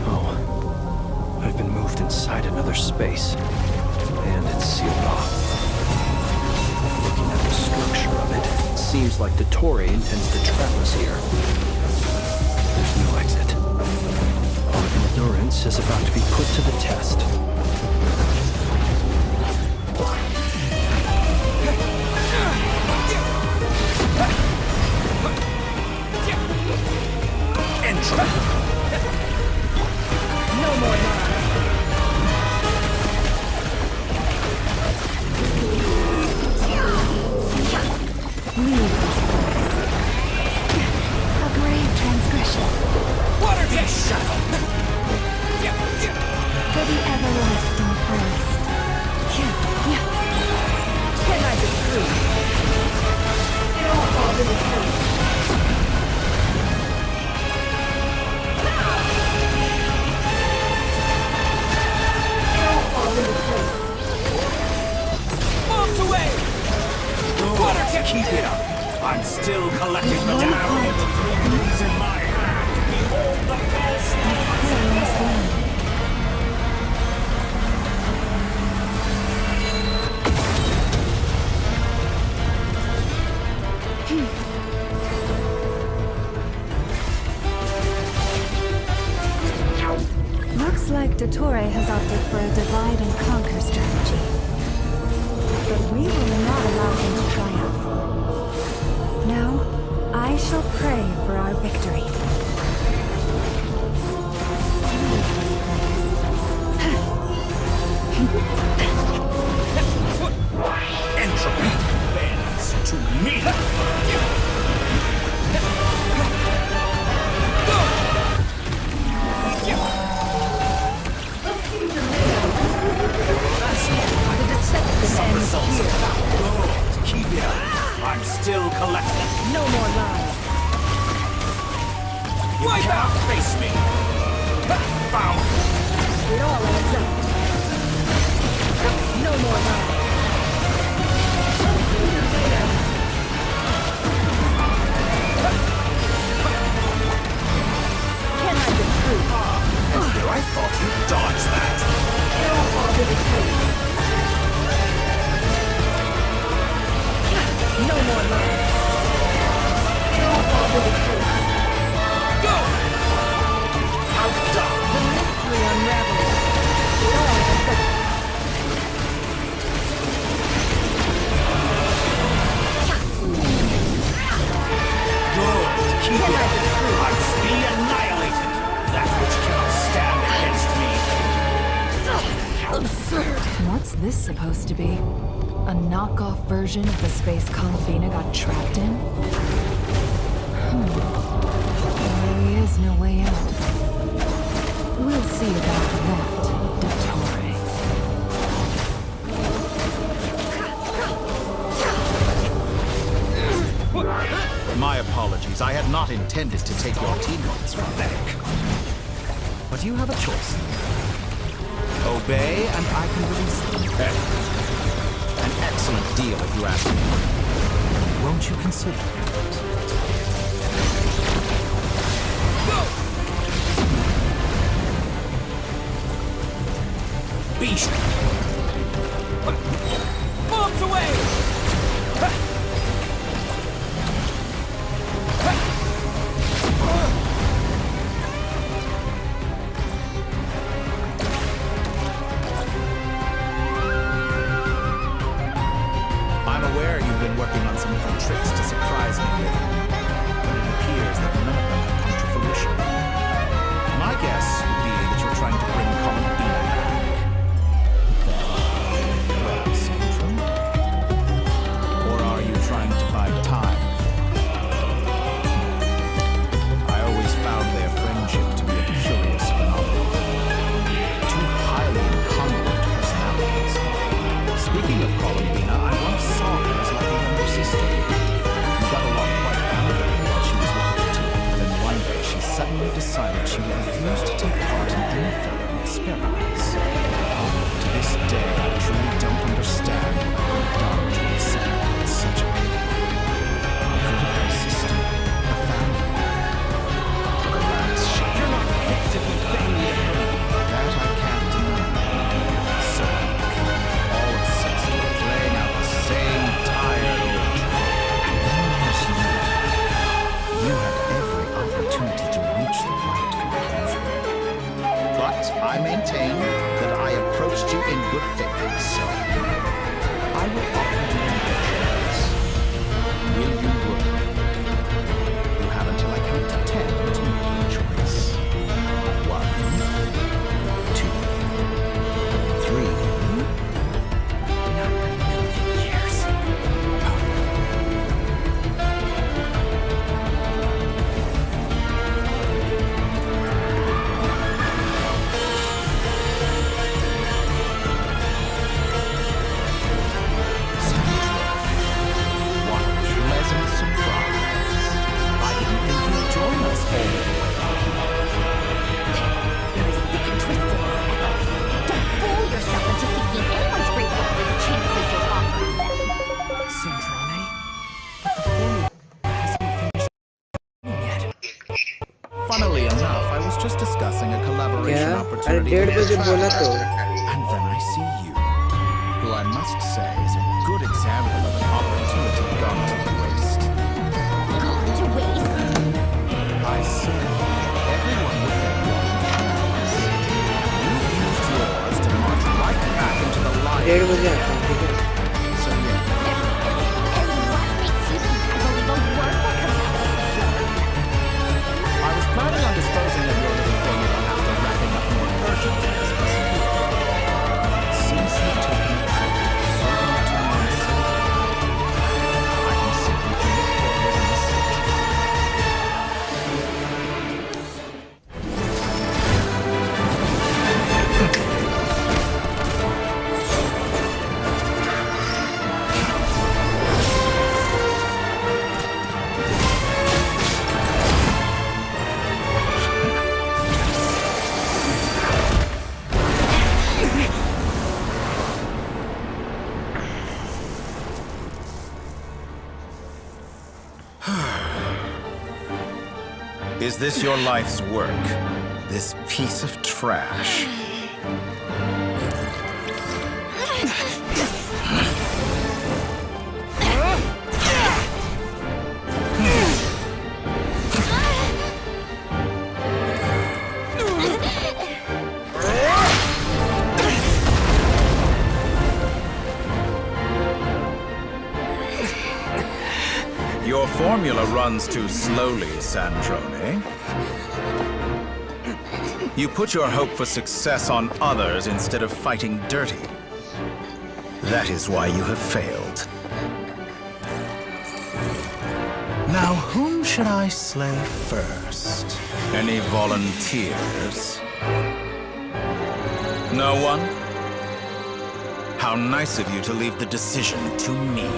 Oh. I've been moved inside another space. And it's sealed off. Looking at the structure of it, it seems like the Tory intends to trap us here. There's no exit. Our endurance is about to be put to the test. Entry. No more lies. Leave this place. A grave transgression. Water jet shuttle! For the everlasting forest. Can I be true? It all falls into place. Moves away! Good. Keep it up. I'm still collecting the data. The three moons in my hand. Behold the false moons. Looks like Dottore has opted for a divide and conquer strategy. But we will not allow him to triumph. No, I shall pray for our victory. Entropy bends to me. Some results are found. Good. Keep it up. I'm still collecting. No more lies. You cannot face me. Found. It all adds up. No more lies. Can I be true? And here I thought you'd dodge that. It all falls into place. No more lies. It all falls into place. Go! Outdone. The mystery unravels. It all adds up. Good. Keep it up. I be annihilated. That which cannot stand against me. Absurd! What's this supposed to be? A knockoff version of the space Columbina got trapped in? There really is no way out. We'll see about that, Dottore. my apologies. I had not intended to take your teammates from Thank. But you have a choice. Obey, and I can release them. An excellent deal, if you ask me. Won't you consider it? Beast! Bombs away! I'm aware you've been working on some little tricks to surprise me with, but it appears that none of them have come to fruition. My guess would be that you're trying to bring Columbina back. Well, Central? Or are you trying to buy time? I always found their friendship to be a curious phenomenon. Two highly incongruent personalities. Speaking of Columbina, I once saw her as like a younger sister. We got along quite well while she was with the team. Then one day she suddenly decided she would refuse to take part in any further experiments. To this day, I truly don't understand what I could have done to have separated such a couple. I could have had a sister, a family. Alas, you're not fit to be family. That I can't deny. So all it says to her playing out the same tired old trick. And then there's you. You had every opportunity to reach the right conclusion. But I maintain that I approached you in good faith, so I will offer you a chance. Will you work? You have until I count to 10 to make your choice. 1, 2, 3. Not a million years. What a pleasant surprise. I didn't think you'd join us all the way up here. You're as sick and twisted as ever. Don't fool yourself into thinking anyone's grateful for the chances you're offering. Sandrone? But the formula hasn't finished yet. Funnily enough, I was just discussing a collaboration क्या? opportunity अरे 1:30 with बजे the बोला तो traveler. And then I see you, who I must say is a good example of an opportunity gone to waste. Gone to waste? I say, everyone would get one chance. You used yours to march right back into the light. 1:30 बजे आता हूँ, ठीक है? So yeah, And what makes you think I believe a word that comes out of your mouth? I was planning on disposing of your little formula after wrapping up more versions of this possibility. Since you've taken the trouble of serving to my city, I can simply look forward in the search. Is this your life's work? This piece of trash? Your formula runs too slowly, Sandrone. You put your hope for success on others instead of fighting dirty. That is why you have failed. Now, whom should I slay first? Any volunteers? No one? How nice of you to leave the decision to me.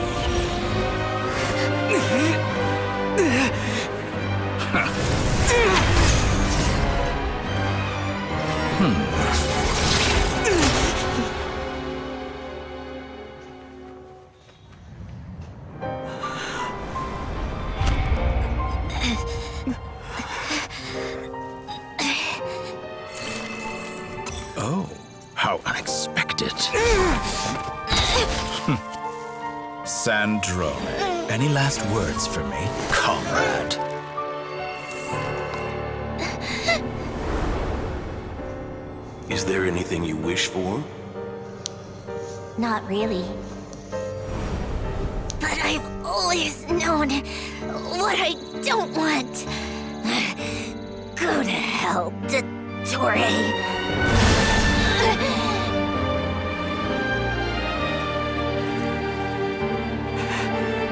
deserved it. Sandrone, any last words for me, comrade? Is there anything you wish for? Not really. But I've always known what I don't want. Go to hell, Dottore.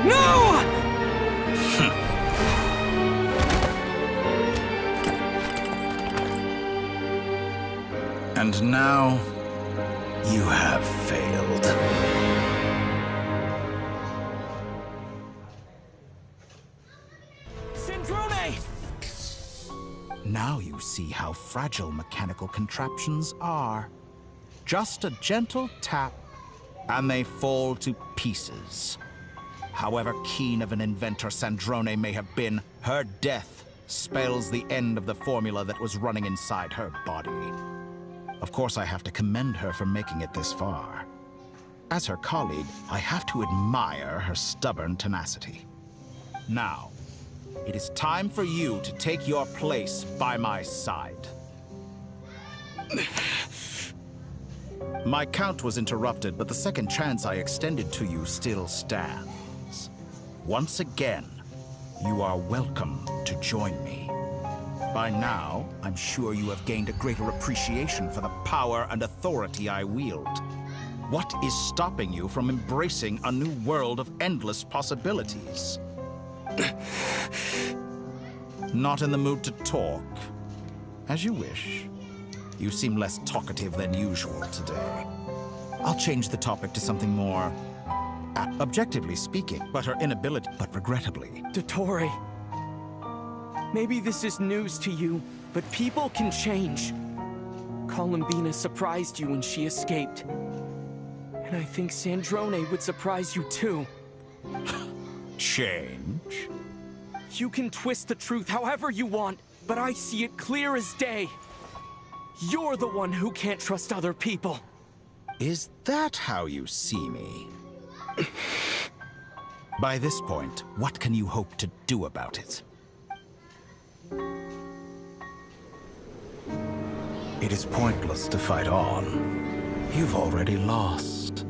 No! And now, you have failed. Sandrone! Now you see how fragile mechanical contraptions are. Just a gentle tap, and they fall to pieces. However keen of an inventor Sandrone may have been, her death spells the end of the formula that was running inside her body. Of course, I have to commend her for making it this far. As her colleague, I have to admire her stubborn tenacity. Now, it is time for you to take your place by my side. My count was interrupted, but the second chance I extended to you still stands. Once again, you are welcome to join me. By now, I'm sure you have gained a greater appreciation for the power and authority I wield. What is stopping you from embracing a new world of endless possibilities? Not in the mood to talk? As you wish. You seem less talkative than usual today. I'll change the topic to something more objectively speaking, but her inability, but regrettably. Dottore, maybe this is news to you, but people can change. Columbina surprised you when she escaped. And I think Sandrone would surprise you too. Change? You can twist the truth however you want, but I see it clear as day. You're the one who can't trust other people. Is that how you see me? By this point, what can you hope to do about it? It is pointless to fight on. You've already lost.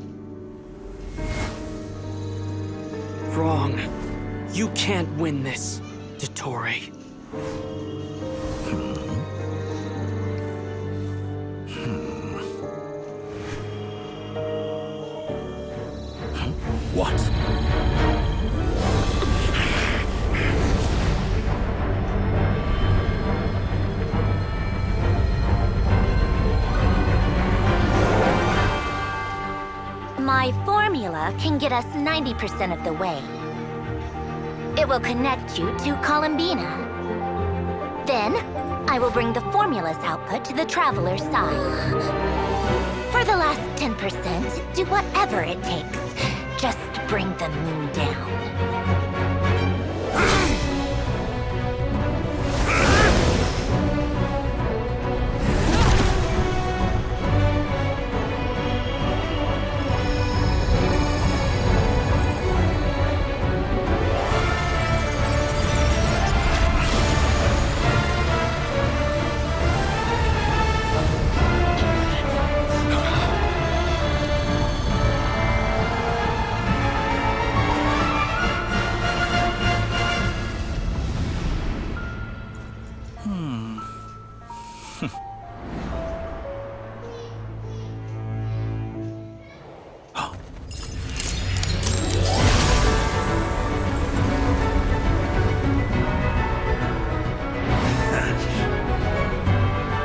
Wrong. You can't win this, Dottore. What? My formula can get us 90% of the way. It will connect you to Columbina. Then, I will bring the formula's output to the Traveler's side. For the last 10%, do whatever it takes. Just bring the moon down.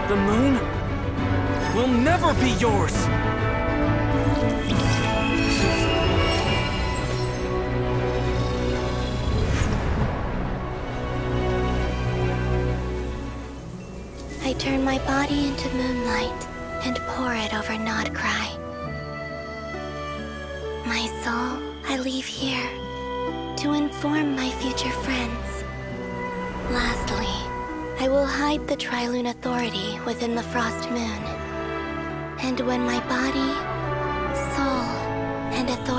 The moon will never be yours! I turn my body into moonlight and pour it over Nodcry. My soul I leave here to inform my future friends. Lastly, I will hide the Trilune Authority within the Frost Moon. And when my body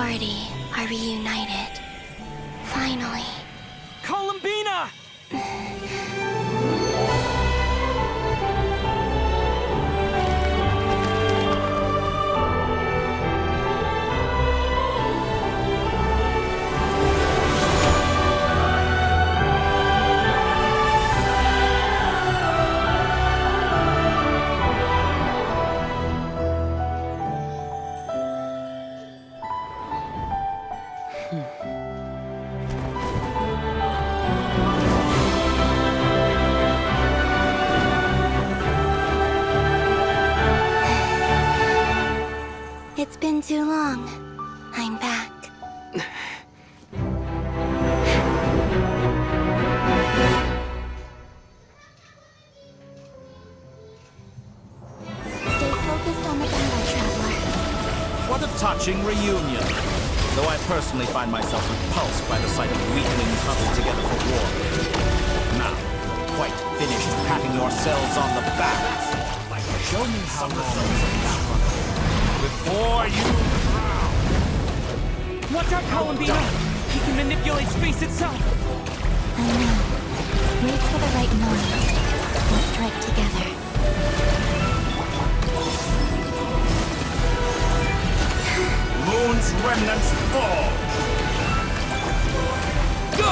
authority are reunited. Finally. Columbina! It's been too long. I'm back. Stay focused on the battle, Traveler. What a touching reunion. Though I personally find myself repulsed by the sight of weaklings huddled together for war. Now, quite finished patting yourselves on the back. Show me how long before you drown. Watch out, Columbina! He can manipulate space itself! I know. Wait for the right moment. We'll strike together. Moon's remnants fall! Go!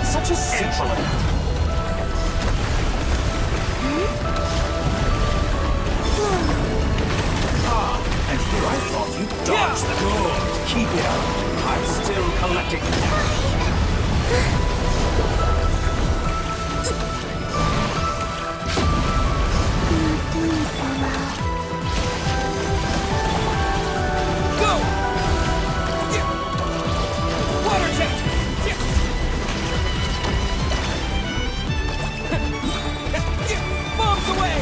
Such a simple. And here I thought you dodged the good. Keep it up. I'm still collecting. Go! Water jet! Bombs away!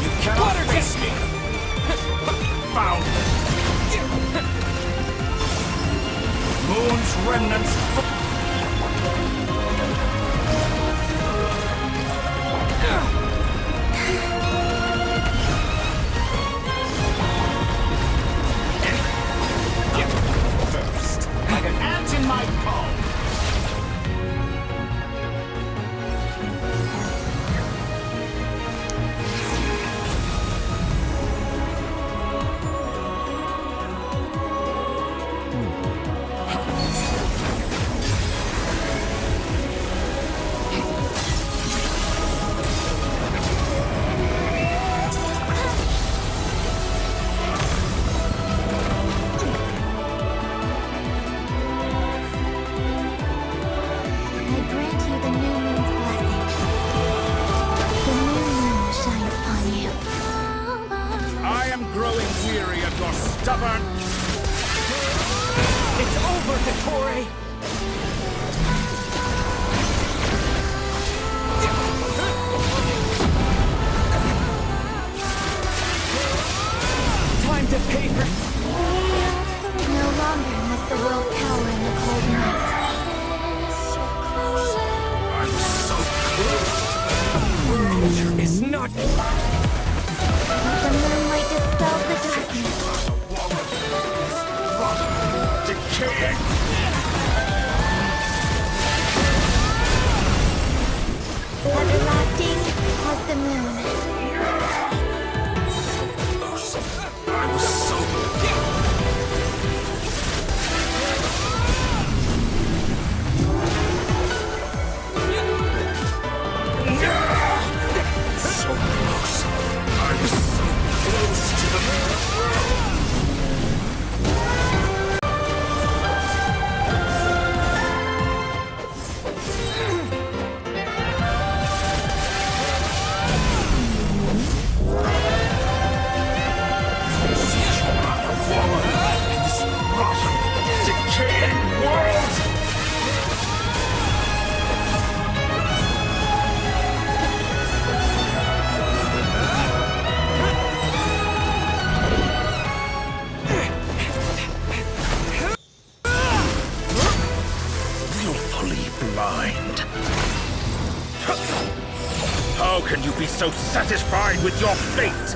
You cannot Water face jet! me. Found. Moon's remnants. First, like an ant in my palm. Stubborn! It's over, Dottore! Time to pay her! No longer must the world cower in the cold night. I'm so close! Culture is not... The moonlight dispels the darkness. Decaying! Everlasting as the moon. I was so... So close. I was so close to the moon. How can you be so satisfied with your fate?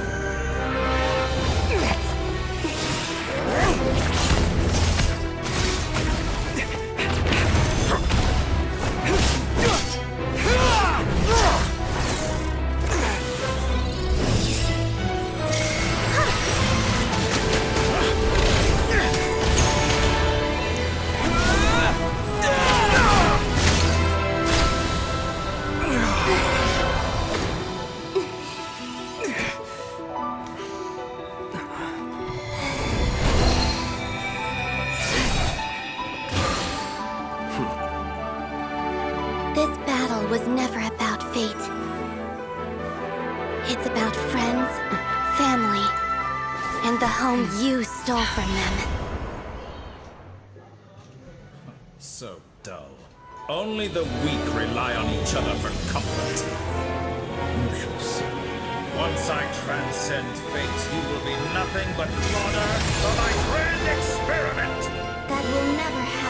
was never about fate. It's about friends, family, and the home you stole from them. So dull. Only the weak rely on each other for comfort. You shall see. Once I transcend fate, you will be nothing but fodder for my grand experiment! That will never happen.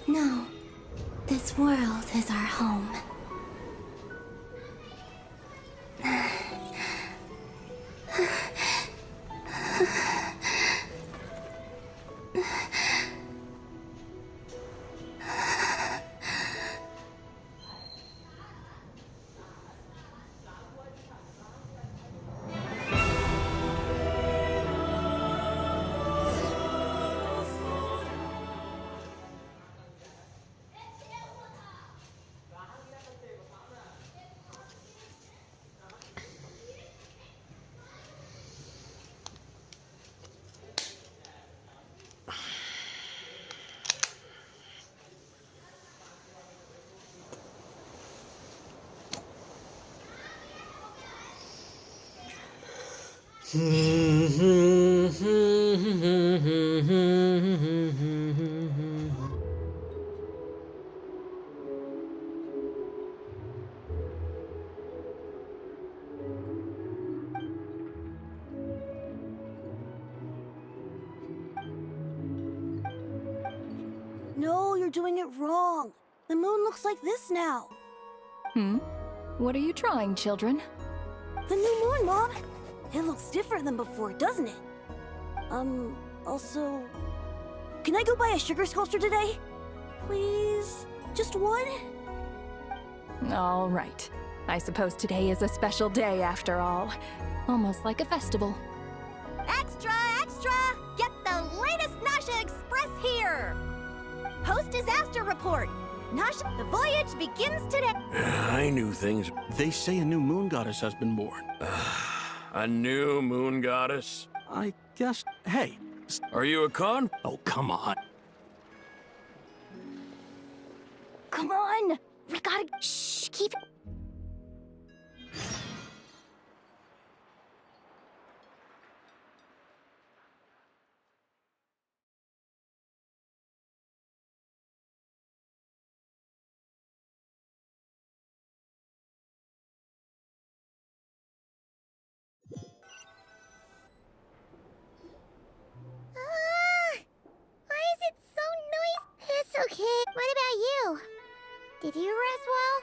No, this world is our home. No, you're doing it wrong. The moon looks like this now. What are you trying, children? The new moon, Mom. It looks different than before, doesn't it? Also... Can I go buy a sugar sculpture today? Please? Just one? All right. I suppose today is a special day after all. Almost like a festival. Extra, extra! Get the latest Nasha Express here! Post-disaster report! Nasha, the voyage begins today! I knew things. They say a new moon goddess has been born. A new moon goddess? I guess... Hey, are you a con? Oh, come on. Come on! We gotta... Shh, keep... Why is it so noisy? It's okay. What about you? Did you rest well?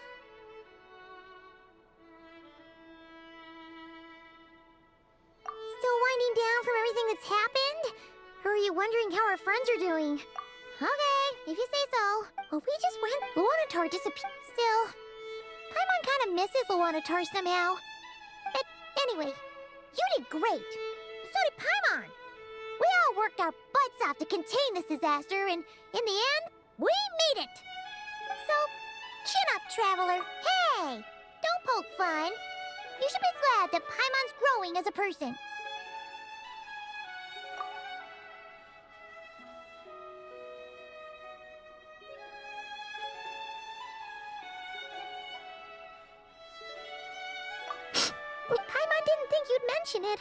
Still winding down from everything that's happened? Or are you wondering how our friends are doing? Okay, if you say so. Well, we just went... Luanatar disappeared. Still, Paimon kind of misses Luanatar somehow. But anyway, you did great. So did Paimon. We all worked our butts off to contain this disaster, and in the end, we made it! So, chin up, Traveler. Hey! Don't poke fun. You should be glad that Paimon's growing as a person. Paimon didn't think you'd mention it.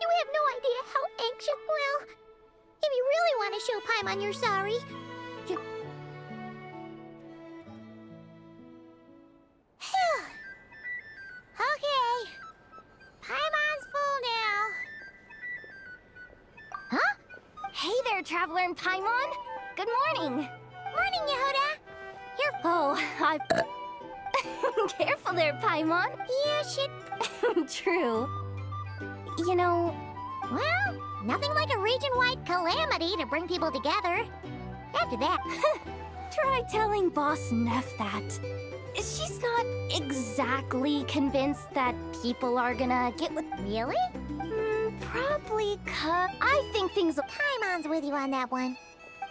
You have no idea how anxious. Well, if you really want to show Paimon you're sorry, you. Okay. Paimon's full now. Huh? Hey there, Traveler and Paimon. Good morning. Morning, Yehuda. Here. Oh, I. Careful there, Paimon. Yeah, shit. True. You know, well, nothing like a region-wide calamity to bring people together. After that, try telling Boss Neff that. She's not exactly convinced that people are gonna get with. Really? Probably I think things. Paimon's with you on that one.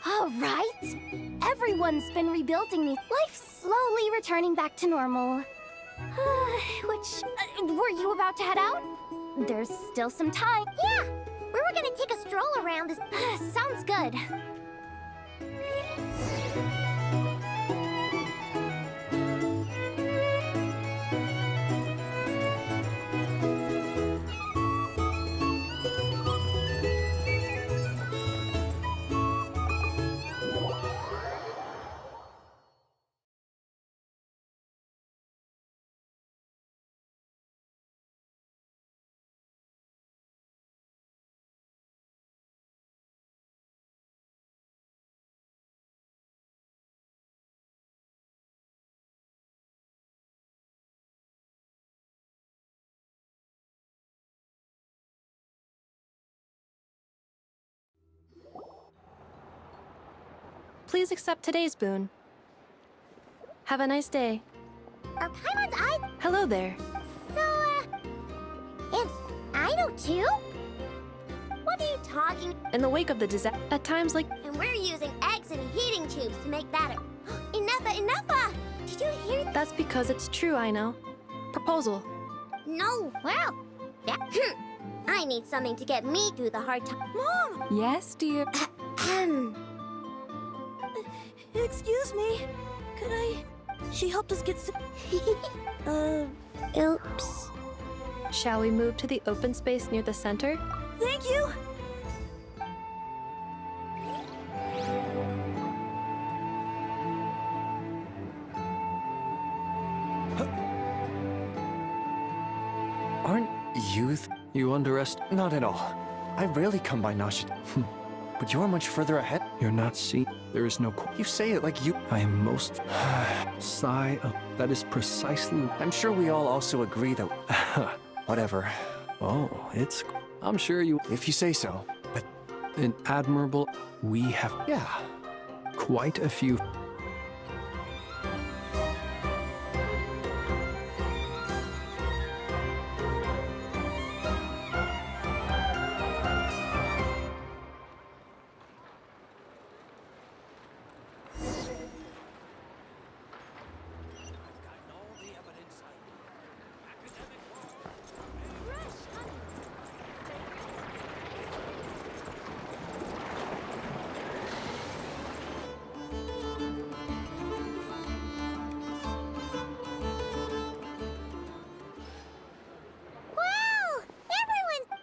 All right. Everyone's been rebuilding me. Life's slowly returning back to normal. Were you about to head out? There's still some time. Yeah, we were gonna take a stroll around this. Sounds good. Please accept today's boon. Have a nice day. Are Paimon's eyes? Hello there. And I know too? What are you talking? In the wake of the disaster, at times like... And we're using eggs and heating tubes to make that. Enough! Did you hear? That's because it's true, I know. Proposal. No, well, that. I need something to get me through the hard time. Mom! Yes, dear? Excuse me. Could I... She helped us get some... Oops. Shall we move to the open space near the center? Thank you! Aren't you you underestimate? Not at all. I rarely come by Nashi. But you're much further ahead. You're not see. There is no. You say it like you. I am most. Sigh. That is precisely. I'm sure we all also agree that. Whatever. Oh, it's. I'm sure you. If you say so. But. An admirable. We have. Yeah. Quite a few.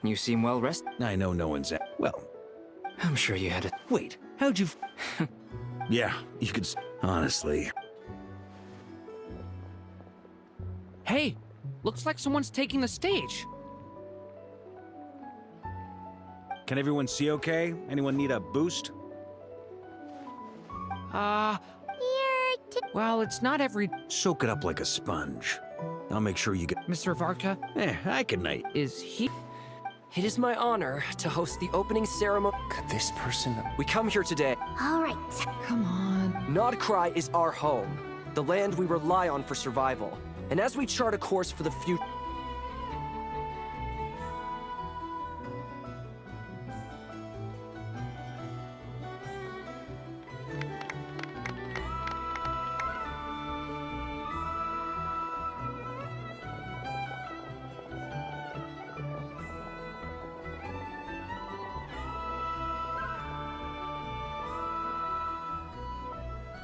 You seem well rested. I know no one's at. Well, I'm sure you had it. Wait, how'd you? Yeah, you could. Honestly. Hey, looks like someone's taking the stage. Can everyone see okay? Anyone need a boost? Well, it's not every. Soak it up like a sponge. I'll make sure you get. Mr. Varka? I can night. Is he? It is my honor to host the opening ceremony. Could this person... We come here today. All right. Come on. Nodcry is our home, the land we rely on for survival. And as we chart a course for the future...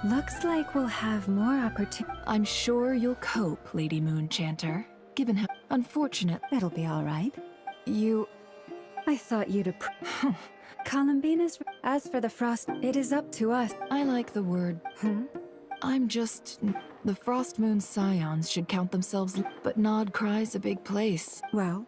Looks like we'll have more opportunity. I'm sure you'll cope, Lady Moonchanter. Given how unfortunate, It'll be all right. you... I thought you'd Columbina's... As for the frost, it is up to us. I like the word. I'm just... The Frost Moon Scions should count themselves, but Nod Cry's a big place. Well...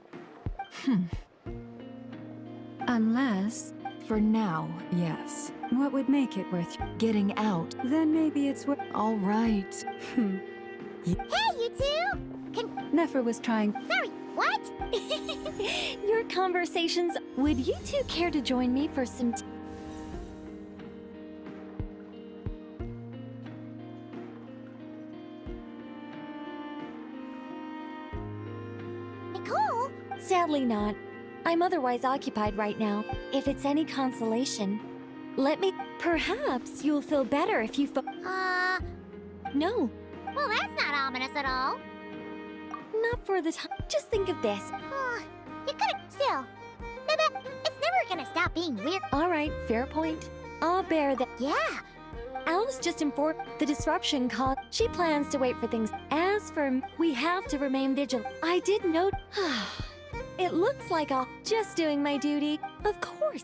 Unless... For now, yes. What would make it worth getting out? Then maybe it's worth... All right. Hey, you two! Nefer was trying... Sorry, what? Your conversations. Would you two care to join me for some Nicole? Sadly not. I'm otherwise occupied right now. If it's any consolation, let me... Perhaps you'll feel better if you No. Well, that's not ominous at all. Not for the time. Just think of this. You could've... Still. It's never gonna stop being weird. Alright, fair point. I'll bear that. Yeah. Alice just informed the disruption caused. She plans to wait for things. As for we have to remain vigilant. I did note. It looks like I'll just doing my duty. Of course.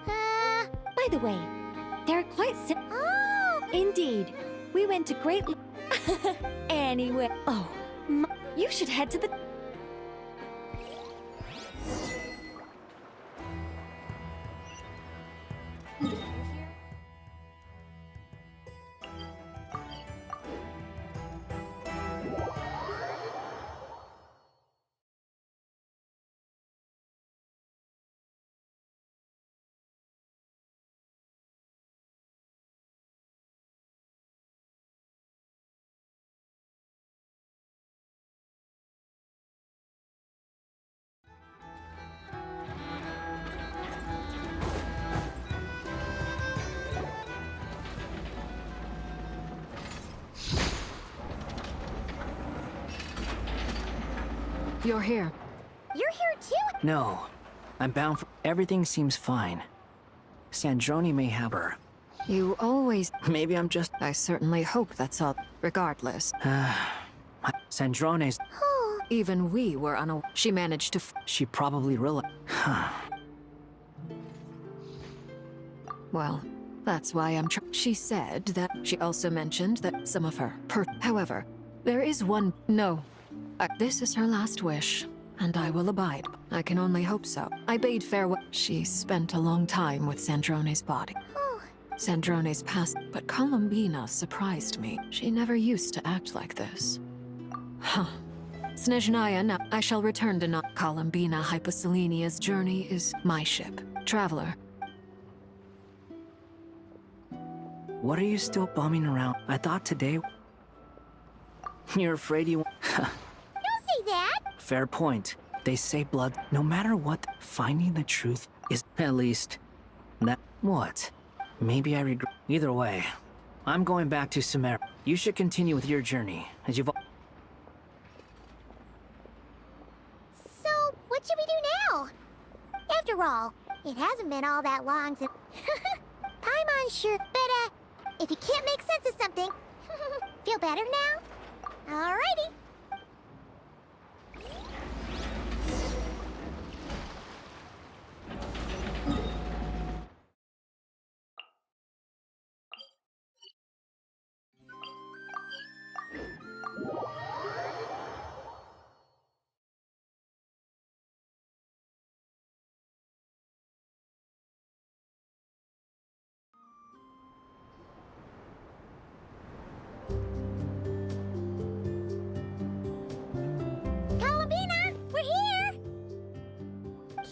By the way, they're quite Oh! Indeed. We went to great... Anyway. Oh, you should head to the... You're here. You're here too? No. I'm bound for... Everything seems fine. Sandrone may have her. You always... Maybe I'm just... I certainly hope that's all. Regardless. Sandrone's... Even we were unaware. She managed to... She probably realized... Well, that's why I'm She said that... She also mentioned that some of her... However, there is one... No. This is her last wish, and I will abide. I can only hope so. I bade farewell. She spent a long time with Sandrone's body. Sandrone's past, but Columbina surprised me. She never used to act like this. Snezhnaya, now I shall return to not Columbina. Hyposelenia's journey is my ship. Traveler. What are you still bumming around? I thought today... You're afraid you... That? Fair point. They say blood, no matter what, finding the truth is at least that. What? Maybe I regret. Either way, I'm going back to Sumer. You should continue with your journey, as you've. So, what should we do now? After all, it hasn't been all that long since. I'm unsure, but if you can't make sense of something, feel better now? Alrighty.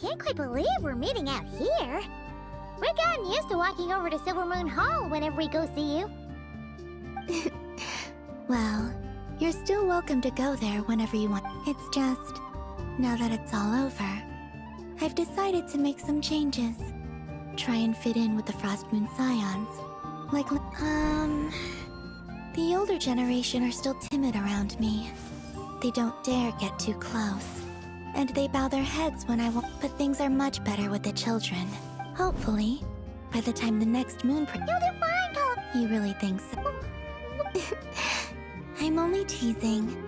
Can't quite believe we're meeting out here. We've gotten used to walking over to Silver Moon Hall whenever we go see you. Well, you're still welcome to go there whenever you want. It's just, now that it's all over, I've decided to make some changes. Try and fit in with the Frost Moon Scions. The older generation are still timid around me. They don't dare get too close. And they bow their heads when I walk. But things are much better with the children. Hopefully, by the time the next moon... You'll do fine, Colin. You really think so? I'm only teasing.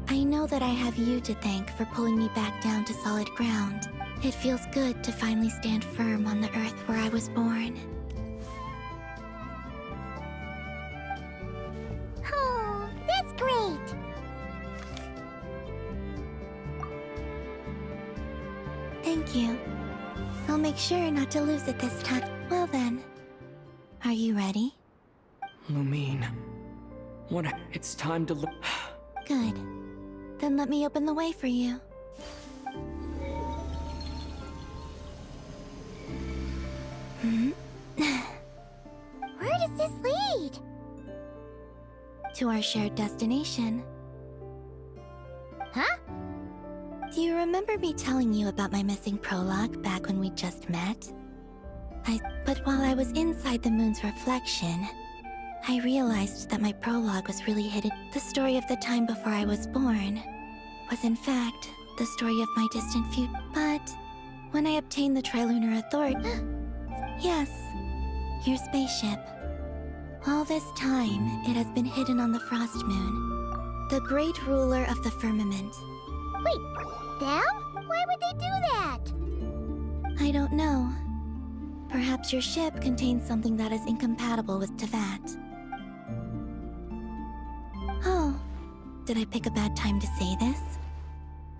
I know that I have you to thank for pulling me back down to solid ground. It feels good to finally stand firm on the earth where I was born. Oh, that's great! Thank you. I'll make sure not to lose it this time. Well then, are you ready? Lumine. What? It's time to look. Good. Then let me open the way for you. Where does this lead? To our shared destination. Huh? Do you remember me telling you about my missing prologue back when we just met? But while I was inside the moon's reflection, I realized that my prologue was really hidden. The story of the time before I was born was in fact the story of my distant future. But when I obtained the Trilunar Authority... Yes, your spaceship. All this time, it has been hidden on the Frost Moon, the great ruler of the firmament. Wait, them? Why would they do that? I don't know. Perhaps your ship contains something that is incompatible with Teyvat. Oh, did I pick a bad time to say this?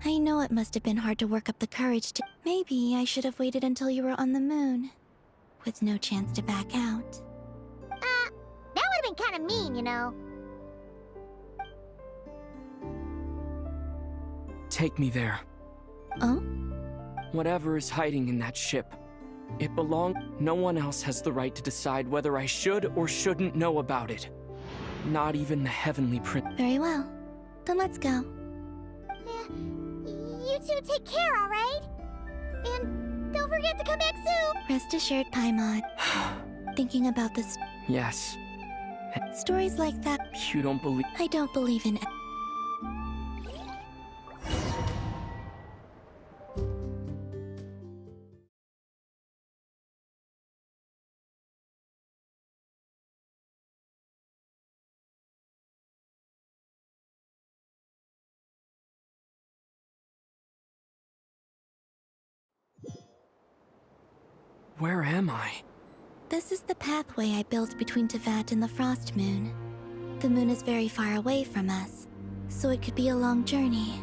I know it must have been hard to work up the courage to... Maybe I should have waited until you were on the moon, with no chance to back out. That would have been kind of mean, you know. Take me there. Oh? Whatever is hiding in that ship, it belongs. No one else has the right to decide whether I should or shouldn't know about it. Not even the Heavenly Prince. Very well. Then let's go. You two take care, alright? And don't forget to come back soon! Rest assured, Paimon. Thinking about this... Yes. Stories like that... You don't believe... I don't believe in... Where am I? This is the pathway I built between Teyvat and the Frost Moon. The moon is very far away from us, so it could be a long journey.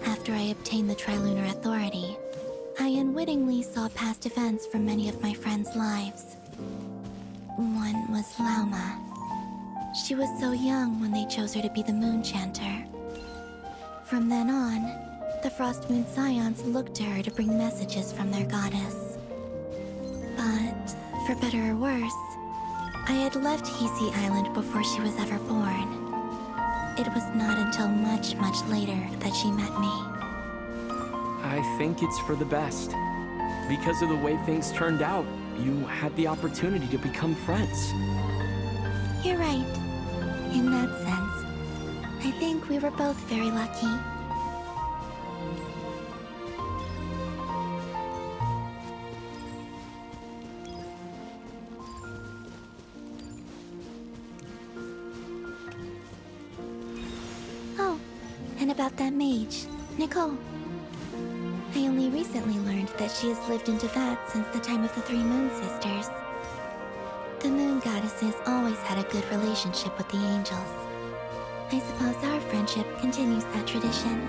After I obtained the Trilunar Authority, I unwittingly saw past events from many of my friends' lives. One was Lauma. She was so young when they chose her to be the Moon Chanter. From then on, the Frost Moon Scions looked to her to bring messages from their goddess. But, for better or worse, I had left Hisi Island before she was ever born. It was not until much, much later that she met me. I think it's for the best. Because of the way things turned out, you had the opportunity to become friends. You're right. In that sense, I think we were both very lucky. Oh, and about that mage, Nicole. I only recently learned that she has lived in Teyvat since the time of the Three Moon Sisters. The Moon Goddesses always had a good relationship with the angels. I suppose our friendship continues that tradition.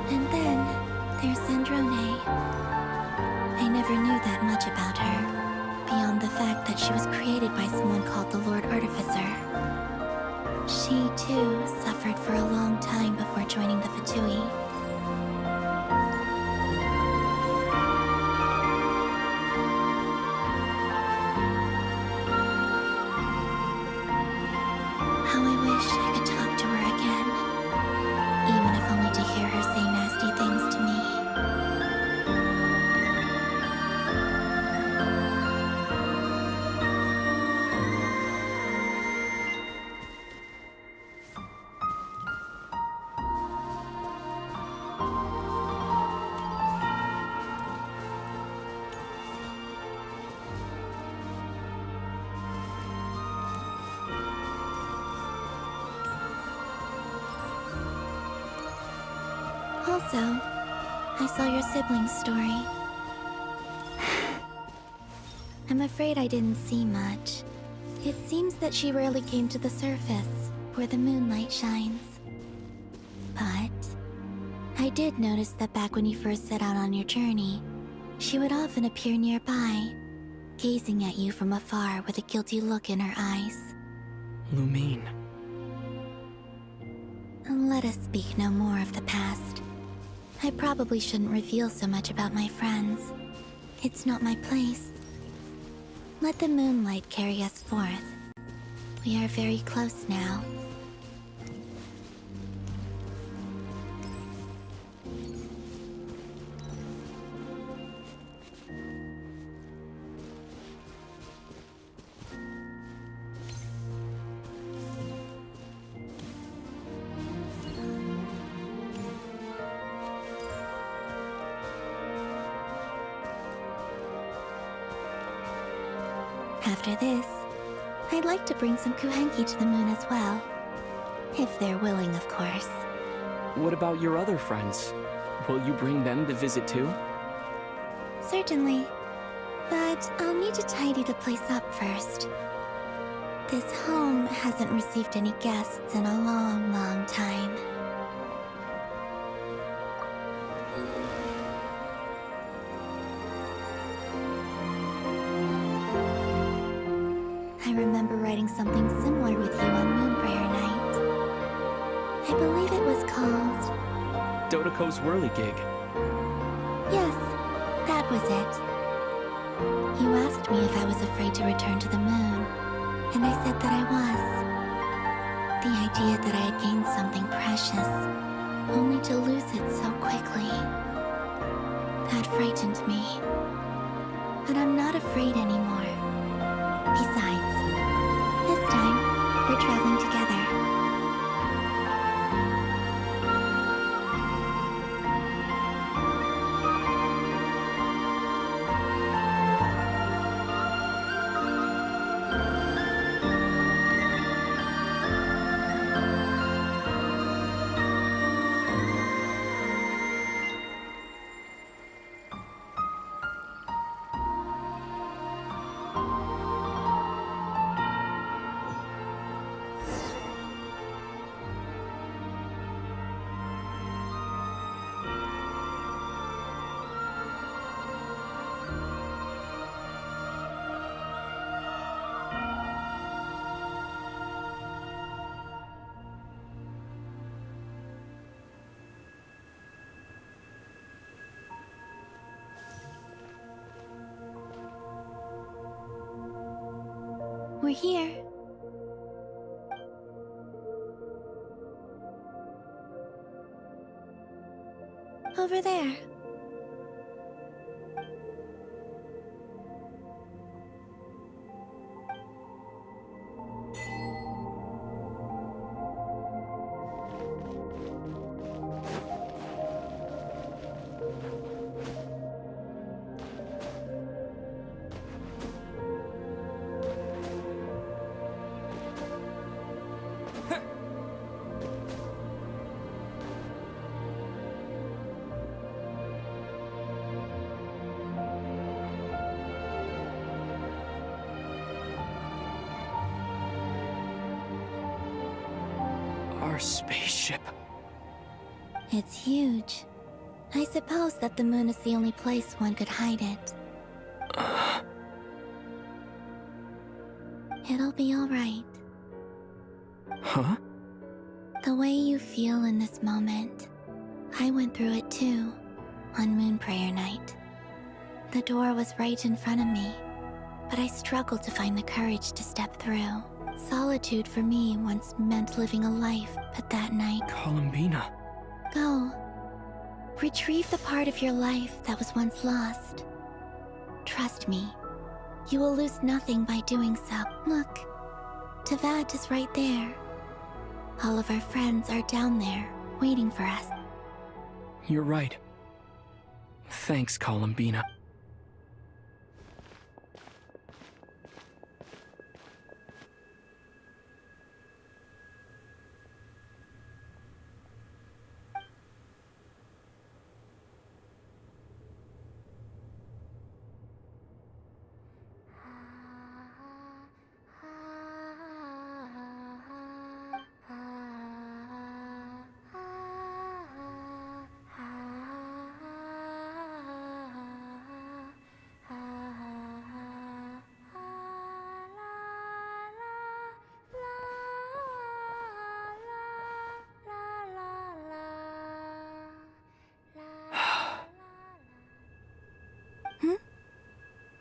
And then, there's Sandrone. I never knew that much about her, beyond the fact that she was created by someone called the Lord Artificer. She, too, for a long time before joining the Fatui. How I wish I could talk to her again, even if only to hear her say nasty things to me. Also, I saw your sibling's story. I'm afraid I didn't see much. It seems that she rarely came to the surface, where the moonlight shines. But I did notice that back when you first set out on your journey, she would often appear nearby, gazing at you from afar with a guilty look in her eyes. Lumine. Let us speak no more of the past. I probably shouldn't reveal so much about my friends. It's not my place. Let the moonlight carry us forth. We are very close now. After this, I'd like to bring some Kuhenki to the moon as well. If they're willing, of course. What about your other friends? Will you bring them to visit too? Certainly. But I'll need to tidy the place up first. This home hasn't received any guests in a long, long time. I remember writing something similar with you on Moonprayer Night. I believe it was called... Dodoko's Whirligig. Yes, that was it. You asked me if I was afraid to return to the moon, and I said that I was. The idea that I had gained something precious, only to lose it so quickly. That frightened me. But I'm not afraid anymore. Besides, this time, we're traveling together. We're here. Over there. Our spaceship. It's huge. I suppose that the moon is the only place one could hide it. It'll be all right. Huh? The way you feel in this moment, I went through it too, on Moon Prayer Night. The door was right in front of me, but I struggled to find the courage to step through. Solitude for me once meant living a life, but that night... Columbina. Go. Retrieve the part of your life that was once lost. Trust me, you will lose nothing by doing so. Look, Teyvat is right there. All of our friends are down there, waiting for us. You're right. Thanks, Columbina.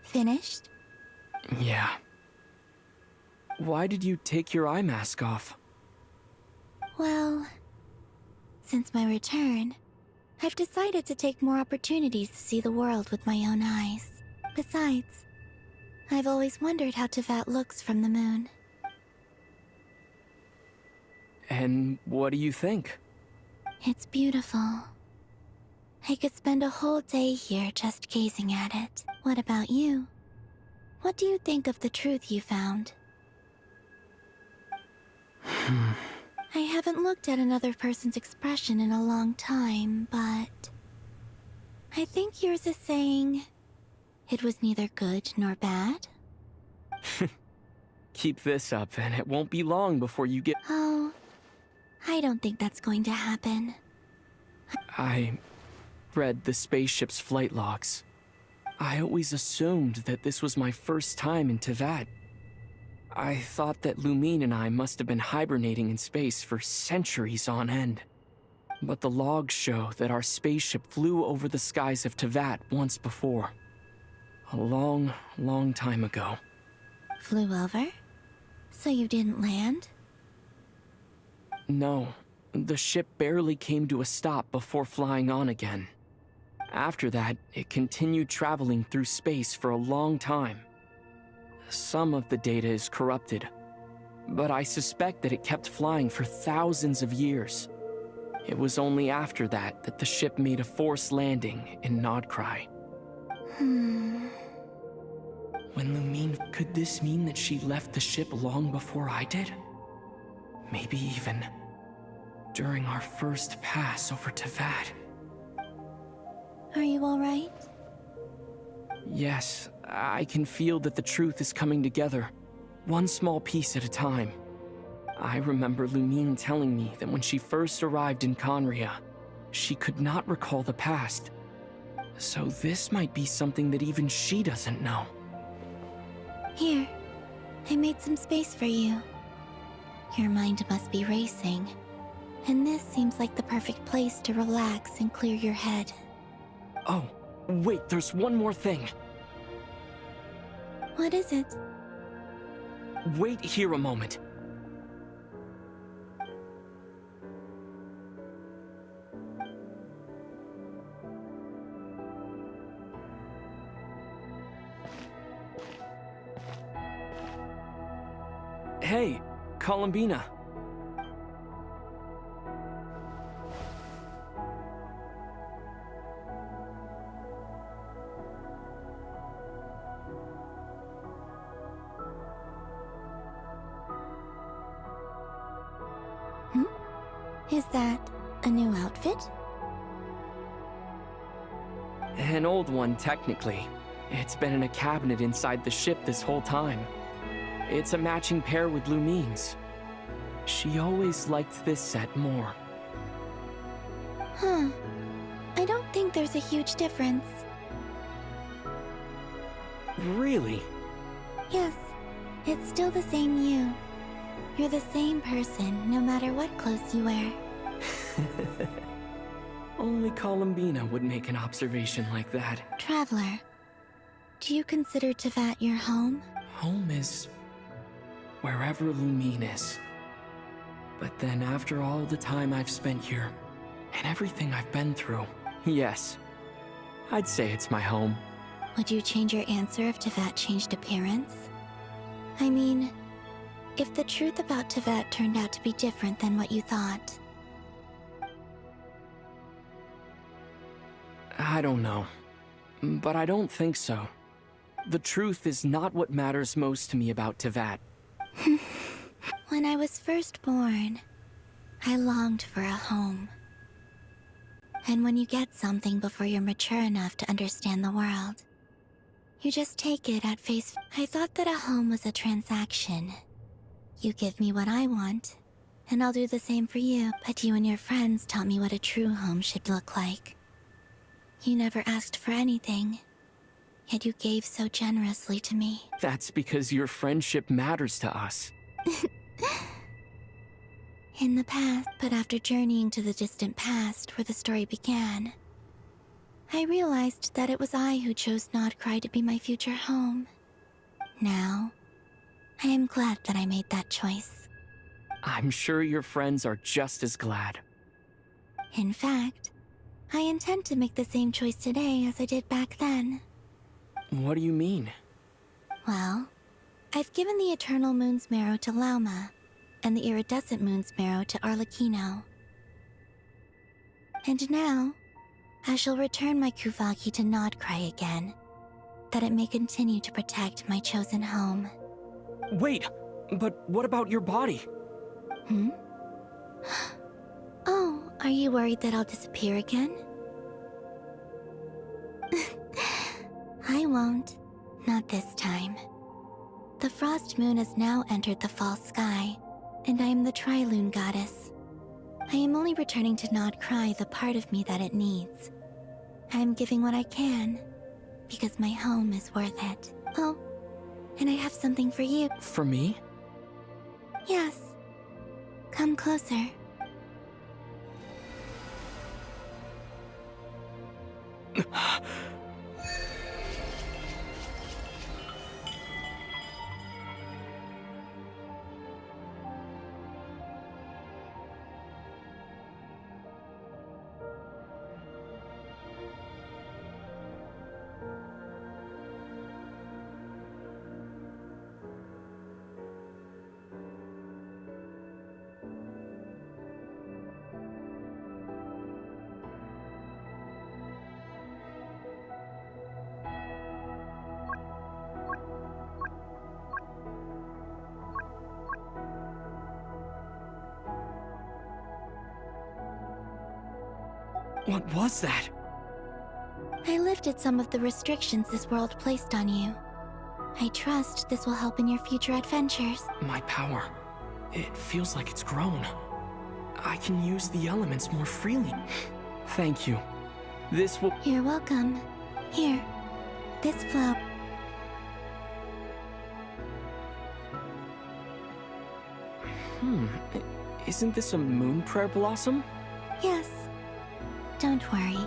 Finished? Yeah. Why did you take your eye mask off? Well, since my return, I've decided to take more opportunities to see the world with my own eyes. Besides, I've always wondered how Teyvat looks from the moon. And what do you think? It's beautiful. I could spend a whole day here just gazing at it. What about you? What do you think of the truth you found? I haven't looked at another person's expression in a long time, but... I think yours is saying... it was neither good nor bad? Keep this up, and it won't be long before you get... Oh, I don't think that's going to happen. I read the spaceship's flight logs. I always assumed that this was my first time in Teyvat. I thought that Lumine and I must have been hibernating in space for centuries on end. But the logs show that our spaceship flew over the skies of Teyvat once before. A long, long time ago. Flew over? So you didn't land? No, the ship barely came to a stop before flying on again. After that, it continued traveling through space for a long time. Some of the data is corrupted, but I suspect that it kept flying for thousands of years. It was only after that that the ship made a forced landing in Nodcry. When Lumine, could this mean that she left the ship long before I did? Maybe even during our first pass over Teyvat. Are you alright? Yes, I can feel that the truth is coming together, one small piece at a time. I remember Lumine telling me that when she first arrived in Conria, she could not recall the past. So this might be something that even she doesn't know. Here, I made some space for you. Your mind must be racing, and this seems like the perfect place to relax and clear your head. Oh, wait, there's one more thing. What is it? Wait here a moment. Hey, Columbina. Is that a new outfit? An old one, technically. It's been in a cabinet inside the ship this whole time. It's a matching pair with Lumine's. She always liked this set more. Huh. I don't think there's a huge difference. Really? Yes, it's still the same you. You're the same person, no matter what clothes you wear. Only Columbina would make an observation like that. Traveler, do you consider Teyvat your home? Home is wherever Lumine is. But then after all the time I've spent here, and everything I've been through, yes, I'd say it's my home. Would you change your answer if Teyvat changed appearance? I mean, if the truth about Teyvat turned out to be different than what you thought. I don't know, but I don't think so. The truth is not what matters most to me about Teyvat. When I was first born, I longed for a home. And when you get something before you're mature enough to understand the world, you just take it at face value. I thought that a home was a transaction. You give me what I want, and I'll do the same for you. But you and your friends taught me what a true home should look like. You never asked for anything, yet you gave so generously to me. That's because your friendship matters to us. In the past, but after journeying to the distant past where the story began, I realized that it was I who chose Nodcry to be my future home. Now, I am glad that I made that choice. I'm sure your friends are just as glad. In fact, I intend to make the same choice today as I did back then. What do you mean? Well, I've given the Eternal Moon's Marrow to Lauma, and the Iridescent Moon's Marrow to Arlecchino. And now, I shall return my Kuvagi to Nodcry again, that it may continue to protect my chosen home. Wait, but what about your body? Oh, are you worried that I'll disappear again? I won't. Not this time. The Frost Moon has now entered the fall sky, and I am the Trilune Goddess. I am only returning to Nodcry the part of me that it needs. I am giving what I can, because my home is worth it. Oh, and I have something for you. For me? Yes. Come closer. What was that? I lifted some of the restrictions this world placed on you. I trust this will help in your future adventures. My power. It feels like it's grown. I can use the elements more freely. Thank you. This will— You're welcome. Here, this flower. Isn't this a moon prayer blossom? Yes. Don't worry.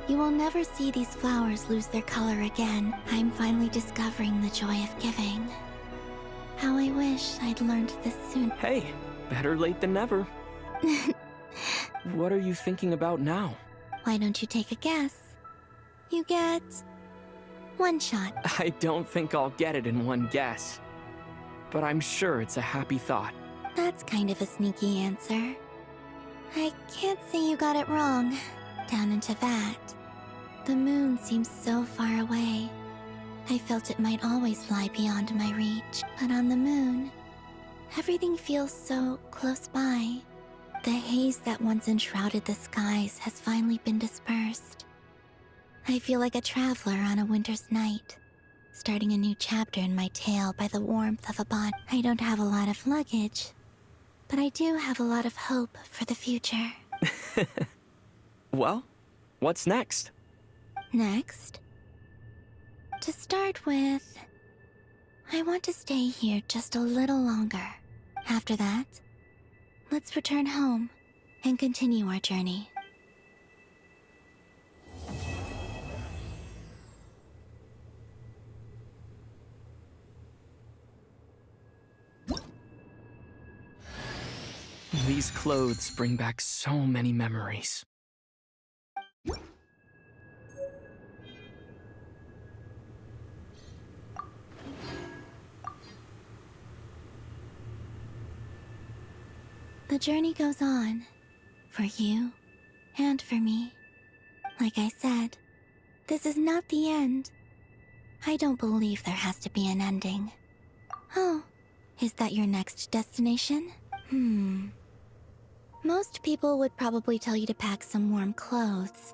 You will never see these flowers lose their color again. I'm finally discovering the joy of giving. How I wish I'd learned this soon. Hey, better late than never. What are you thinking about now? Why don't you take a guess? You get one shot. I don't think I'll get it in one guess. But I'm sure it's a happy thought. That's kind of a sneaky answer. I can't say you got it wrong. Down in Teyvat, the moon seems so far away. I felt it might always lie beyond my reach. But on the moon, everything feels so close by. The haze that once enshrouded the skies has finally been dispersed. I feel like a traveler on a winter's night, starting a new chapter in my tale by the warmth of a bond. I don't have a lot of luggage, but I do have a lot of hope for the future. Well, what's next? Next? To start with, I want to stay here just a little longer. After that, let's return home and continue our journey. These clothes bring back so many memories. The journey goes on, for you and for me. Like I said, this is not the end. I don't believe there has to be an ending. Oh, is that your next destination? Most people would probably tell you to pack some warm clothes.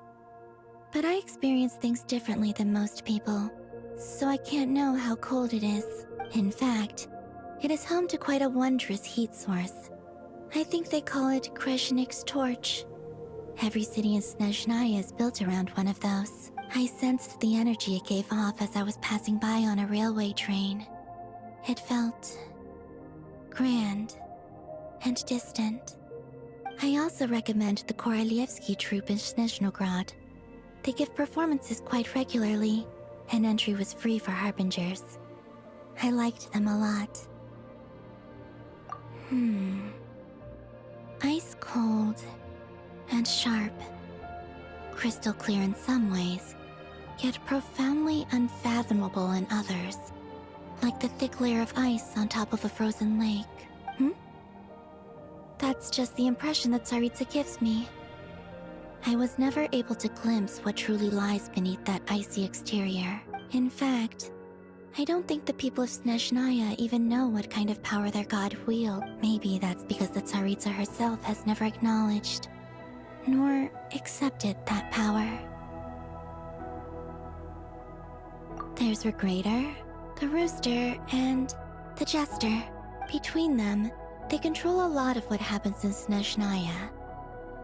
But I experience things differently than most people, so I can't know how cold it is. In fact, it is home to quite a wondrous heat source. I think they call it Kreshnik's torch. Every city in Snezhnaya is built around one of those. I sensed the energy it gave off as I was passing by on a railway train. It felt grand and distant. I also recommend the Korolievsky troupe in Snezhnograd. They give performances quite regularly, and entry was free for harbingers. I liked them a lot. Ice cold and sharp. Crystal clear in some ways, yet profoundly unfathomable in others. Like the thick layer of ice on top of a frozen lake. That's just the impression that Tsaritsa gives me. I was never able to glimpse what truly lies beneath that icy exterior. In fact, I don't think the people of Snezhnaya even know what kind of power their god wields. Maybe that's because the Tsaritsa herself has never acknowledged, nor accepted that power. There's Regrator, the Rooster, and the Jester. Between them, they control a lot of what happens in Snezhnaya.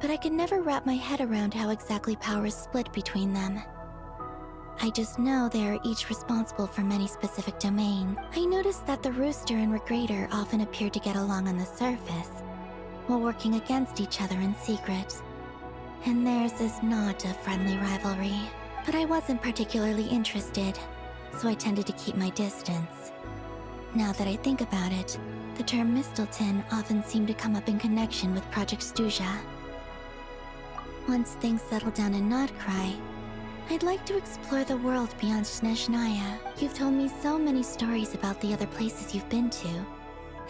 But I can never wrap my head around how exactly power is split between them. I just know they are each responsible for many specific domains. I noticed that the Rooster and Regrator often appear to get along on the surface, while working against each other in secret. And theirs is not a friendly rivalry. But I wasn't particularly interested, so I tended to keep my distance. Now that I think about it, the term Mistelton often seemed to come up in connection with Project Stuja. Once things settle down in Nodcry, I'd like to explore the world beyond Snezhnaya. You've told me so many stories about the other places you've been to,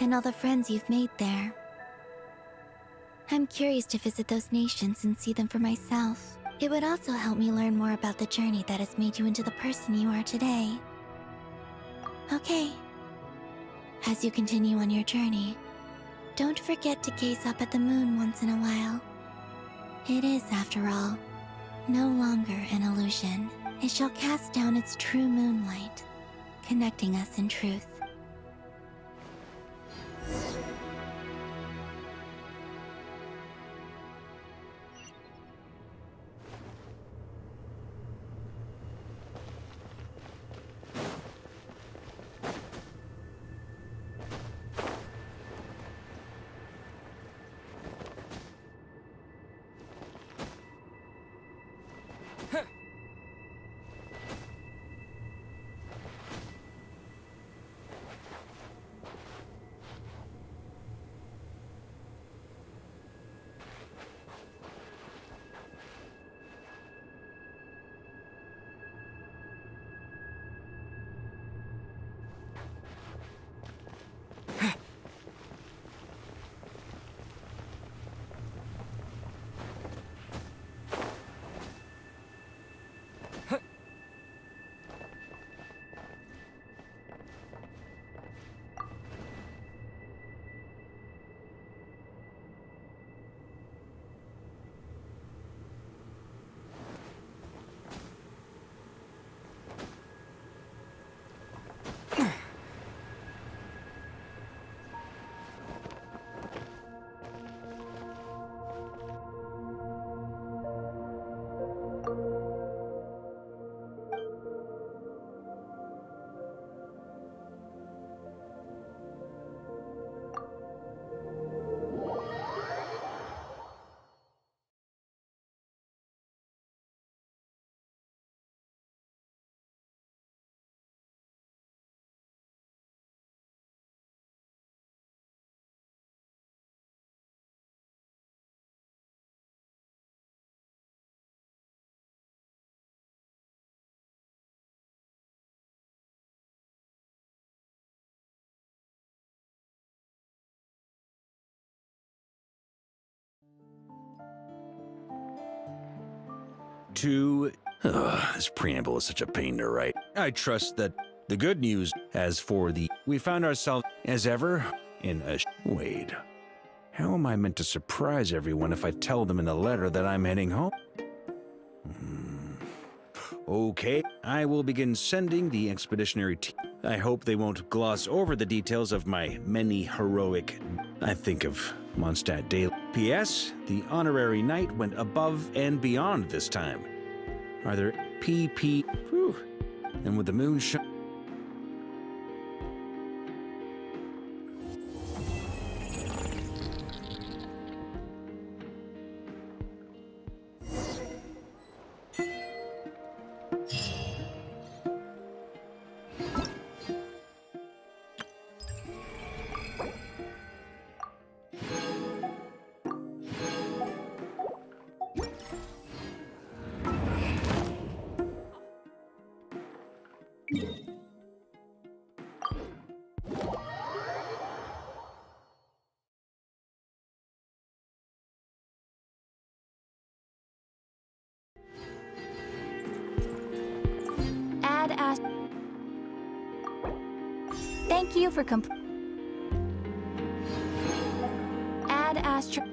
and all the friends you've made there. I'm curious to visit those nations and see them for myself. It would also help me learn more about the journey that has made you into the person you are today. Okay. As you continue on your journey, don't forget to gaze up at the moon once in a while. It is, after all, no longer an illusion. It shall cast down its true moonlight, connecting us in truth. to... this preamble is such a pain to write. I trust that the good news, as for the... We found ourselves, as ever, in a... Wait. How am I meant to surprise everyone if I tell them in the letter that I'm heading home? Okay, I will begin sending the expeditionary team. I hope they won't gloss over the details of my many heroic... I think of Mondstadt daily. P.S. The honorary knight went above and beyond this time. Are there PP... Whew. And with the moon Thank you for Add Astro.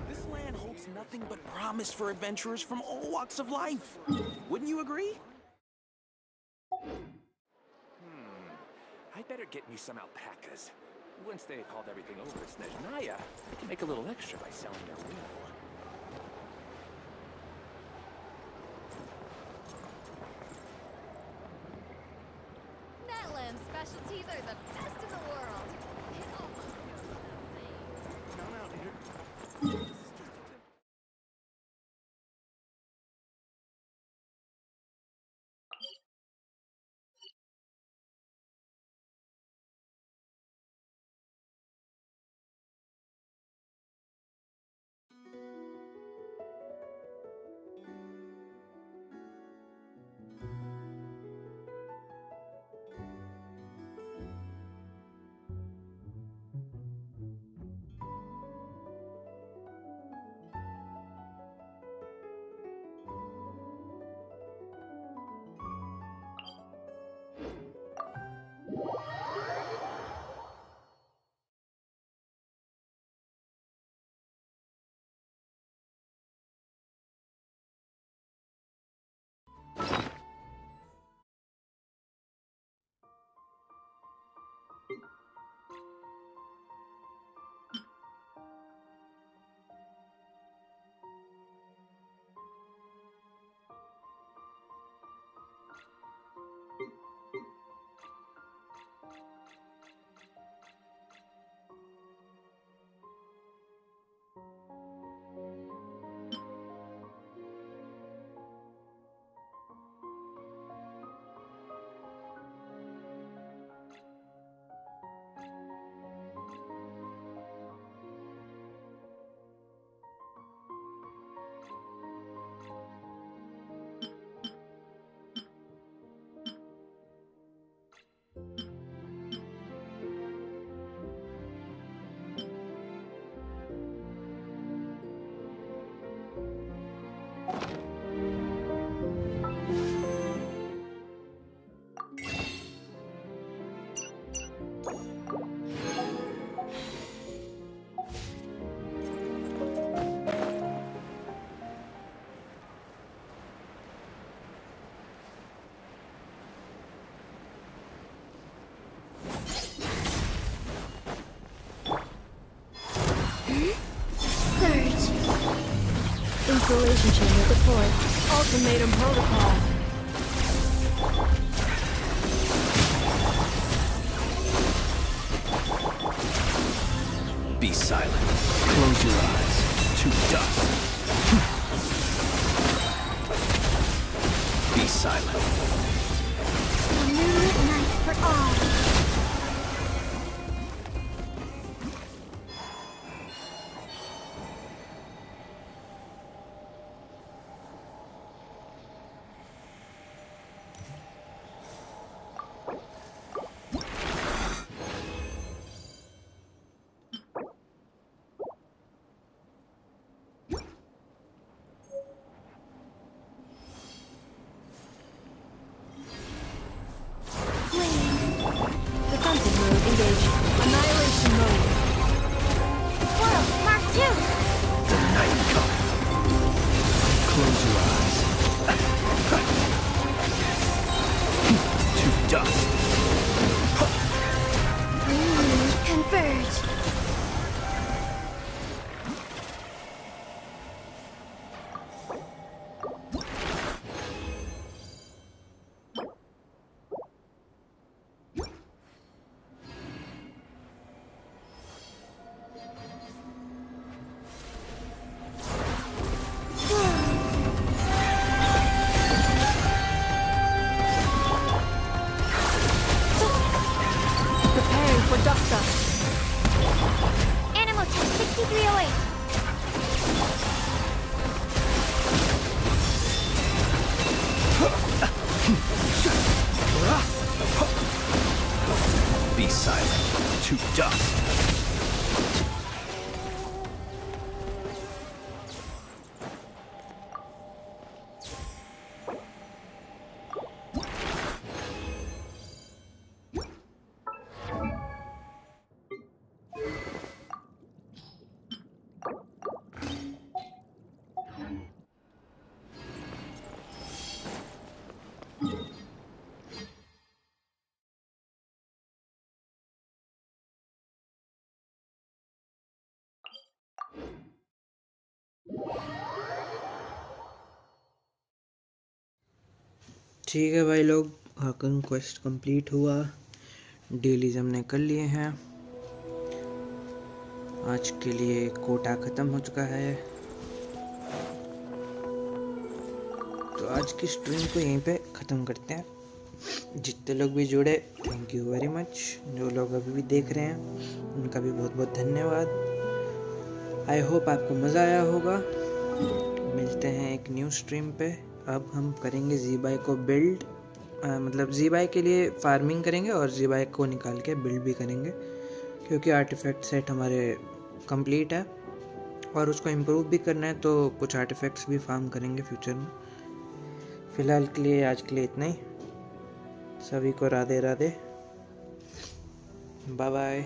This land holds nothing but promise for adventurers from all walks of life. Wouldn't you agree? I'd better get me some alpacas. Once they've hauled everything over to Snezhnaya, I can make a little extra by selling their wool. Netland specialties are the best in the world. It almost goes without saying. No, dude. forth. Ultimatum protocol. Be silent. Close your eyes. To dust. Be silent. A moonlit night for all. Defensive mode engaged. Annihilation mode. Squirrel, Mark 2! The night cometh. Close your eyes. To dust. Moons converge. Preparing for dust up. Animal test 6308. Be silent. To dust. ठीक है भाई लोग, हाकन quest complete हुआ, dailies हमने कर लिए हैं। आज के लिए कोटा ख़त्म हो चुका है, तो आज की स्ट्रीम को यहीं पे ख़त्म करते हैं। जितने लोग भी जुड़े, थैंक यू वेरी मच। जो लोग अभी भी देख रहे हैं उनका भी बहुत बहुत धन्यवाद। आई होप आपको मज़ा आया होगा। मिलते हैं एक न्यू स्ट्रीम पे। अब हम करेंगे ज़ीबाई को बिल्ड, मतलब ज़ीबाई के लिए फार्मिंग करेंगे और ज़ीबाई को निकाल के बिल्ड भी करेंगे, क्योंकि आर्टिफैक्ट सेट हमारे कंप्लीट है और उसको इम्प्रूव भी करना है, तो कुछ आर्टिफैक्ट्स भी फार्म करेंगे फ्यूचर में। फ़िलहाल के लिए, आज के लिए इतना ही। सभी को राधे राधे, बाय बाय।